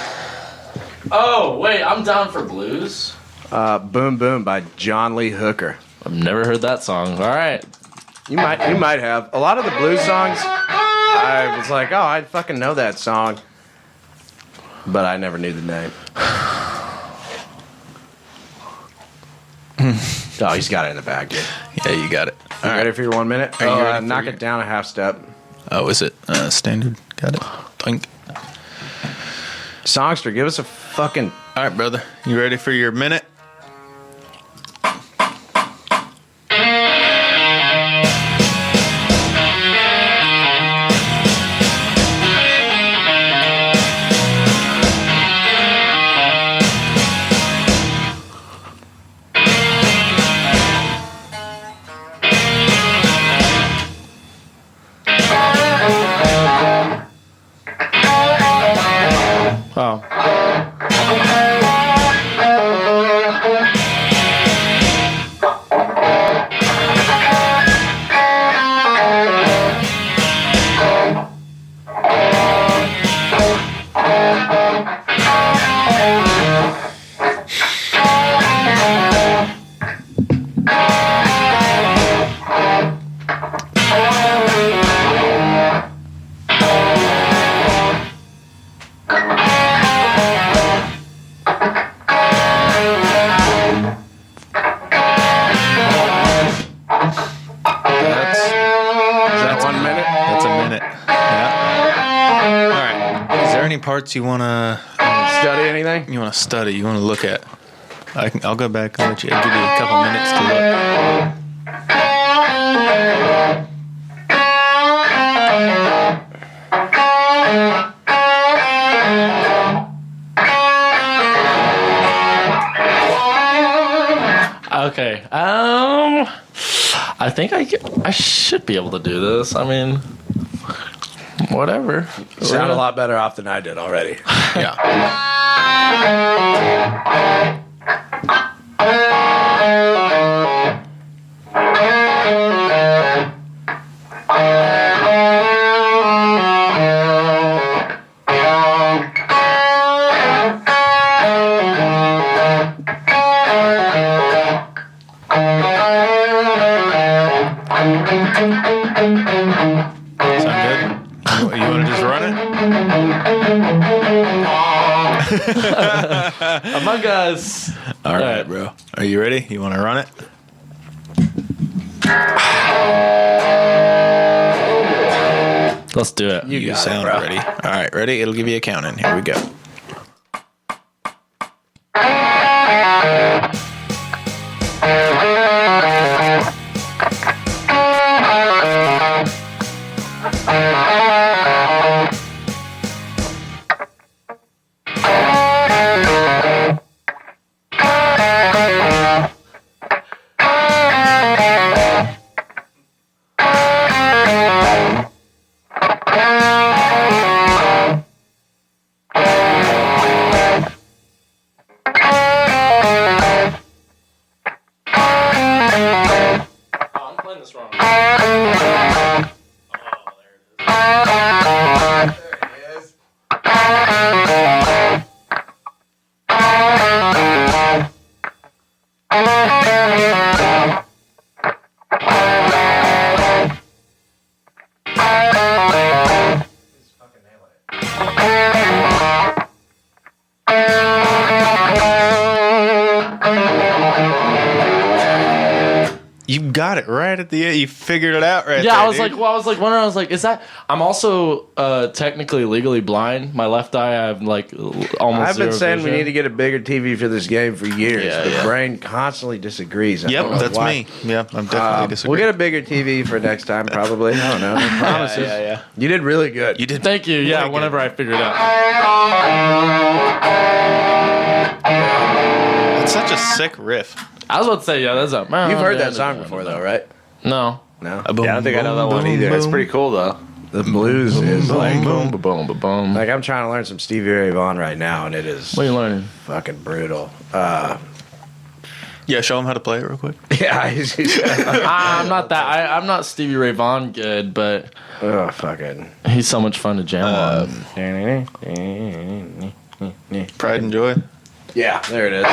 Oh, wait. I'm down for blues. Boom Boom by John Lee Hooker. I've never heard that song. All right. You might have. A lot of the blues songs, I was like, oh, I fucking know that song. but I never knew the name. Oh, he's got it in the bag, dude. Yeah, you got it. You ready for your 1 minute? Are you ready for knock your- it down a half step. Oh, is it standard? Got it. Think. Songster, give us a fucking... All right, brother. You ready for your minute? Oh. That's 1 minute? That's a minute. Yeah. All right. Is there any parts you want to Study anything? you want to study? You want to look at? I'll go back and let you. I'll give you a couple minutes to look. Okay. I think I should be able to do this. I mean, whatever. You sound a lot better off than I did already. Yeah. Sound good? You want to just run it? Among Us. All right, bro. Are you ready? You want to run it? Let's do it. You sound ready. All right, ready? It'll give you a count in. Here we go. I'm playing this wrong. You got it right at the end. You figured it out right Yeah, there, I was dude. like, wondering. I was like, is that? I'm also technically legally blind. My left eye, I have like almost. I've been zero saying we vision. need to get a bigger TV for this game for years. Yeah, the yeah. brain constantly disagrees. I Yep, don't know that's why. me. Yeah, I'm definitely disagreeing. We'll get a bigger TV for next time, probably. I don't know. No promises. yeah. You did really good. You did. Thank you. Yeah, Really good. whenever I figured it out. It's such a sick riff. I was about to say, yeah, that's up. You've heard that song before, though, right? No. No. A boom, Yeah, I don't think I know that one boom, either. That's boom. pretty cool though. The blues is like, Boom, boom, boom, boom, boom. like I'm trying to learn some Stevie Ray Vaughan right now, and it is What are you learning? fucking brutal. Yeah, show him how to play it real quick. Yeah, I'm not that. I'm not Stevie Ray Vaughan good, but oh fucking. he's so much fun to jam on. Pride and Joy. Yeah, there it is.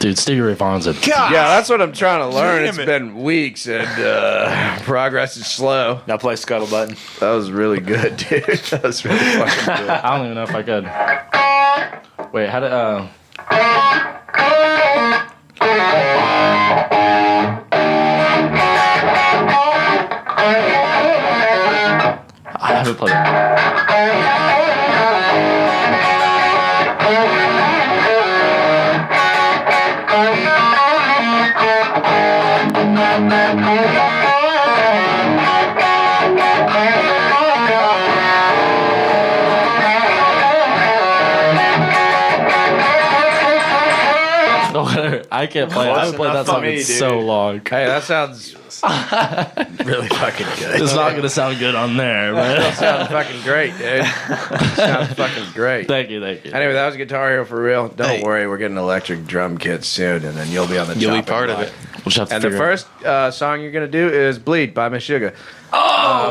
Dude, Stevie Ray Vaughan's a Yeah, that's what I'm trying to learn. It's been weeks and progress is slow. Now play Scuttlebutt. That was really good, dude. That was really fucking good. I don't even know if I could. Wait, how did I haven't played I can't play it. I haven't played that song in so long. Hey, that sounds really fucking good. It's not going to sound good on there, man. That sounds fucking great, dude. Sounds fucking great. Thank you. Anyway, that was Guitar Hero for real. Don't worry, we're getting electric drum kits soon, and then you'll be on the You'll be part of it. We'll just have to And the figure first song you're gonna do is "Bleed" by Meshuggah. I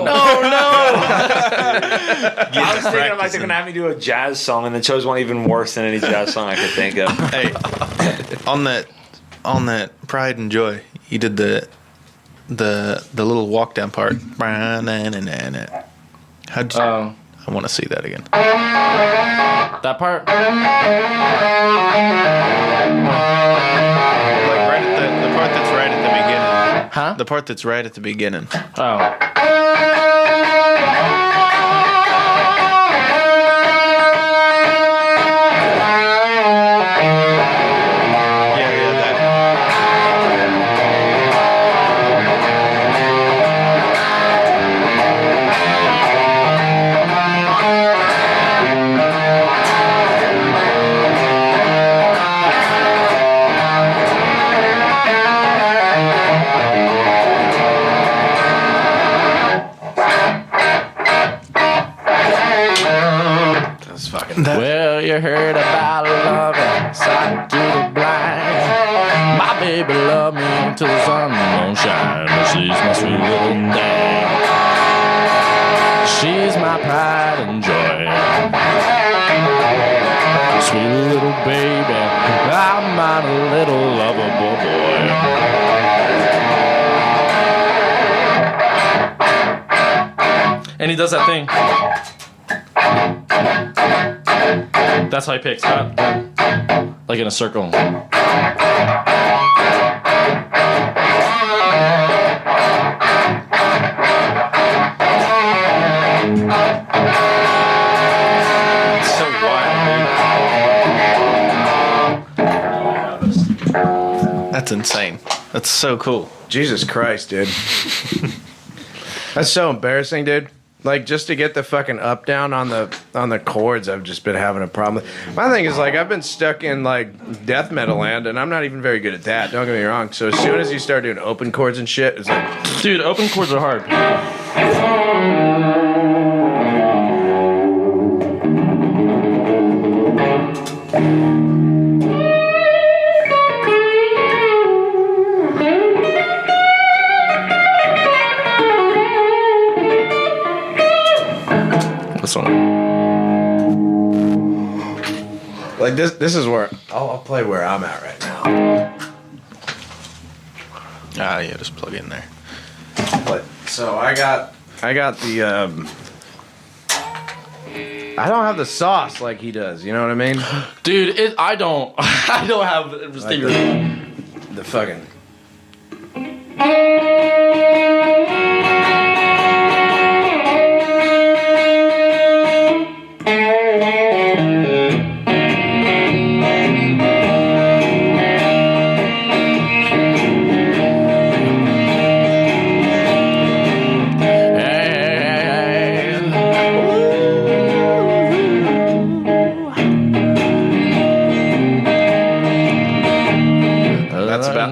was thinking like they're gonna have me do a jazz song, and they chose one even worse than any jazz song I could think of. Hey, on that Pride and Joy, you did the little walk down part. How'd you? I want to see that again. that part. Like right at the part that's right at the beginning. Huh? The part that's right at the beginning. Oh. Well, you heard about love inside to the blind. My baby loved me till the sun won't shine. She's my sweet little thing. She's my pride and joy. Sweet little baby, I'm my little lovable boy. And he does that thing. That's how he picks up, like in a circle. It's so wild, dude. That's insane. That's so cool. Jesus Christ, dude. That's so embarrassing, dude. Like, just to get the fucking up down on the chords, I've just been having a problem. My thing is, like, I've been stuck in like death metal land, and I'm not even very good at that. Don't get me wrong. So as soon as you start doing open chords and shit, it's like, Dude, open chords are hard. This one. like this is where I'll play where I'm at right now. Ah, yeah, just plug in there. But so I got the I don't have the sauce like he does. You know what I mean? Dude, I don't have Stevie Ray. The fucking.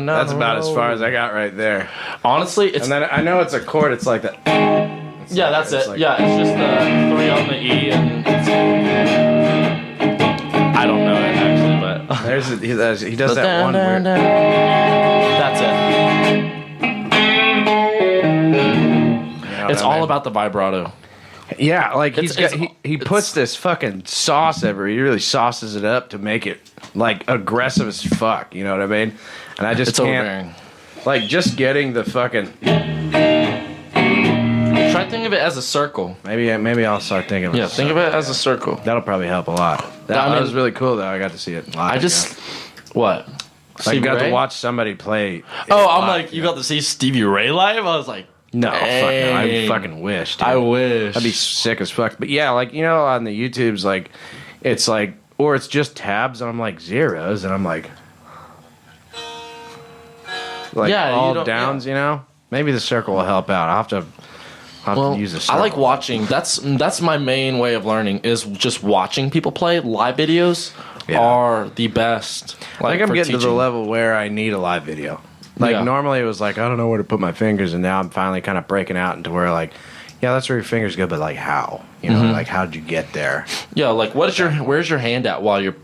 That's about as far as I got right there. Honestly, it's And then I know it's a chord. It's like that. yeah, that's it. like- Yeah, it's just the 3 on the E, and I don't know it actually, but He does that one weird. That's it. You know It's what I all mean? about the vibrato. Yeah, like he puts this fucking sauce everywhere. He really sauces it up to make it like aggressive as fuck. You know what I mean? And I just can't. Overbearing. Like just getting the fucking. Try to think of it as a circle. Maybe I'll start thinking of it. Yeah, think of it as a circle. That'll probably help a lot. That was really cool though. I got to see it live. What? I got Ray? to watch somebody play. Oh, I'm like, you got to see Stevie Ray live? I was like, no, fuck no. I dang. fucking wish. Dude. I wish. I'd be sick as fuck. But yeah, like, you know, on the YouTubes, like, it's like, or it's just tabs, and I'm like zeros, and I'm like Yeah, you all don't- downs, you know? Maybe the circle will help out. I'll have to use the circle. I like watching. That's my main way of learning is just watching people play. Live videos are the best. I think I'm getting to the level where I need a live video. Like normally it was like, I don't know where to put my fingers, and now I'm finally kind of breaking out into where like, yeah, that's where your fingers go, but like how? You know, like how did you get there? Yeah, like where's your hand at while you're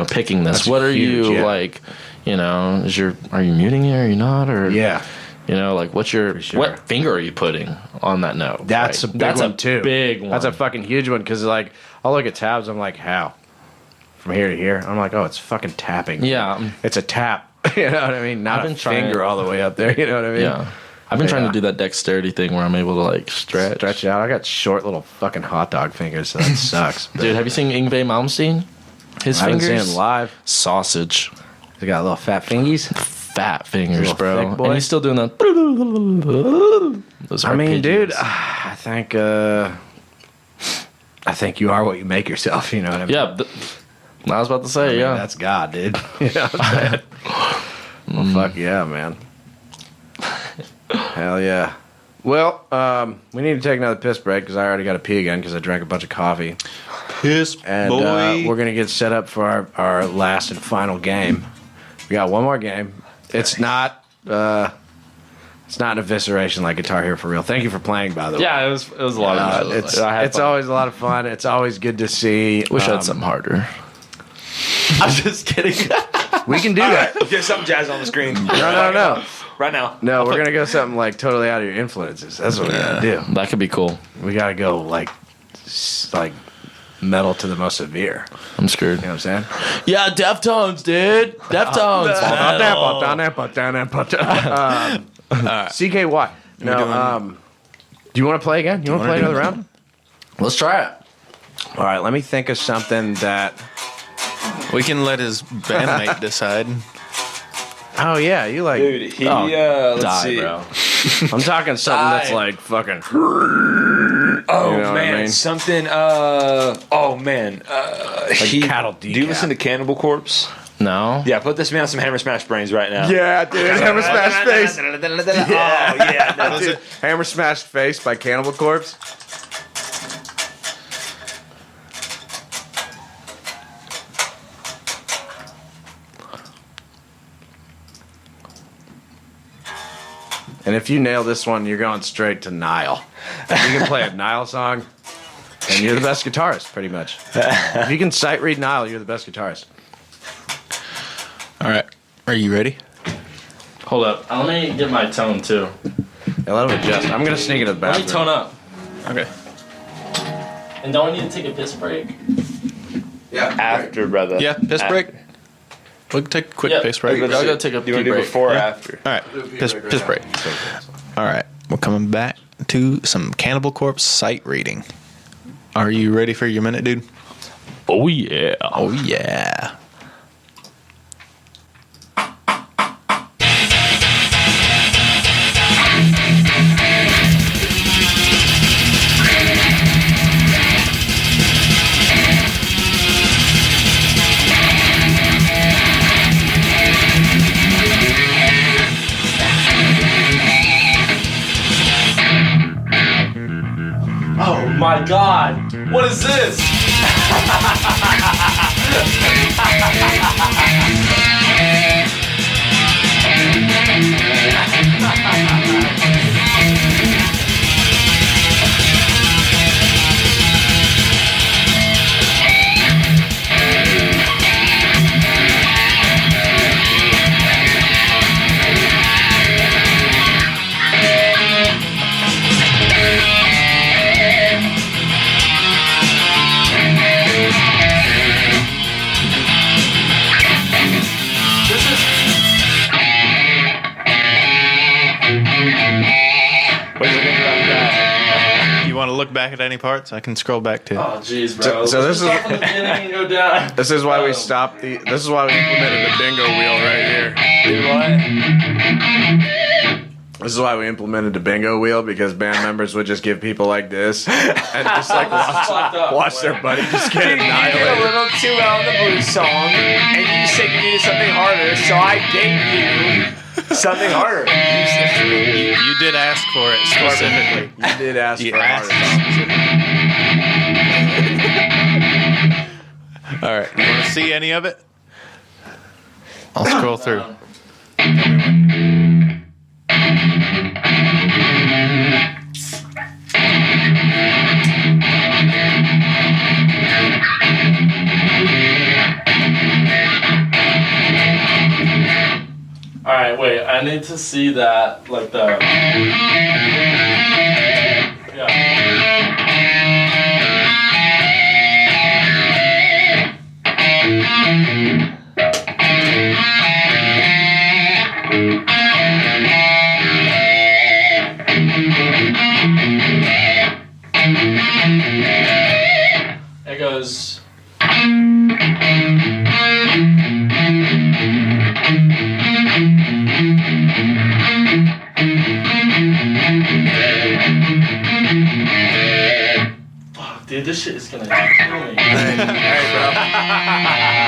picking this? That's what are huge, you yeah. like? Are you muting it or are you not? Or like what finger are you putting on that note? That's right? a big one too. Big one. That's a fucking huge one because like I'll look at tabs, I'm like, how? From here to here? I'm like, oh, it's fucking tapping. Yeah, it's a tap. You know what I mean? Not a finger all the way up there. You know what I mean? Yeah. I've been trying to do that dexterity thing where I'm able to like stretch it out. I got short little fucking hot dog fingers, so that sucks. Dude, have you seen Yngwie Malmsteen? His I haven't fingers? seen him live. Sausage. He got little fat fingies. Fat fingers, Little bro. thick boy. And he's still doing that. Those I mean, arpeggios. dude, I think you are what you make yourself. You know what I mean? Yeah. I was about to say, yeah. That's God, dude. You know what I'm saying? Well, fuck yeah, man. Hell yeah. Well, we need to take another piss break because I already got to pee again because I drank a bunch of coffee. Piss And boy. we're going to get set up for our last and final game. We got one more game. It's not an evisceration like Guitar Hero for real. Thank you for playing, by the way. Yeah, it was a lot of fun. It's always a lot of fun. It's always good to see. Wish I had something harder. I'm just kidding. We can do that. Get something jazz on the screen. No. Right now. No, we're gonna go something like totally out of your influences. That's what we gotta do. That could be cool. We gotta go like metal to the most severe. I'm scared. You know what I'm saying? Yeah, Deftones, dude. Deftones. CKY. No. Do you want to play again? You want to play another round? Let's try it. All right. Let me think of something that. We can let his bandmate decide. Oh yeah, you like. Dude, let's Die, see. bro. I'm talking something that's like fucking. Oh You know what man, I mean? something. cattle Do you listen to Cannibal Corpse? No. Yeah, put this man on some Hammer Smash Brains right now. Yeah, dude. Hammer Smash Face. Oh yeah, no, Dude, Hammer Smash Face by Cannibal Corpse. And if you nail this one, you're going straight to Nile. If you can play a Nile song, then you're the best guitarist, pretty much. If you can sight read Nile, you're the best guitarist. All right. Are you ready? Hold up. Let me get my tone, too. Yeah, let him adjust. I'm going to sneak into the Let me bathroom. tone up. Okay. And don't we need to take a piss break? after, brother. Yeah, piss break. We'll take a quick piss break. I'll go take a Do you want pee to do break. before or after? All right, piss break. All right, we're coming back to some Cannibal Corpse sight reading. Are you ready for your minute, dude? Oh, yeah. Oh, yeah. Oh, my God. What is this? look back at any parts, I can scroll back to. Oh, jeez, bro. So this is Start from the beginning and go down. this is why we stopped the. This is why we implemented the bingo wheel right here. This is why we implemented the bingo wheel, because band members would just give people like this and just like watch their buddy just get You did a annihilated. little too well in the blues song, and you said you needed something harder, so I gave you something harder. You did ask for it specifically. You did ask You for asked hard. All right. You want to see any of it? I'll scroll through. All right, wait. I need to see that, like the. Yeah. It goes. Fuck, dude, this shit is gonna kill me. Hey, bro.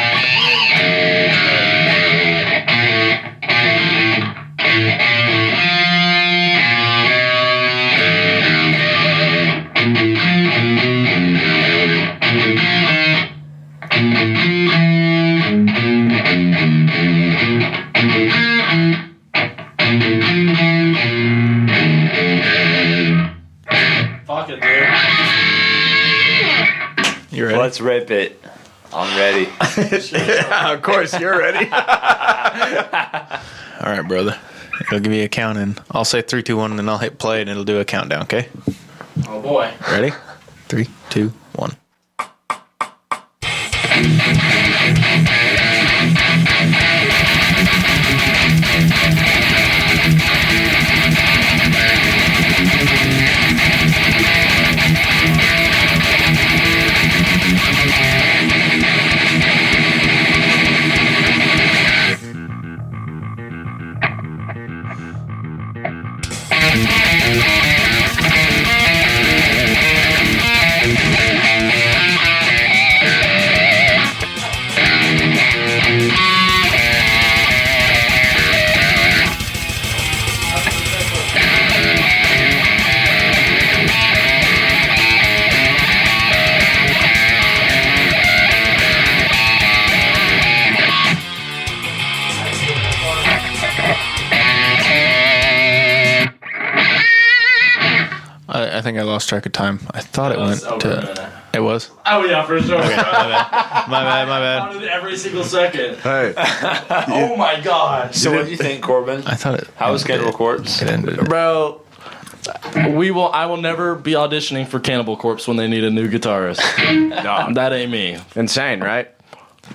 Fuck it, dude. You ready? Let's rip it. I'm ready. Yeah, of course, you're ready. All right, brother. It'll give you a count in. I'll say 3, 2, 1, and then I'll hit play, and it'll do a countdown. Okay? Oh boy. Ready? 3, 2, 1. I think I lost track of time. I thought it went over a minute. to. It was? Oh yeah, for sure. My bad. Counted every single second. Hey, Oh my god. So what do you think, Corbin? I thought it. How was ended Cannibal it. Corpse? It ended. It. Bro, I will never be auditioning for Cannibal Corpse when they need a new guitarist. No. That ain't me. insane, right?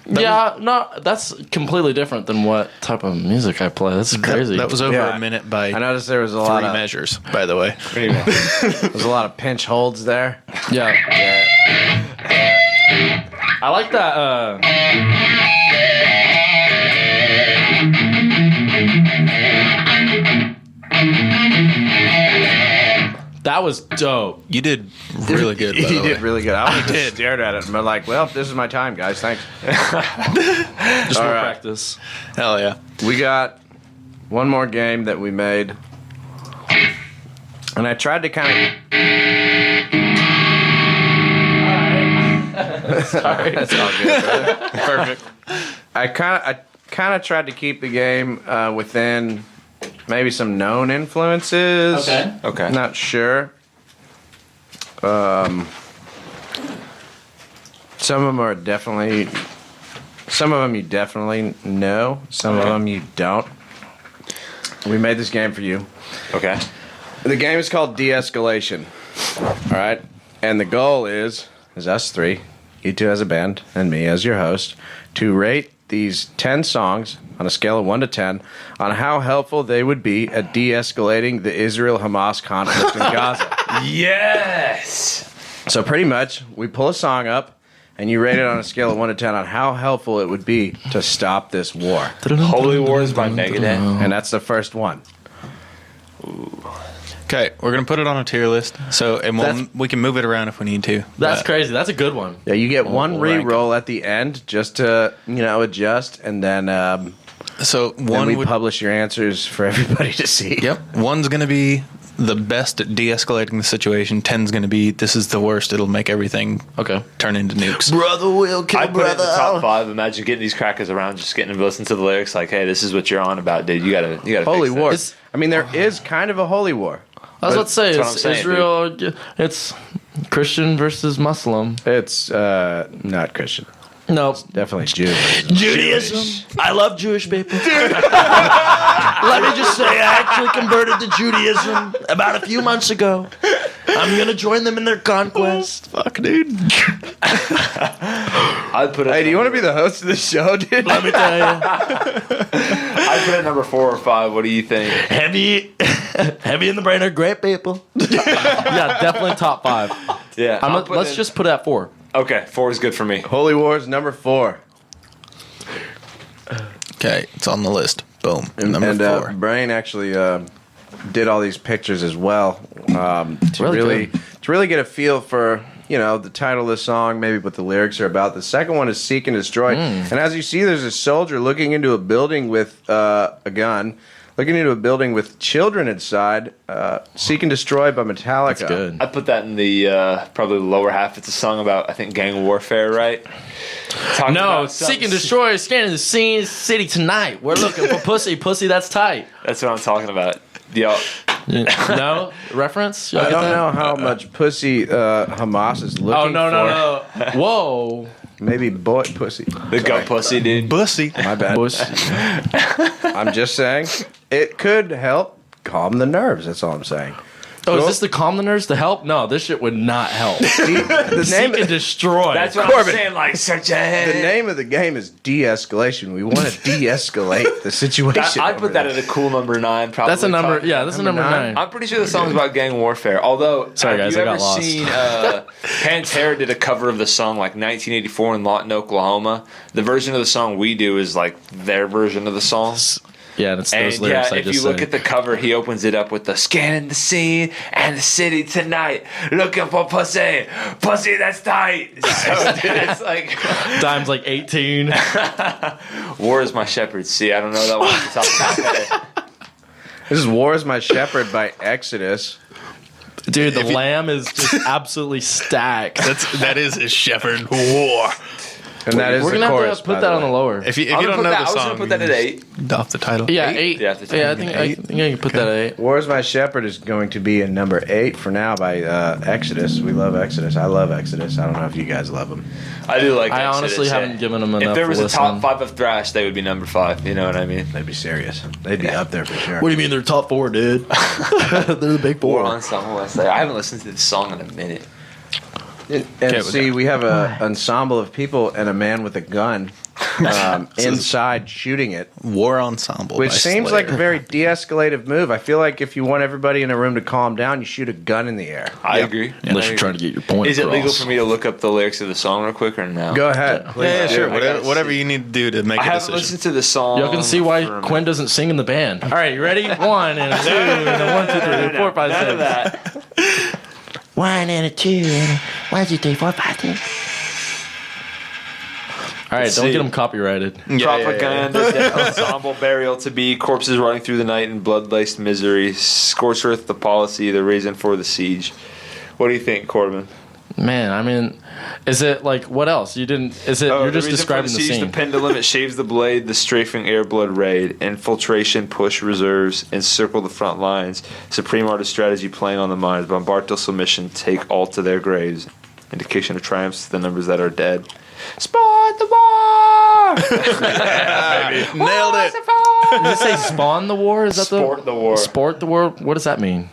That's completely different than what type of music I play. That's crazy. That was over Yeah. a minute by I noticed there was a 3 lot of measures, by the way. there's a lot of pinch holds there. yeah. I like that. That was dope. You did really good. By He the way. did really good. I was just stared at it and been like, "Well, this is my time, guys. Thanks." Just All more right. practice. Hell yeah. We got one more game that we made, and I tried to kind of. Sorry. That's all good. Brother. Perfect. I kind of tried to keep the game within maybe some known influences. Okay. Okay. Not sure. Some of them are definitely. Some of them you definitely know. Some of them you don't. We made this game for you. Okay. The game is called De-Escalation. All right, and the goal is us three, you two as a band, and me as your host, to rate these 10 songs on a scale of 1 to 10 on how helpful they would be at de-escalating the Israel-Hamas conflict in Gaza. Yes. So pretty much, we pull a song up, and you rate it on a scale of 1 to 10 on how helpful it would be to stop this war. Holy Wars by Megadeth. And that's the first one. Okay, we're gonna put it on a tier list, so we can move it around if we need to. That's crazy. That's a good one. Yeah, you get one we'll rank re-roll at the end just to adjust, and then So then one we would, publish your answers for everybody to see. Yep, one's gonna be the best at de-escalating the situation. 10's gonna be this is the worst. It'll make everything turn into nukes. Brother will kill I put it in the top 5. Imagine getting these crackers around, just getting them to listen to the lyrics. Like, hey, this is what you're on about, dude. You gotta. Holy fix war. this. I mean, there is kind of a holy war. I was about to say, That's what I'm it's saying, Israel. It's Christian versus Muslim. It's not Christian. No, Definitely Jewish. Judaism. I love Jewish people. Let me just say, I actually converted to Judaism about a few months ago. I'm gonna join them in their conquest. Fuck, dude. I'd put it. Hey, do you want to be the host of the show, dude? Let me tell you, I'd put it number 4 or 5. What do you think? heavy in the brain are great people. Yeah, definitely top 5. Yeah. Let's just put it at 4. Okay, 4 is good for me. Holy Wars number 4. Okay, it's on the list. Boom. Number 4. Brain actually did all these pictures as well to Really really get a feel for the title of the song, maybe what the lyrics are about. The second one is Seek and Destroy, and as you see, there's a soldier looking into a building with a gun. Looking into a building with children inside, Seek and Destroy by Metallica. That's good. I put that in the probably the lower half. It's a song about, I think, gang warfare, right? Talking No, about seek and destroy, scanning the city tonight. We're looking for pussy. Pussy, that's tight. That's what I'm talking about. Yo, No reference? Y'all I get don't that? know how much pussy Hamas is looking Oh, no. for. Whoa. Maybe boy pussy. the gut pussy, dude. Bussy. My bad. I'm just saying, it could help calm the nerves. That's all I'm saying. Oh, is this the calm the nerves to help? No, this shit would not help. The Seek and destroy. That's what Corbin. I'm saying. Like, such a head. The name of the game is de-escalation. We want to de-escalate the situation. I'd put that at a cool number 9. Probably. That's a number. Yeah, that's a number 9. I'm pretty sure the song's about gang warfare. Although, Sorry, guys, have you I ever got lost. seen Pantera did a cover of the song like 1984 in Lawton, Oklahoma? The version of the song we do is like their version of the song. Yeah, and it's those And lyrics yeah, I if just you look said. at the cover, he opens it up with the scanning the scene and the city tonight, looking for pussy, pussy that's tight. So it's like Dime's like 18. War is my shepherd. See, I don't know that one off the top of my head. This is War is My Shepherd by Exodus. Dude, the lamb is just absolutely stacked. That is a shepherd war. And that is We're the going to chorus, have to put by that the on the way. lower. If you I'm don't gonna know put that- the I was song, gonna put that at 8. Off the title. Yeah, 8? 8. Yeah, that's Yeah, I think I think you can put that at 8. War is My Shepherd is going to be in number 8 for now by Exodus. We love Exodus. I love Exodus. I don't know if you guys love them. I do like. I Exodus, honestly yeah. haven't given them enough. If there was a listen. top 5 of thrash, they would be number 5. You know what I mean? They'd be serious. They'd be up there for sure. What do you mean they're top 4, dude? They're the big War 4. ensemble. I haven't listened to this song in a minute. And see, we have an ensemble of people and a man with a gun inside shooting it. War Ensemble. Which by seems Slayer. like a very de-escalative move. I feel like if you want everybody in a room to calm down, you shoot a gun in the air. I agree. Unless you're trying to get your point Is it across. legal for me to look up the lyrics of the song real quick or no? Go ahead. Yeah, sure. I gotta Whatever see. you need to do to make I a haven't decision. listened to the song. Y'all can see why for a Quinn doesn't sing in the band. All right, you ready? 1 and a 2 and a 1, 2, 3, 4, 5, 6. None of that. 1 and a 2 and a 1, 2, 3, 4, 5, 6. All right, don't see. get them copyrighted. Propaganda, death ensemble, burial to be, corpses running through the night in blood-laced misery, scorched earth, the policy, the reason for the siege. What do you think, Corbin? Man, I mean, is it like what else? You didn't? Is it? You're just describing the siege, scene. The pendulum, it shaves the blade, the strafing air blood raid, infiltration, push reserves, encircle the front lines, supreme art of strategy playing on the minds, bombard till submission, take all to their graves, indication of triumphs to the numbers that are dead. Spawn the war! Nailed it. Did you say spawn the war? Is that Sport the war. Sport the war? What does that mean?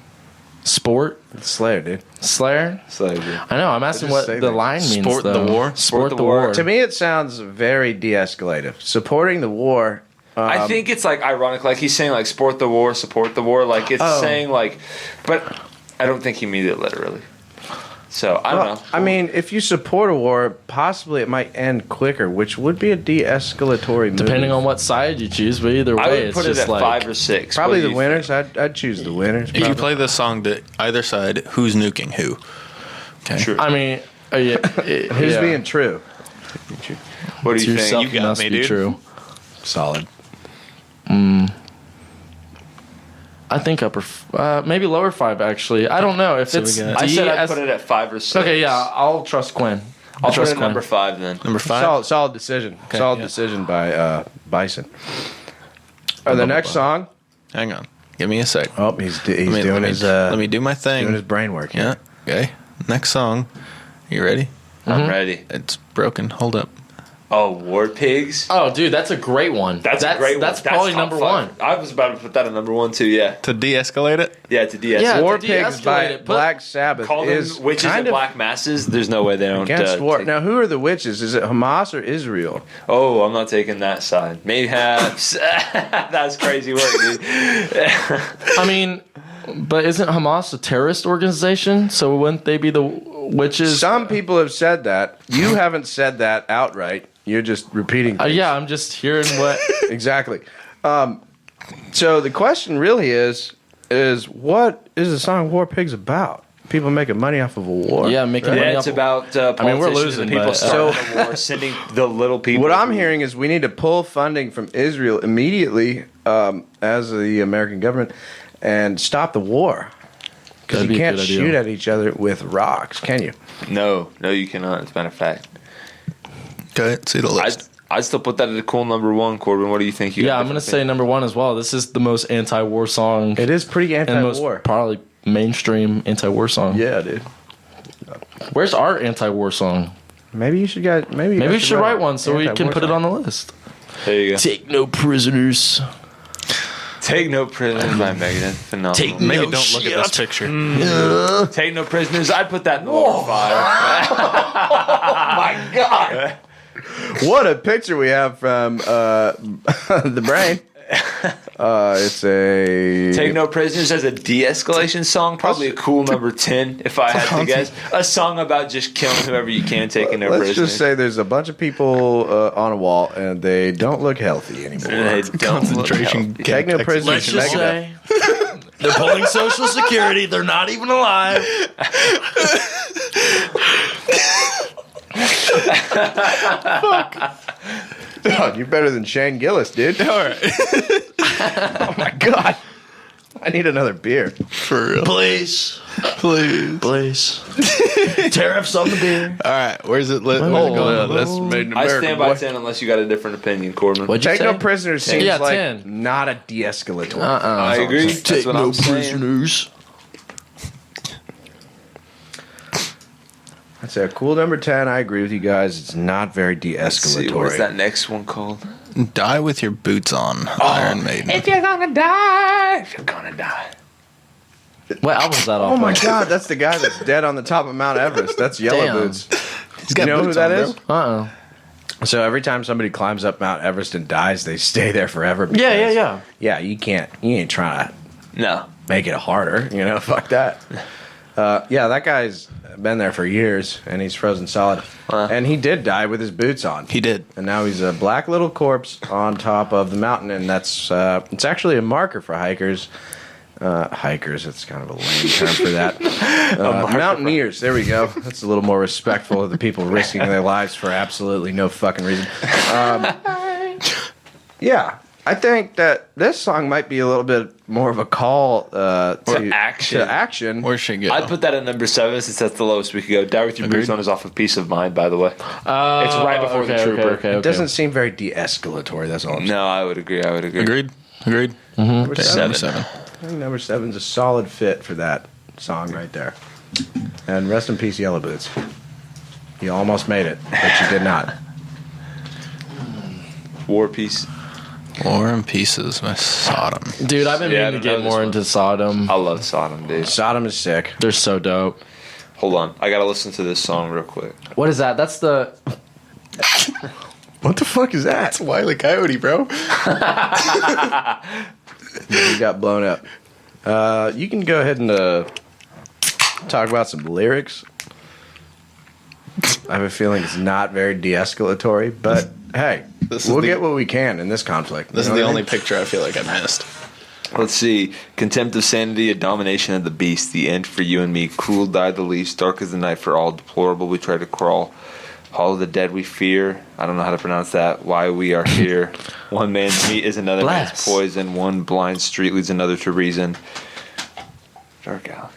Sport? It's Slayer, dude. Slayer? Slavery. I know. I'm asking just what say the that. line means. Sport the though. war? Sport the war. To me, it sounds very de-escalative. Supporting the war. I think it's like ironic, like he's saying like support the war, like it's saying like, but I don't think he means it literally. So I don't know. I mean, if you support a war, possibly it might end quicker, which would be a de-escalatory move. Depending on what side you choose, but either way, I would it's put it just at like 5 or 6. Probably the winners. I'd choose the winners. If you play this song to either side, who's nuking who? Okay. True. I mean, Who's being true? What do you yourself think? You got must me, be dude. true. Solid. I think maybe lower 5 actually. I don't know if So it's. we got- I said I'd DS put it at 5 or 6. Okay, yeah, I'll trust Quinn. I'll put trust it at Quinn. number 5 then. Number 5. Solid decision. Solid yeah. decision by Bison. The next song. Hang on. Give me a sec. Oh, he's doing his. Let me do my thing. doing his brain work. Yeah. Okay. Next song. You ready? I'm ready. It's broken. Hold up. Oh, War Pigs. Oh, dude, that's a great one. That's a great one. That's probably top number 5. 1. I was about to put that at number 1 too. Yeah. To de-escalate it. Yeah, to DS. Yeah. War to Pigs de-escalate by it, but- Black Sabbath Call them is witches kind and of black masses. There's no way they don't. against war. take- Now, who are the witches? Is it Hamas or Israel? Oh, I'm not taking that side. Mayhaps. That's crazy work, dude. I mean, but isn't Hamas a terrorist organization? So wouldn't they be the witches? Some people have said that. You haven't said that outright. You're just repeating things. Yeah, I'm just hearing what. Exactly. So the question really is what is the song War Pigs about? People making money off of a war. Yeah, making money Yeah, off it's about I mean, we're politicians losing, and people but, starting the war, sending the little people. What I'm hearing is we need to pull funding from Israel immediately as the American government and stop the war. Because That'd you be a can't good idea. shoot at each other with rocks, can you? No, you cannot. As a matter of fact. Okay. See the list. I'd still put that at a cool number 1, Corbin. What do you think? You Yeah, got I'm gonna different say number 1 as well. This is the most anti-war song. It is pretty and the most anti-war. probably mainstream anti-war song. Yeah, dude. Where's our anti-war song? Maybe you should get maybe we should write one so we can anti-war put it song. on the list. There you go. Take no prisoners. Take No Prisoners by Megadeth. Phenomenal. Take Maybe no don't look at this picture. Take No Prisoners. I'd put that in the lower 5. My God. What a picture we have from the brain. It's a Take No Prisoners as a de-escalation song. Probably a cool number 10 if I had to guess. A song about just killing whoever you can, taking no Let's prisoners. just say there's a bunch of people on a wall and they don't look healthy anymore. They don't Concentration look Take no prisoners. Let's just Megadeth. say they're pulling Social Security. They're not even alive. God, you're better than Shane Gillis, dude. All right. Oh my God. I need another beer. For real. Please, Please. tariffs on the beer. All right. Where's it lit? That's made in I America. stand by boy. 10 unless you got a different opinion, Corbin. What'd you Take say? no prisoners seems Yeah, like 10. not a de-escalatory. I agree. That's Take what no I'm saying. prisoners. I'd say a cool number 10. I agree with you guys. It's not very Let's see, what is de-escalatory. that next one called? Die with your boots on. Iron Maiden. If you're gonna die, if you're gonna die. What album's that off? Oh my of? God, that's the guy that's dead on the top of Mount Everest. That's Yellow Damn. Boots. He's got You know who boots that on, is? bro. So every time somebody climbs up Mount Everest and dies, they stay there forever. because- Yeah. Yeah, you ain't trying to No. make it harder, fuck that. Yeah, that guy's been there for years, and he's frozen solid. And he did die with his boots on. He did. And now he's a black little corpse on top of the mountain, and that's it's actually a marker for hikers. Hikers, it's kind of a lame term for that. Mountaineers, there we go. That's a little more respectful of the people risking their lives for absolutely no fucking reason. Yeah, I think that this song might be a little bit more of a call to action. To action. Where should go? I'd put that at number 7 since that's the lowest we could go. Die with your boots Agreed. on is off of Peace of Mind, by the way. It's right before the Trooper. It doesn't seem very de-escalatory. That's all I'm saying. No, I would agree. Agreed. Number Okay, seven. number 7. I think number 7's a solid fit for that song right there. And rest in peace, Yellow Boots. You almost made it, but you did not. War Piece. War and Pieces by Sodom. Dude, I've been Yeah, I meaning to don't know get this more one. into Sodom. I love Sodom, dude. Sodom is sick. They're so dope. Hold on. I gotta listen to this song real quick. What is that? That's the. What the fuck is that? Wile E. Coyote, bro. You got blown up. You can go ahead and talk about some lyrics. I have a feeling it's not very de-escalatory, but hey, we'll get what we can in this conflict. This is the only picture I feel like I missed. Let's see. Contempt of sanity, a domination of the beast, the end for you and me. Cruel die the least, dark as the night for all. Deplorable we try to crawl. Hall of the dead we fear. I don't know how to pronounce that. Why we are here. One man's meat is another man's poison. One blind street leads another to reason. Dark out.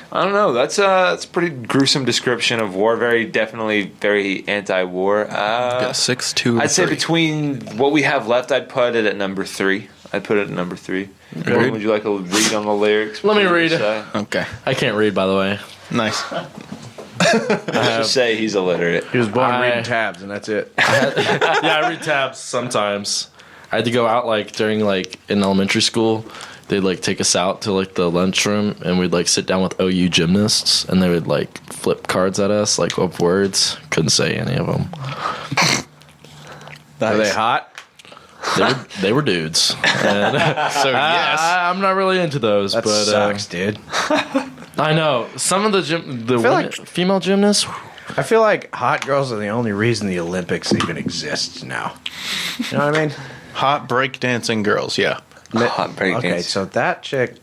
I don't know. That's a pretty gruesome description of war. Definitely very anti-war. Got 6, 2, I'd say 3. between what we have left, I'd put it at number 3. Gordon, would you like to read on the lyrics? Let me read. Okay. I can't read, by the way. Nice. Let's just say he's illiterate. He was born reading tabs, and that's it. Yeah, I read tabs sometimes. I had to go out during in elementary school. They'd take us out to the lunchroom, and we'd sit down with OU gymnasts, and they would flip cards at us of words. Couldn't say any of them. Are they hot? They were dudes. And So yes. I'm not really into those. That but sucks, dude. I know some of the female gymnasts. I feel like hot girls are the only reason the Olympics even exists now. You know what I mean? Hot breakdancing girls, yeah. Hot breakdance. Okay, so that chick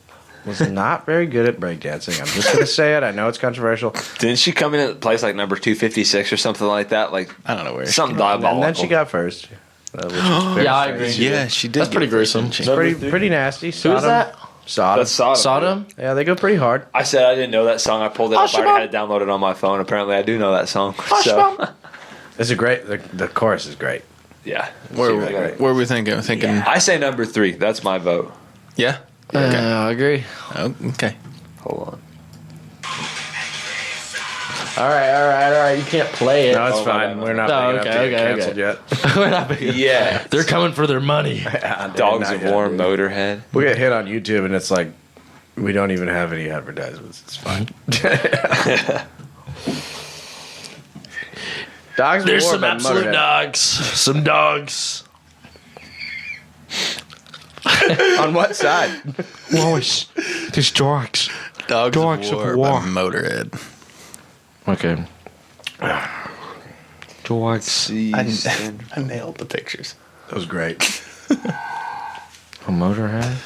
was not very good at breakdancing. I'm just going to say it. I know it's controversial. Didn't she come in at place number 256 or something like that? I don't know where. Something diabolical. And then she got first. Yeah, I agree. Yeah, she did. That's pretty gruesome. She's pretty nasty. Who's that? Sodom. That's Sodom. Sodom? Yeah, they go pretty hard. I said I didn't know that song. I pulled it up. I already had it downloaded on my phone. Apparently, I do know that song. So, It's a great. The chorus is great. yeah. Where were we thinking? I say number 3. That's my vote. Yeah. I agree. Oh, okay. Hold on. All right. You can't play it. No, it's fine. We're not big enough to get canceled yet. We're not big enough. Yeah. They're coming for their money. Dogs of War, Motorhead. We get hit on YouTube, and it's we don't even have any advertisements. It's fine. Dogs of There's War some by absolute Motorhead. dogs. Some dogs. On what side? Lois, there's dogs. Dogs Dogs of of War War. by Motorhead. Okay. Dogs. I nailed the pictures. That was great. A Motorhead?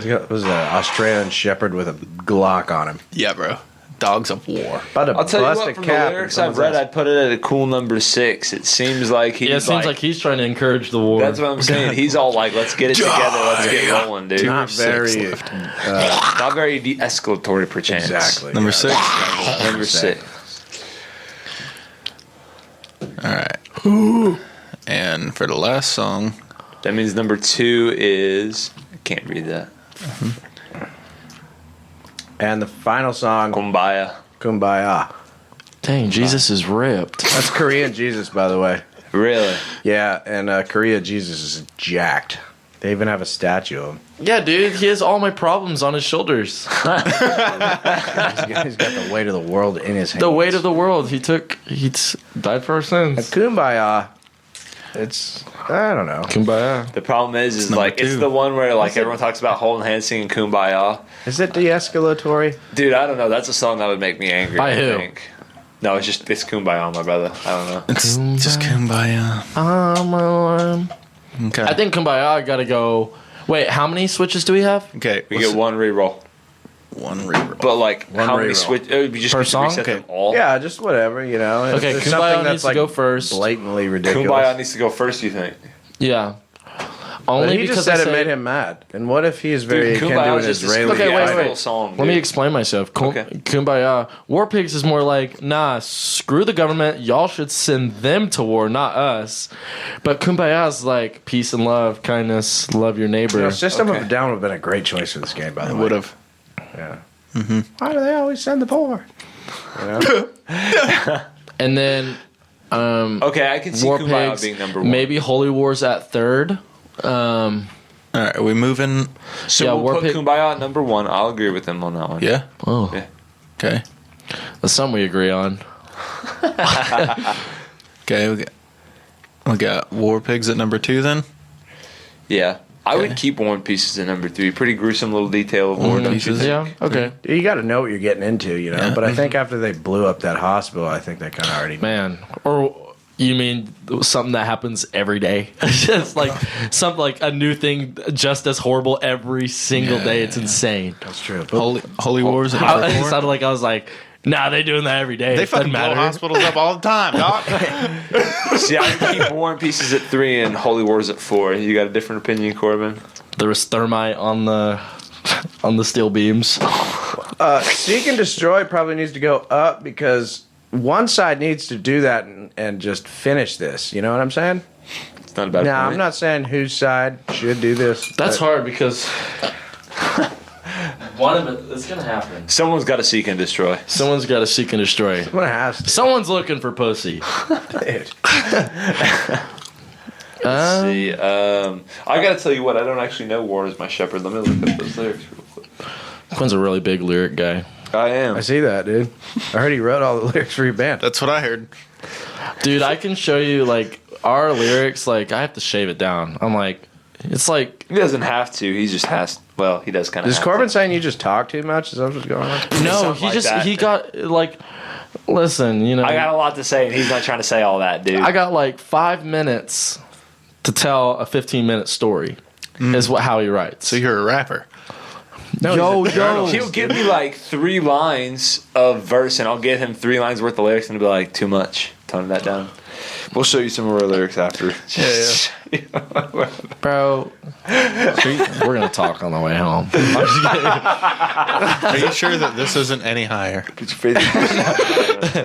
It was an Australian Shepherd with a Glock on him. Yeah, bro. Dogs of War. About to I'll tell you bust what, a from cap the in lyrics I've someone's read, ass. I'd put it at a cool number 6. It seems like he's Yeah, it seems like he's trying to encourage the war. That's what I'm saying. He's all let's get it together, let's get rolling, dude. Not very. Not very de-escalatory, perchance. Exactly. Number 6. Number 6. All right. And for the last song, That means number 2 is. I can't read that. And the final song, Kumbaya. Kumbaya. Dang, Jesus is ripped. That's Korean Jesus, by the way. Really? Yeah, and Korea Jesus is jacked. They even have a statue of him. Yeah, dude, he has all my problems on his shoulders. He's got the weight of the world in his hands. The weight of the world. He died for our sins. Kumbaya. It's, I don't know. Kumbaya. The problem is number it's 2. the one where everyone talks about holding hands singing Kumbaya. Is it de-escalatory? Dude, I don't know. That's a song that would make me angry. By I who? think. No, it's Kumbaya, my brother. I don't know. it's just Kumbaya. Okay. I think Kumbaya gotta go. Wait, how many switches do we have? Okay. We get one reroll. one reroll. But how many reroll. switch? You just Per get to song? reset them all. Yeah, just whatever, you know. If Okay, there's Kumbaya something needs to go first. blatantly ridiculous. Kumbaya needs to go first. You think? Yeah. But Only he because just said I it made him mad. And what if he is very Dude, akin to Kumbaya an is just Israeli Okay, wait, guy? wait. Song, Let me dude. explain myself. Okay. Kumbaya. War Pigs is more like, nah, screw the government. Y'all should send them to war, not us. But Kumbaya is like peace and love, kindness, love your neighbor. You know, System of a Down would have been a great choice for this game, by the way. Would have. Yeah. Mm-hmm. Why do they always send the poor? You know? And then Okay, I can see War Kumbaya Pigs, being number 1. maybe Holy War's at third. All right, are we moving? So Yeah, we'll War put Pig- Kumbaya at number 1. I'll agree with them on that one. Yeah. Oh, Yeah. Okay. that's something we agree on. Okay. We got War Pigs at number 2 then. Yeah. I would keep War and Pieces at number 3. Pretty gruesome little detail of War and Pieces. Yeah, okay. You got to know what you're getting into, you know. But I think after they blew up that hospital, I think they kind of already. Man, or you mean something that happens every day? It's like something like a new thing, just as horrible every single day. It's insane. That's true. Holy Wars. It sounded like I was like, nah, they doing that every day. They It doesn't fucking blow matter. hospitals up all the time, dog. See, I would keep War and Pieces at 3 and Holy Wars at 4. You got a different opinion, Corbin? There was thermite on the steel beams. Seek and Destroy probably needs to go up because one side needs to do that and just finish this. You know what I'm saying? It's not a bad Now, point. I'm not saying whose side should do this. That's but- hard because one of it, it's gonna happen. Someone's got to Seek and Destroy. Someone's got to seek and destroy. Someone has to. Someone's looking for pussy. Dude. Let's see. I got to tell you what, I don't actually know War is My Shepherd. Let me look up those lyrics real quick. Quinn's a really big lyric guy. I am. I see that, dude. I heard he wrote all the lyrics for your band. That's what I heard. Dude, I can show you, like, our lyrics, like, I have to shave it down. I'm like, it's like... He doesn't have to. He just has. Well, he does kind of. Is Corbin saying you just talk too much? Is that what's going on? No, Something like that. he got, like, listen, you know... I got a lot to say, and he's not trying to say all that, dude. I got, like, 5 minutes to tell a 15-minute story, is how he writes. So you're a rapper. No, He'll give me like 3 lines of verse, and I'll get him 3 lines worth of lyrics, and he'll be like, too much. Tone that down. We'll show you some of our lyrics after. Bro, we're going to talk on the way home. I'm just kidding. Are you sure that this isn't any higher?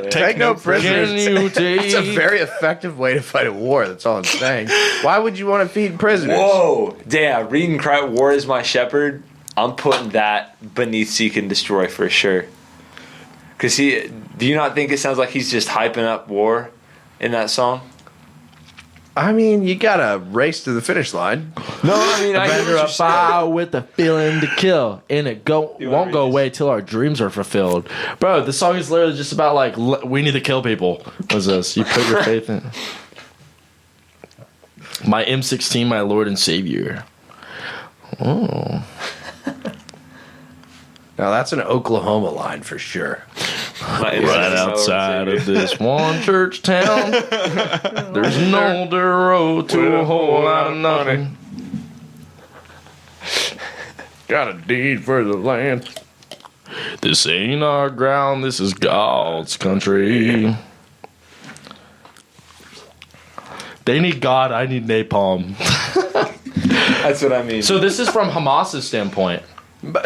Take no prisoners. Can you take... It's a very effective way to fight a war. That's all I'm saying. Why would you want to feed prisoners? Whoa. Yeah, read and cry, War is My Shepherd. I'm putting that beneath Seek and Destroy for sure. Because do you not think it sounds like he's just hyping up war in that song? I mean, you gotta race to the finish line. No, I mean, I hear Better what a you're saying. fire with a feeling to kill, and it won't read go this? away till our dreams are fulfilled. Bro, the song is literally just about like we need to kill people. What's this? You put your faith in my M16, my Lord and Savior. Oh, Now that's an Oklahoma line for sure. Right outside of this one church town, there's no dirt road to a whole lot of nothing. Got a deed for the land. This ain't our ground, this is God's country. They need God, I need napalm. That's what I mean. So this is from Hamas's standpoint. But,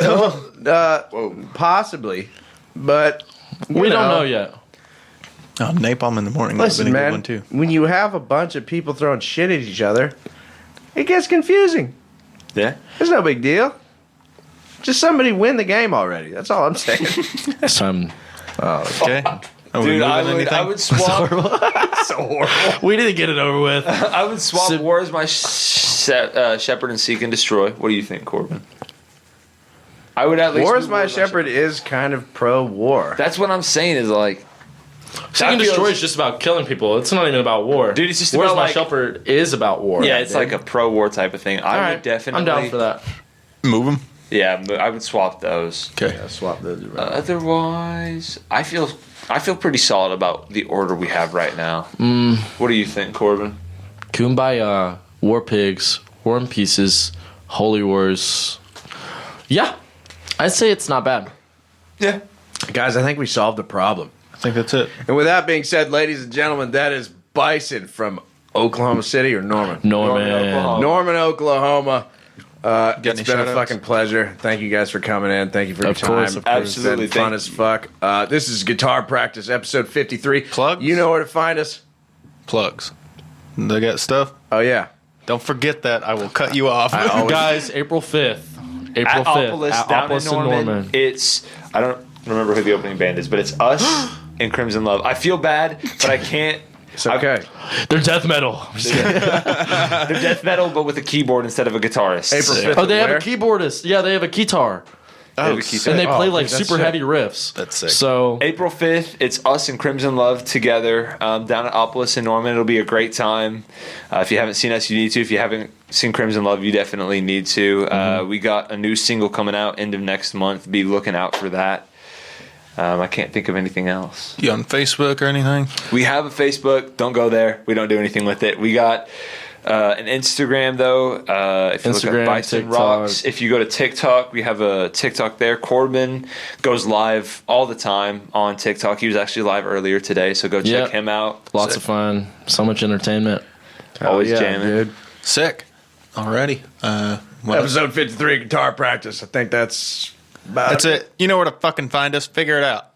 possibly, but We don't know yet. Oh, napalm in the morning. That's been Listen, a good man, one too. when you have a bunch of people throwing shit at each other, it gets confusing. yeah. It's no big deal. Just somebody win the game already. That's all I'm saying. It's time. Okay. Are we Dude, moving I anything? would swap. So horrible. We need to get it over with. I would swap So- War is My Shepherd and Seek and Destroy. What do you think, Corbin? I would at least. War is move My Shepherd is kind of pro-war. That's what I'm saying. Is like. Seek and feels- Destroy is just about killing people. It's not even about war. Dude, it's just Where's about, My like- Shepherd is about war. Yeah, it's like a pro-war type of thing. I All would right, definitely. I'm down for that. Move them. Yeah, but I would swap those. Okay. Yeah, swap those around. Otherwise, I feel pretty solid about the order we have right now. What do you think, Corbin? Kumbaya, War Pigs, War and Pieces, Holy Wars. Yeah, I'd say it's not bad. Yeah. Guys, I think we solved the problem. I think that's it. And with that being said, ladies and gentlemen, that is Bison from Oklahoma City or Norman? Norman. Oklahoma. Norman, Oklahoma. Got It's any been a shout-outs? fucking pleasure. Thank you guys for coming in. Thank you for your Of course, time. of course. Absolutely. It's been fun Thank as fuck. This is Guitar Practice, episode 53. Plugs? You know where to find us. Plugs. They got stuff. Oh, yeah. Don't forget that. I will cut you off. Guys, April 5th. April At 5th. Opolis, At down Opolis in and Norman. It's I don't remember who the opening band is, but it's us and Crimson Love. I feel bad, but I can't. It's okay. They're death metal. I'm just kidding. They're death metal, but with a keyboard instead of a guitarist. April 5th. Oh, they have Where? a keyboardist. Yeah, they have a guitar. They would keep and they it. play dude, like that's super sick. heavy riffs. That's sick. So April 5th, it's us and Crimson Love together down at Opolis in Norman. It'll be a great time. If you haven't seen us, you need to. If you haven't seen Crimson Love, you definitely need to. We got a new single coming out end of next month. Be looking out for that. I can't think of anything else. You on Facebook or anything? We have a Facebook. Don't go there. We don't do anything with it. We got an Instagram, though. If you look Instagram, up Bison TikTok. Rocks. If you go to TikTok, we have a TikTok there. Corbin goes live all the time on TikTok. He was actually live earlier today, so go check Yep. him out. lots of fun, so much entertainment. Always yeah, jamming. dude. Sick. Alrighty. Well, Episode 53, guitar practice. I think that's about that's it. You know where to fucking find us. Figure it out.